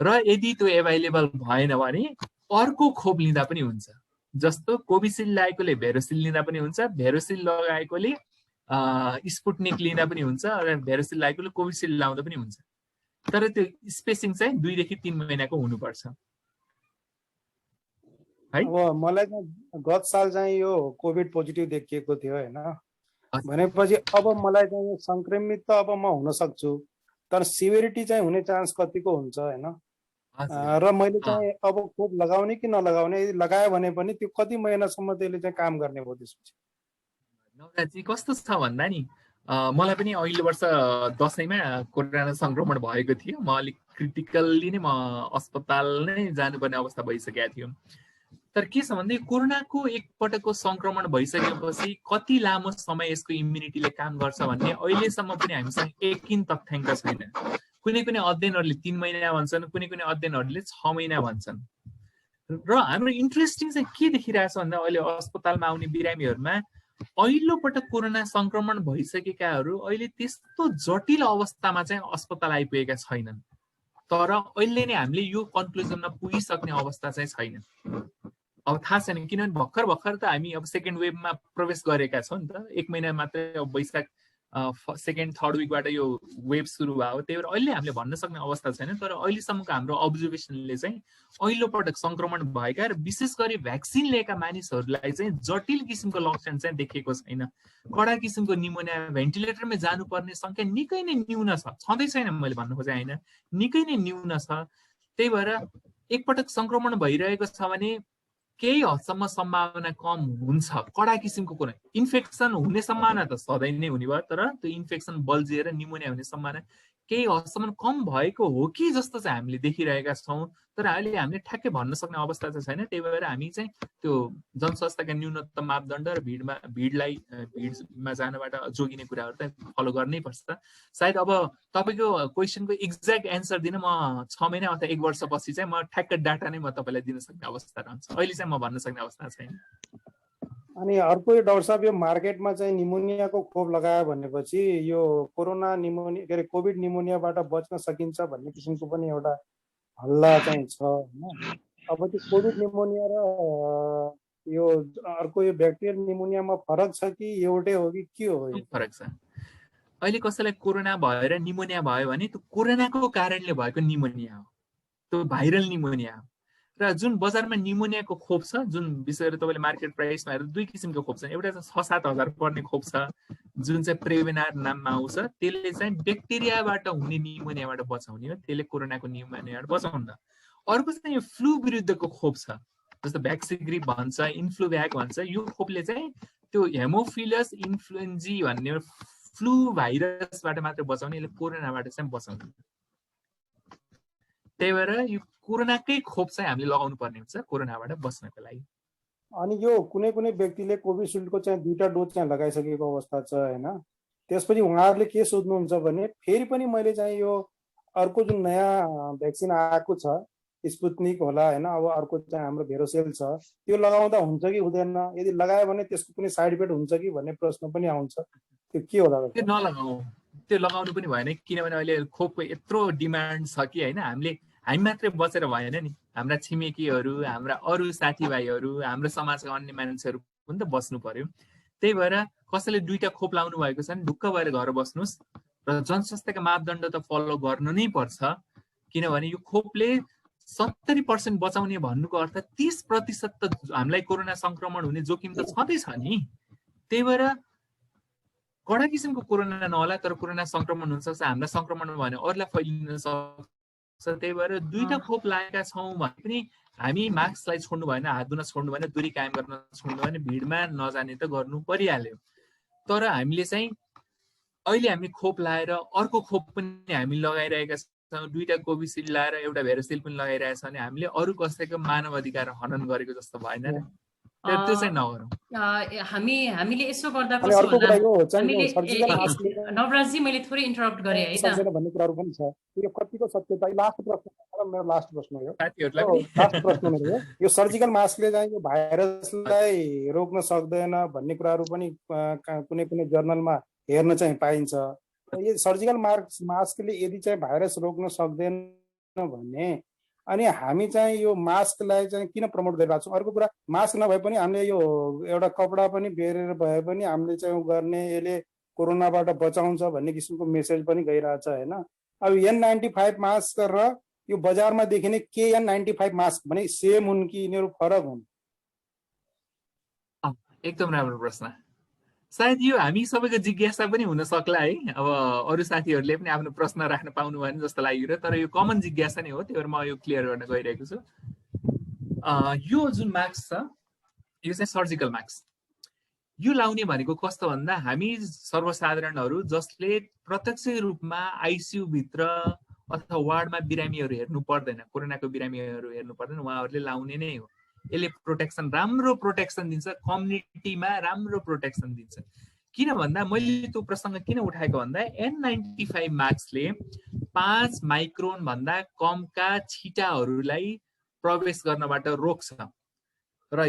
C: र यदि त्यो एभाइलेबल भएन भने अर्को खोप लिँदा पनि हुन्छ। जस्तो कोभिसिल्ड लगाएकोले भेरोसिल लिँदा पनि हुन्छ, भेरोसिल लगाएकोले स्पुटनिक लिँदा पनि हुन्छ, र भेरोसिल लगाएकोले कोभिसिल्ड लाउँदा पनि हुन्छ। तर त्यो स्पेसिङ चाहिँ 2 देखि 3 महिनाको हुनुपर्छ है।
G: अब मलाई चाहिँ गत साल चाहिँ यो कोभिड पोजिटिभ देखिएको थियो होइन, भनेपछि अब मलाई चाहिँ संक्रमित त अब म हुन सक्छु, तर सिभिरिटी चाहिँ हुने चान्स कतिको हुन्छ होइन? र मैले चाहिँ अब खोप लगाउने कि नलगाउने, यदि लगायो भने पनि त्यो कति महिनासम्म त्यसले चाहिँ काम गर्ने भयो त्यसपछि?
C: नवराजी कस्तो छ भन्दा नि मलाई पनि अघिल्लो वर्ष दसैँमा कोरोना संक्रमण भएको थियो। म अलिक क्रिटिकल्ली नै म अस्पताल नै जानुपर्ने अवस्था भइसकेको थियो। तर के छ भन्दा कोरोनाको एकपटकको संक्रमण भइसकेपछि कति लामो समय यसको इम्युनिटीले काम गर्छ भन्ने अहिलेसम्म पनि हामीसँग यकिन तथ्याङ्क छैन। कुनै कुनै अध्ययनहरूले 3 महिना भन्छन्, कुनै कुनै अध्ययनहरूले 6 महिना भन्छन्। र हाम्रो इन्ट्रेस्टिङ चाहिँ के देखिरहेछ भन्दा अहिले अस्पतालमा आउने बिरामीहरूमा अघिल्लो पटक कोरोना संक्रमण भइसकेकाहरू अहिले त्यस्तो जटिल अवस्थामा चाहिँ अस्पताल आइपुगेका छैनन्। तर अहिले नै हामीले यो कन्क्लुजनमा पुगिसक्ने अवस्था चाहिँ छैन। अब थाहा छैन, किनभने भर्खर त हामी अब सेकेन्ड वेभमा प्रवेश गरेका छौँ नि त। 1 महिना मात्रै अब वैशाख सेकेन्ड थर्ड विकबाट यो वेभ सुरु भयो। त्यही भएर अहिले हामीले भन्न सक्ने अवस्था छैन। तर अहिलेसम्मको हाम्रो अब्जर्भेसनले चाहिँ अघिल्लो पटक संक्रमण भएका र विशेष गरी भ्याक्सिन लिएका मानिसहरूलाई चाहिँ जटिल किसिमको लक्षण चाहिँ देखिएको छैन। कडा किसिमको निमोनिया, भेन्टिलेटरमै जानुपर्ने सङ्ख्या निकै नै न्यून छ, छँदै छैन मैले भन्नु खोजेँ होइन, निकै नै न्यून छ। त्यही भएर एकपटक संक्रमण भइरहेको छ भने केही हदसम्म सम्भावना कम हुन्छ। कडा किसिमको कुनै इन्फेक्सन हुने सम्भावना त सधैँ नै हुने भयो, तर त्यो इन्फेक्सन बल्झिएर निमोनिया हुने सम्भावना केही हदसम्म कम भएको हो कि जस्तो चाहिँ हामीले देखिरहेका छौँ। तर अहिले हामीले ठ्याक्कै भन्न सक्ने अवस्था चाहिँ छैन। त्यही भएर हामी चाहिँ त्यो जनस्वास्थ्यका न्यूनतम मापदण्ड र भिडमा जानबाट जोगिने कुराहरू चाहिँ फलो गर्नै पर्छ। सायद अब तपाईँको क्वेसनको एक्ज्याक्ट एन्सर दिन म 6 महिना अथवा 1 वर्षपछि चाहिँ म ठ्याक्क डाटा नै म तपाईँलाई दिन सक्ने अवस्था रहन्छ। अहिले चाहिँ म भन्न सक्ने अवस्था छैन।
G: अनि अर्को यो डाक्टर साहब, यो मार्केटमा चाहिँ निमोनियाको खोप लगायो भनेपछि यो कोरोना निमोनिया के अरे कोभिड निमोनियाबाट बच्न सकिन्छ भन्ने किसिमको पनि एउटा हल्ला चाहिँ छ होइन। अब त्यो कोभिड निमोनिया र यो अर्को यो ब्याक्टेरियल निमोनियामा फरक छ कि एउटै हो कि के हो?
C: फरक छ। अहिले कसैलाई कोरोना भयो र निमोनिया भयो भने त्यो कोरोनाको कारणले भएको निमोनिया हो, त्यो भाइरल निमोनिया हो। र जुन बजारमा निमोनियाको खोप छ, जुन विशेष गरी तपाईँले मार्केट प्राइसमा हेरेर 2 किसिमको खोप छ। एउटा चाहिँ 6-7 हजार पर्ने खोप छ जुन चाहिँ प्रेभेनार नाममा आउँछ। त्यसले चाहिँ ब्याक्टेरियाबाट हुने निमोनियाबाट बचाउने हो, त्यसले कोरोनाको निमोनियाबाट बचाउँदैन। अर्को चाहिँ यो फ्लू विरुद्धको खोप छ, जस्तो भ्याक्सिग्रिप भन्छ, इन्फ्लुभ्याक भन्छ। यो खोपले चाहिँ त्यो हेमोफिलस इन्फ्लुएन्जी भन्ने फ्लू भाइरसबाट मात्र बचाउने, यसले कोरोनाबाट चाहिँ बचाउँदैन। त्यही भएर यो कोरोनाकै खोप चाहिँ हामीले लगाउनु पर्ने हुन्छ कोरोनाबाट बच्नको लागि।
G: अनि यो कुनै कुनै व्यक्तिले कोभिसिल्डको चाहिँ 2टा डोज चाहिँ लगाइसकेको अवस्था छ होइन। त्यसपछि उहाँहरूले के सोध्नुहुन्छ भने फेरि पनि मैले चाहिँ यो अर्को जुन नयाँ भ्याक्सिन आएको छ स्पुत्निक होला होइन, अब अर्को चाहिँ हाम्रो भेरोसेल छ, त्यो लगाउँदा हुन्छ कि हुँदैन? यदि लगायो भने त्यसको कुनै साइड इफेक्ट हुन्छ कि भन्ने प्रश्न पनि आउँछ। त्यो के होला?
C: त्यो नलगाऊ, त्यो लगाउनु पनि भएन। किनभने अहिले खोपको यत्रो डिमान्ड छ कि होइन। हामी मात्रै बचेर भएन नि, हाम्रा छिमेकीहरू, हाम्रा अरू साथीभाइहरू, हाम्रो समाजका अन्य मान्छेहरू पनि त बस्नु पर्यो। त्यही भएर कसैले 2टा खोप लाउनु भएको छ भने ढुक्क भएर घर बस्नुहोस् र जनस्वास्थ्यका मापदण्ड त फलो गर्नु नै पर्छ। किनभने यो खोपले 70% बचाउने भन्नुको अर्थ 30% त हामीलाई कोरोना संक्रमण हुने जोखिम त छँदैछ नि। त्यही भएर कडा किसिमको कोरोना नहोला, तर कोरोना संक्रमण हुन्छ, हामीलाई संक्रमण भयो भने अरूलाई फैलिन सक्छ। त्यही भएर 2टा खोप लागेका छौँ भने पनि हामी मास्कलाई छोड्नु भएन, हात धुन छोड्नु भएन, दूरी कायम गर्न छोड्नु भएन, भिडमा नजाने त गर्नु परिहाल्यो। तर हामीले चाहिँ अहिले हामी खोप लाएर अर्को खोप पनि हामी लगाइरहेका छौँ। 2टा कोभिसिल्ड लाएर एउटा भेरोसिल पनि लगाइरहेका छौँ भने हामीले अरू कसैको मानव अधिकार हनन गरेको जस्तो भएन र। त्यो चाहिँ नगरौँ।
A: हामीले यसो गर्दा कसो होला, नवराजजी मैले थोरै इन्टरप्ट गरेँ है त
G: भन्ने कुराहरू पनि छ। यो कतिको सत्यता? लास्ट प्रश्न, मेरो लास्ट प्रश्न हो।
C: साथीहरूलाई
G: लास्ट प्रश्न मेरो यो सर्जिकल मास्कले चाहिँ यो भाइरसलाई रोक्न सक्दैन भन्ने कुराहरू पनि कुनै कुनै जर्नलमा हेर्न चाहिँ पाइन्छ। यो सर्जिकल मास्कले यदि चाहिँ भाइरस रोक्न सक्दैन भने अनि हामी चाहिँ यो मास्कलाई चाहिँ किन प्रमोट गरिरहेको छौँ? अर्को कुरा, मास्क नभए पनि हामीले यो एउटा कपडा पनि बेरेर भए पनि हामीले चाहिँ गर्ने, यसले कोरोनाबाट बचाउँछ भन्ने किसिमको मेसेज पनि गइरहेछ होइन। अब N95 मास्क र यो बजारमा देखिने KN95 मास्क भने सेम हुन् कि यिनीहरू फरक हुन्?
C: एकदम राम्रो प्रश्न। सायद यो हामी सबैको जिज्ञासा पनि हुन सक्ला है। अब अरू साथीहरूले पनि आफ्नो प्रश्न राख्न पाउनु भयो जस्तो लाग्यो, तर यो कमन जिज्ञासा नै हो। त्यही भएर म यो क्लियर गर्न गइरहेको छु। यो जुन मास्क छ यो चाहिँ सर्जिकल मास्क। यो लाउने भनेको कस्तो भन्दा हामी सर्वसाधारणहरू जसले प्रत्यक्ष रूपमा आइसियु भित्र अथवा वार्डमा बिरामीहरू हेर्नु पर्दैन, कोरोनाको बिरामीहरू हेर्नु पर्दैन, उहाँहरूले लाउने नै हो। यसले प्रोटेक्सन, राम्रो प्रोटेक्सन दिन्छ, कम्युनिटीमा राम्रो प्रोटेक्सन दिन्छ। किन भन्दा मैले त्यो प्रसङ्ग किन उठाएको भन्दा N95 मास्कले 5 माइक्रोन भन्दा कमका छिटाहरूलाई प्रवेश गर्नबाट रोक्छ। र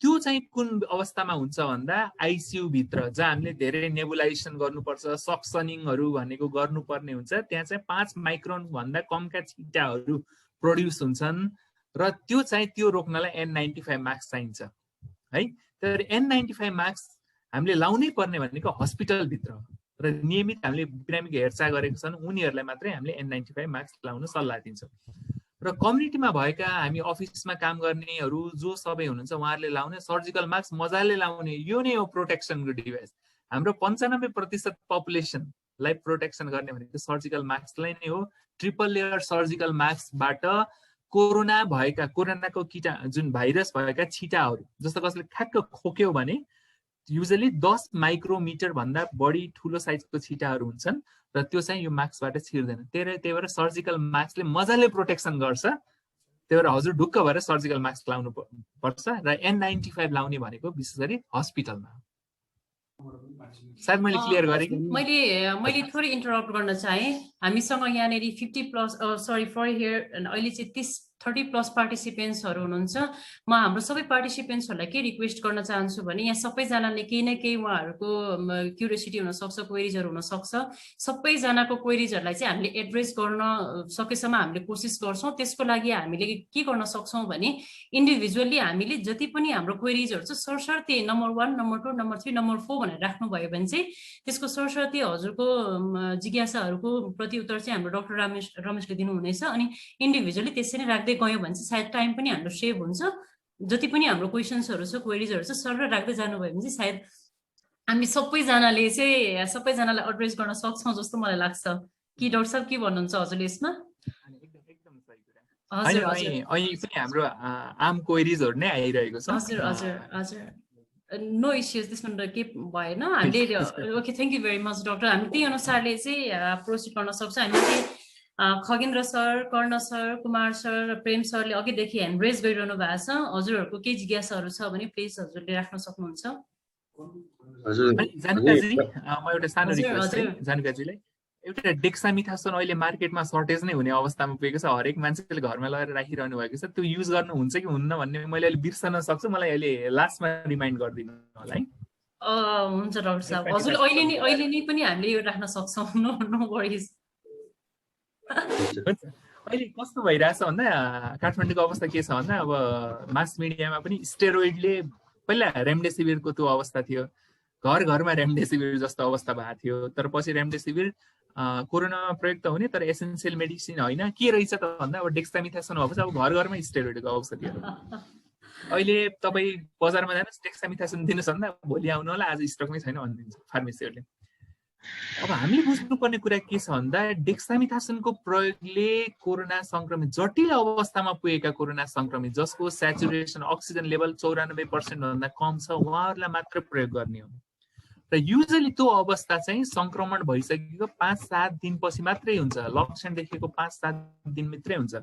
C: त्यो चाहिँ कुन अवस्थामा हुन्छ भन्दा आइसियु भित्र जहाँ हामीले धेरै नेबुलाइजेसन गर्नुपर्छ, सक्सनिङहरू भनेको गर्नुपर्ने हुन्छ, त्यहाँ चाहिँ 5 माइक्रोन भन्दा कमका छिटाहरू प्रोड्युस हुन्छन् र त्यो चाहिँ त्यो रोक्नलाई N95 मास्क चाहिन्छ है। तर N95 मास्क हामीले लाउनै पर्ने भनेको हस्पिटलभित्र र नियमित हामीले बिरामीको हेरचाह गरेको छन् उनीहरूलाई मात्रै हामीले N95 मास्क लाउन सल्लाह दिन्छौँ। र कम्युनिटीमा भएका हामी अफिसमा काम गर्नेहरू जो सबै हुनुहुन्छ उहाँहरूले लाउने सर्जिकल मास्क मजाले लाउने, यो नै हो प्रोटेक्सनको डिभाइस। हाम्रो 95% पपुलेसनलाई प्रोटेक्सन गर्ने भनेको सर्जिकल मास्कलाई नै हो। ट्रिपल लेयर सर्जिकल मास्कबाट कोरोनाको जुन भाइरस भएका छिटाहरू, जस्तो कसैले ठ्याक्क खोक्यो भने युजली 10 माइक्रोमिटर भन्दा बढी ठुलो साइजको छिटाहरू हुन्छन् र त्यो चाहिँ यो मास्कबाट छिर्दैन। त्यही भएर सर्जिकल मास्कले मजाले प्रोटेक्सन गर्छ। त्यही भएर हजुर ढुक्क भएर सर्जिकल मास्क लाउनु पर्छ र N95 लाउने भनेको विशेष गरी हस्पिटलमा। सायद मैले क्लियर गरेँ कि?
A: मैले थोरै इन्टरप्ट गर्न चाहे। हामीसँग यहाँनेरि 50+ फर हियर अहिले चाहिँ 30+ पार्टिसिपेन्ट्सहरू हुनुहुन्छ। म हाम्रो सबै पार्टिसिपेन्ट्सहरूलाई के रिक्वेस्ट गर्न चाहन्छु भने यहाँ सबैजनाले केही न केही उहाँहरूको क्युरियोसिटी हुनसक्छ, क्वेरिजहरू हुनसक्छ। सबैजनाको क्वेरिजहरूलाई चाहिँ हामीले एड्रेस गर्न सकेसम्म हामीले कोसिस गर्छौँ। त्यसको लागि हामीले के गर्न सक्छौँ भने इन्डिभिजुअली हामीले जति पनि हाम्रो क्वेरिजहरू छ सरसर्ती नम्बर 1, नम्बर 2, नम्बर 3, नम्बर 4 भनेर राख्नुभयो भने चाहिँ त्यसको सरसर्ती हजुरको जिज्ञासाहरूको प्रति उत्तर चाहिँ हाम्रो डाक्टर रमेशले दिनुहुनेछ। अनि इन्डिभिजुअली त्यसरी राख्दै गयो भने चाहिँ सायद टाइम पनि हाम्रो सेभ हुन्छ। जति पनि हाम्रो क्वेसन्सहरू छ, क्वेरिजहरू छ, सर राख्दै जानुभयो भने चाहिँ सायद हामी सबैजनालाई एड्रेस गर्न सक्छौँ जस्तो मलाई लाग्छ। कि डाक्टर साहब के भन्नुहुन्छ हजुरले यसमा?
C: एकदम सही कुरा। अहिले पनि हाम्रो आम क्वेरिजहरू नै आइरहेको छ।
A: हजुर नो इस्युज, त्यसमा के भएन। हामीले okay, thank you very much doctor. हामी त्यही अनुसारले चाहिँ प्रोसिड गर्न सक्छौँ। हामीले खगेन्द्र सर, कर्ण सर, कुमार सर, प्रेम सरले अघिदेखि ह्यान्ड रेज गरिरहनु भएको छ। हजुरहरूको केही जिज्ञासाहरू छ भने प्लिज हजुरले राख्न सक्नुहुन्छ।
C: जानुकाजी, म एउटा सानो रिक्वेस्ट है जानुकाजीलाई। एउटा डेक्सामिथासोन अहिले मार्केटमा सर्टेज नै हुने अवस्थामा पुगेको छ। हरेक मान्छेले घरमा लगेर राखिरहनु भएको छ। त्यो युज गर्नुहुन्छ कि हुन्न भन्ने मैले अहिले बिर्सन सक्छु। मलाई अहिले लास्टमा रिमाइन्ड गरिदिनु होला है।
A: हुन्छ डाक्टर साहब, हजुर अहिले नै पनि हामीले यो राख्न सक्छौँ। No worries.
C: अहिले कस्तो भइरहेछ भन्दा काठमाडौँको अवस्था के छ भन्दा अब मास मिडियामा पनि स्टेरोइडले पहिला रेमडेसिभिरको त्यो अवस्था थियो, घर घरमा रेमडेसिभिर जस्तो अवस्था भएको थियो। तर पछि रेमडेसिभिर कोरोनामा प्रयोग त हुने तर एसेन्सियल मेडिसिन होइन। के रहेछ त भन्दा अब डेक्सामिथासोन भएपछि अब घर घरमा स्टेरोइडको औषधिहरू। अहिले तपाईँ बजारमा जानुहोस् डेक्सामिथासोन दिनुहोस् भन्दा भोलि आउनु होला, आज स्टकमै छैन भनिदिन्छ फार्मेसीहरूले। अब हामीले बुझ्नुपर्ने कुरा के छ भन्दा डेक्सामिथासोनको प्रयोगले कोरोना संक्रमित जटिल अवस्थामा पुगेका कोरोना संक्रमित जसको सेचुरेसन अक्सिजन लेभल 94% भन्दा कम छ उहाँहरूलाई मात्र प्रयोग गर्ने हो। र युजली त्यो अवस्था चाहिँ संक्रमण भइसकेको 5-7 दिनपछि मात्रै हुन्छ। लक्षण देखेको 5-7 दिनभित्रै हुन्छ।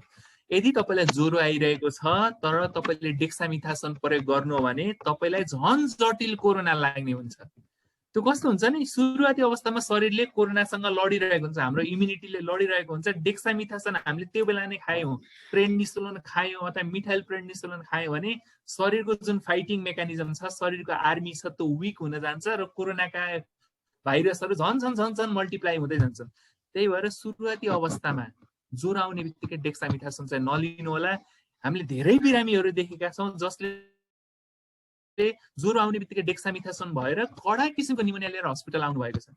C: यदि तपाईँलाई ज्वरो आइरहेको छ तर तपाईँले डेक्सामिथासोन प्रयोग गर्नु हो भने तपाईँलाई झन् जटिल कोरोना लाग्ने हुन्छ। त्यो कस्तो हुन्छ नि, सुरुवाती अवस्थामा शरीरले कोरोनासँग लडिरहेको हुन्छ, हाम्रो इम्युनिटीले लडिरहेको हुन्छ। डेक्सामिथासोन हामीले त्यो बेला नै खायौँ, प्रेडनिसोलोन खायौँ अथवा मिथाइल प्रेडनिसोलोन खायौँ भने शरीरको जुन फाइटिङ मेकानिजम छ, शरीरको आर्मी छ, त्यो विक हुन जान्छ र कोरोनाका भाइरसहरू झन् मल्टिप्लाई हुँदै जान्छन्। त्यही भएर सुरुवाती अवस्थामा ज्वरो आउने बित्तिकै डेक्सामिथासोन चाहिँ नलिनु होला। हामीले धेरै बिरामीहरू देखेका छौँ जसले ज्वरो आउने बित्तिकै डेक्सामिथासोन भएर कडा किसिमको निमोनिया लिएर हस्पिटल आउनु भएको छ।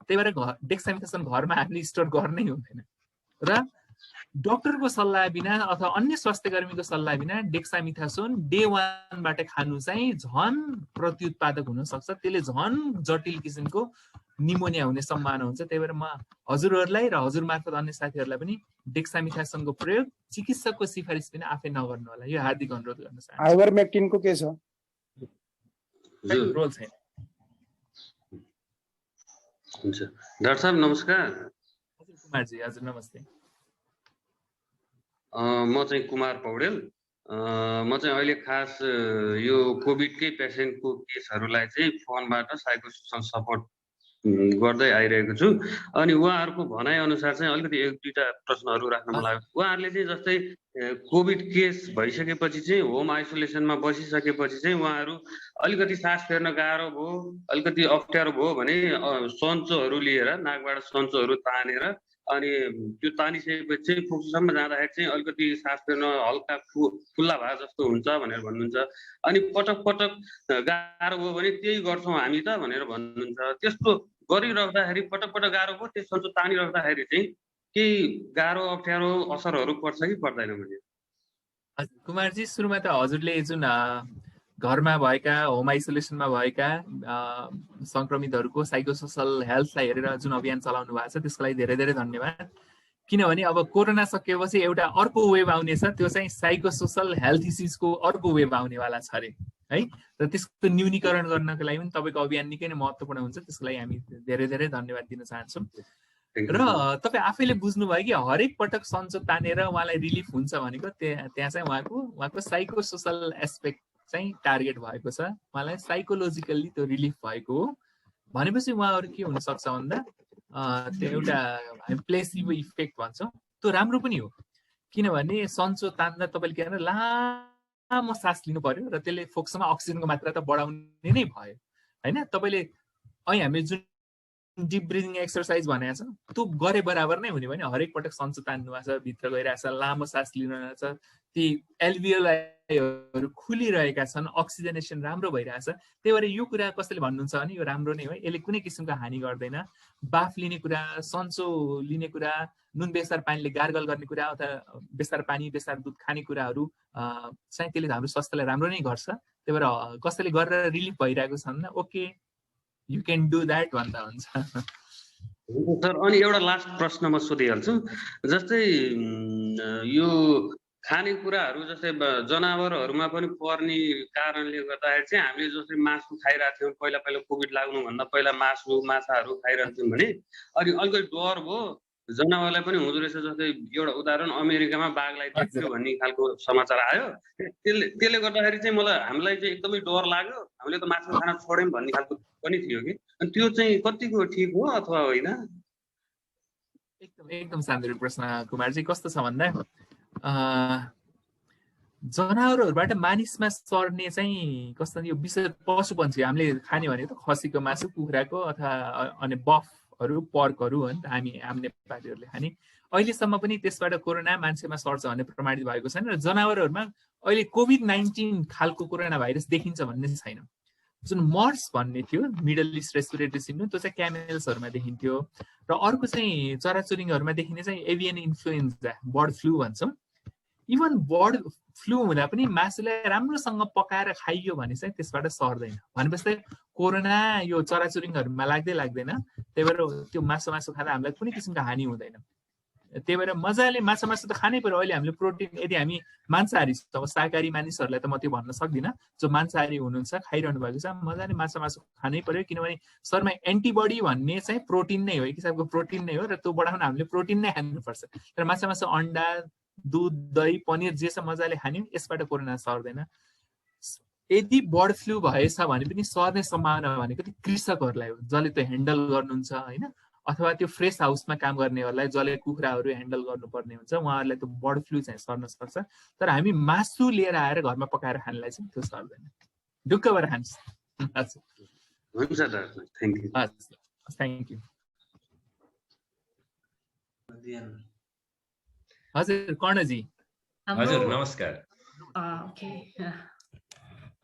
C: त्यही भएर डेक्सामिथासोन घरमा हामीले स्टोर गर्नै हुँदैन र डाक्टरको सल्लाह बिना अथवा अन्य स्वास्थ्य कर्मीको सल्लाह बिना डेक्सामिथासोन डे 1बाट खानु चाहिँ झन् प्रत्युत्पादक हुन सक्छ। त्यसले झन् जटिल किसिमको निमोनिया हुने सम्भावना हुन्छ। त्यही भएर म हजुरहरूलाई र हजुर मार्फत अन्य साथीहरूलाई पनि डेक्सामिथासोनको प्रयोग चिकित्सकको सिफारिस बिना आफै नगर्नु होला। यो हार्दिक अनुरोध गर्न चाहन्छु।
G: आइभरमेक्टिनको के छ?
C: रोल छैन।
H: हुन्छ डाक्टर साहब नमस्कार।
C: हजुर कुमारजी, हजुर नमस्ते।
H: म चाहिँ कुमार पौडेल। म चाहिँ अहिले खास यो कोभिडकै पेसेन्टको केसहरूलाई चाहिँ फोनबाट साइकोसोसल सपोर्ट गर्दै आइरहेको छु। अनि उहाँहरूको भनाइ अनुसार चाहिँ अलिकति 1-2टा प्रश्नहरू राख्न मन लाग्यो। उहाँहरूले चाहिँ जस्तै कोभिड केस भइसकेपछि चाहिँ होम आइसोलेसनमा बसिसकेपछि चाहिँ उहाँहरू अलिकति सास फेर्न गाह्रो भयो, अलिकति अप्ठ्यारो भयो भने सन्चोहरू लिएर नाकबाट सन्चोहरू तानेर अनि त्यो तानिसकेपछि चाहिँ फुक्सोसम्म जाँदाखेरि चाहिँ अलिकति सास फेर्न हल्का खुल्ला भए जस्तो हुन्छ भनेर भन्नुहुन्छ। अनि पटक पटक गाह्रो भयो भने त्यही गर्छौँ हामी त भनेर भन्नुहुन्छ। त्यस्तो गरिराख्दाखेरि पटक पटक गाह्रो भयो, त्यो सन्चो तानिराख्दाखेरि चाहिँ केही गाह्रो अप्ठ्यारो असरहरू पर्छ कि पर्दैन भने?
C: कुमारजी, सुरुमा त हजुरले जुन घरमा भएका होम आइसोलेसनमा भएका संक्रमितहरूको साइकोसोसल हेल्थलाई हेरेर जुन अभियान चलाउनु भएको छ त्यसको लागि धेरै धेरै धन्यवाद। किनभने अब कोरोना सकिएपछि एउटा अर्को वेभ आउनेछ, त्यो चाहिँ साइकोसोसल हेल्थ इस्युजको अर्को वेभ आउनेवाला छ अरे। है र त्यसको न्यूनीकरण गर्नको लागि पनि तपाईँको अभियान निकै नै महत्त्वपूर्ण हुन्छ। त्यसको लागि हामी धेरै धेरै धन्यवाद दिन चाहन्छौँ। र तपाईँ आफैले बुझ्नुभयो कि हरेक पटक सन्चो तानेर उहाँलाई रिलिफ हुन्छ भनेको त्यहाँ चाहिँ उहाँको साइको सोसल एस्पेक्ट चाहिँ टार्गेट भएको छ, उहाँलाई साइकोलोजिकल्ली त्यो रिलिफ भएको हो भनेपछि उहाँहरू के हुनसक्छ भन्दा त्यो एउटा हामी प्लेसिबो इफेक्ट भन्छौँ, त्यो राम्रो पनि हो। किनभने सन्चो तान्दा तपाईँले के गर्नु, लामो सास लिनु पर्यो र त्यसले फोक्सोमा अक्सिजनको मात्रा त बढाउने नै भयो होइन। तपाईँले अहिले हामीले जुन डिप ब्रिदिङ एक्सर्साइज भनेको छ त्यो गरे बराबर नै हुने भने हरेक पटक सन्चो तान्नु भएको छ, भित्र गइरहेको छ, लामो सास लिनु छ, ती एल्भियोलाईहरू खुलिरहेका छन्, अक्सिजनेसन राम्रो भइरहेछ। त्यही भएर यो कुरा कसैले भन्नुहुन्छ भने यो राम्रो नै हो, यसले कुनै किसिमको हानि गर्दैन। बाफ लिने कुरा, सन्चो लिने कुरा, नुन बेसार पानीले गार्गल गर्ने कुरा अथवा बेसार पानी बेसार दुध खाने कुराहरू चाहिँ त्यसले हाम्रो स्वास्थ्यलाई राम्रो नै गर्छ। त्यही भएर कसैले गरेर रिलिफ भइरहेको छ भने okay you can do that भन्दा हुन्छ।
H: सर अनि एउटा लास्ट प्रश्न म सोधिहाल्छु, जस्तै यो खानेकुराहरू जस्तै जनावरहरूमा पनि पर्ने कारणले गर्दाखेरि चाहिँ हामीले जस्तै मासु खाइरहेको थियौँ पहिला कोभिड लाग्नुभन्दा पहिला मासु माछाहरू खाइरहन्थ्यौँ भने अनि अलिकति डर भयो जनावरलाई पनि हुँदो रहेछ। जस्तै एउटा उदाहरण अमेरिकामा बाघलाई देख्यो भन्ने खालको समाचार आयो, त्यसले गर्दाखेरि चाहिँ हामीलाई चाहिँ एकदमै डर लाग्यो, हामीले त मासु खान छोड्यौँ भन्ने खालको पनि थियो कि, अनि त्यो चाहिँ कतिको ठिक हो अथवा होइन?
C: एकदम सान्दर्भिक प्रश्न कुमारजी। कस्तो छ भन्दा जनावरहरूबाट मानिसमा सर्ने चाहिँ कस्तो यो विशेष पशुपन्छी हामीले खाने भने त खसीको मासु, कुखुराको अथवा अनि बफहरू पर्कहरू हो नि त हामी नेपालीहरूले खाने। अहिलेसम्म पनि त्यसबाट कोरोना मान्छेमा सर्छ भन्ने प्रमाणित भएको छैन र जनावरहरूमा अहिले कोभिड-19 खालको कोरोना भाइरस देखिन्छ भन्ने छैन। जुन मर्स भन्ने थियो मिडल इस्ट रेस्पिरेटरी सिन्ड्रोम त्यो चाहिँ क्यामेल्सहरूमा देखिन्थ्यो र अर्को चाहिँ चराचुरुङ्गीहरूमा देखिने चाहिँ एभियन इन्फ्लुएन्जा बर्ड फ्लू भन्छौँ। इभन बर्ड फ्लू हुँदा पनि मासुलाई राम्रोसँग पकाएर खाइयो भने चाहिँ त्यसबाट सर्दैन भनेपछि कोरोना यो चराचुरुङ्गीहरूमा लाग्दैन। त्यही भएर त्यो मासु खाँदा हामीलाई कुनै किसिमको हानि हुँदैन। त्यही भएर मजाले माछा मासु त खानै पर्यो। अहिले हामीले प्रोटिन यदि हामी मांसाहारी छौँ, शाकाहारी मानिसहरूलाई त म त्यो भन्न सक्दिनँ, जो मांसाहारी हुनुहुन्छ खाइरहनु भएको छ मजाले माछा मासु खानै पर्यो। किनभने शरीरमा एन्टिबडी भन्ने चाहिँ प्रोटिन नै हो, एक किसिमको प्रोटिन नै हो र त्यो बढाउन हामीले प्रोटिन नै खानुपर्छ। तर माछा मासु अन्डा दुध दही पनिर जे छ मजाले खाने, यसबाट कोरोना सर्दैन। यदि बर्ड फ्लू भएछ भने पनि सर्ने सम्भावना भनेको त्यो कृषकहरूलाई हो, जसले त्यो ह्यान्डल गर्नुहुन्छ होइन, अथवा त्यो फ्रेस हाउसमा काम गर्नेहरूलाई जसले कुखुराहरू ह्यान्डल गर्नुपर्ने हुन्छ उहाँहरूलाई त्यो बर्ड फ्लू चाहिँ सर्न सक्छ। तर हामी मासु लिएर आएर घरमा पकाएर खानलाई चाहिँ त्यो सर्दैन। ढुक्क भएर खान्छ।
H: हुन्छ sir, thank you.
C: Thank you. हजुर कर्णजी।
I: हजुर नमस्कार।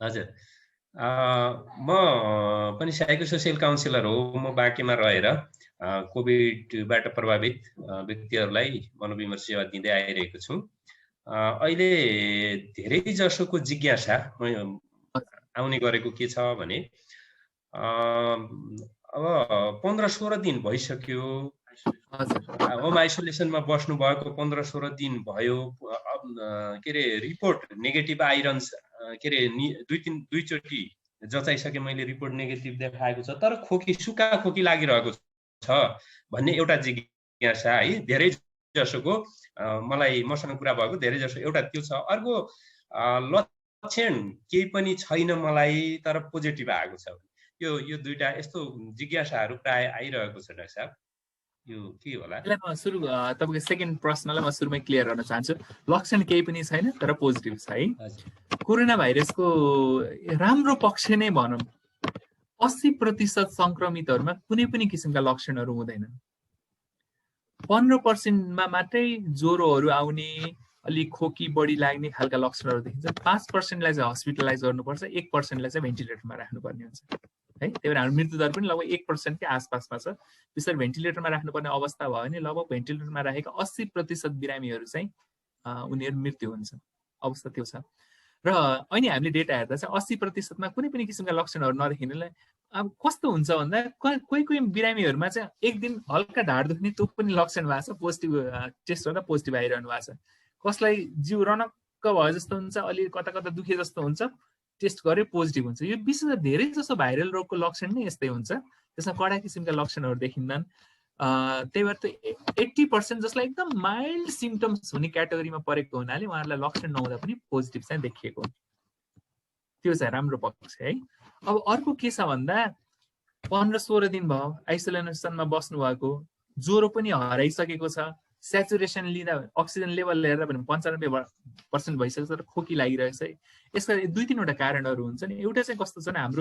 I: हजुर म पनि साइको सोसियल काउन्सिलर हो। म बाँकीमा रहेर कोभिडबाट प्रभावित व्यक्तिहरूलाई मनोविमर्श सेवा दिँदै आइरहेको छु। अहिले धेरै जसोको जिज्ञासा आउने गरेको के छ भने अब 15-16 दिन भइसक्यो होम आइसोलेसनमा बस्नु भएको, 15-16 दिन भयो, के अरे रिपोर्ट नेगेटिभ आइरहन्छ, के अरे दुईचोटि जचाइसके मैले रिपोर्ट नेगेटिभ देखाएको छ, तर सुक्खा खोकी लागिरहेको छ भन्ने एउटा जिज्ञासा है धेरै जसोको। मलाई मसँग कुरा भएको धेरै जसो एउटा त्यो छ। अर्को लक्षण केही पनि छैन मलाई तर पोजिटिभ आएको छ, यो दुईटा यस्तो जिज्ञासाहरू प्राय आइरहेको छ। डाक्टर साहब यो के होला?
C: म सुरु तपाईको सेकेन्ड प्रश्नलाई म सुरुमै क्लियर गर्न चाहन्छु। लक्षण केही पनि छैन तर पोजिटिभ छ है। कोरोना भाइरसको राम्रो पक्ष नै भनौँ 80% संक्रमितहरूमा कुनै पनि किसिमका लक्षणहरू हुँदैनन्। 15% मात्रै ज्वरोहरू आउने, अलिक खोकी बढी लाग्ने खालका लक्षणहरू देखिन्छ। 5%लाई चाहिँ हस्पिटलाइज गर्नुपर्छ, 1%लाई चाहिँ भेन्टिलेटरमा राख्नुपर्ने हुन्छ है। त्यही भएर हाम्रो मृत्युदर पनि लगभग 1%कै आसपासमा छ। त्यसरी भेन्टिलेटरमा राख्नुपर्ने अवस्था भयो भने लगभग भेन्टिलेटरमा राखेका 80% बिरामीहरू चाहिँ उनीहरू मृत्यु हुन्छ, अवस्था त्यो छ। र अहिले हामीले डेटा हेर्दा चाहिँ 80%मा कुनै पनि किसिमका लक्षणहरू नदेखिनेलाई अब कस्तो हुन्छ भन्दा कोही बिरामीहरूमा चाहिँ एक दिन हल्का ढाड दुख्ने त्यो पनि लक्षण भएको छ, पोजिटिभ टेस्ट गर्दा पोजिटिभ आइरहनु भएको छ। कसलाई जिउ रनक्क भयो जस्तो हुन्छ, अलि कता दुखे जस्तो हुन्छ, टेस्ट गरे पोजिटिभ हुन्छ। यो विशेष धेरै जसो भाइरल रोगको लक्षण नै यस्तै हुन्छ, त्यसमा कडा किसिमका लक्षणहरू देखिँदैन। त्यही भएर त्यो 80% जसलाई एकदम माइल्ड सिम्टम्स हुने क्याटेगोरीमा परेको हुनाले उहाँहरूलाई लक्षण नहुँदा पनि पोजिटिभ चाहिँ देखिएको, त्यो चाहिँ राम्रो पक्ष है। अब अर्को के छ भन्दा 15-16 दिन भयो आइसोलेसनमा बस्नुभएको, ज्वरो पनि हराइसकेको छ, सेचुरेसन लिँदा अक्सिजन लेभल हेर्दा पनि 95% भइसकेको छ र खोकी लागिरहेको छ। यसका 2-3 वटा कारणहरू हुन्छ नि। एउटा चाहिँ कस्तो छ भने हाम्रो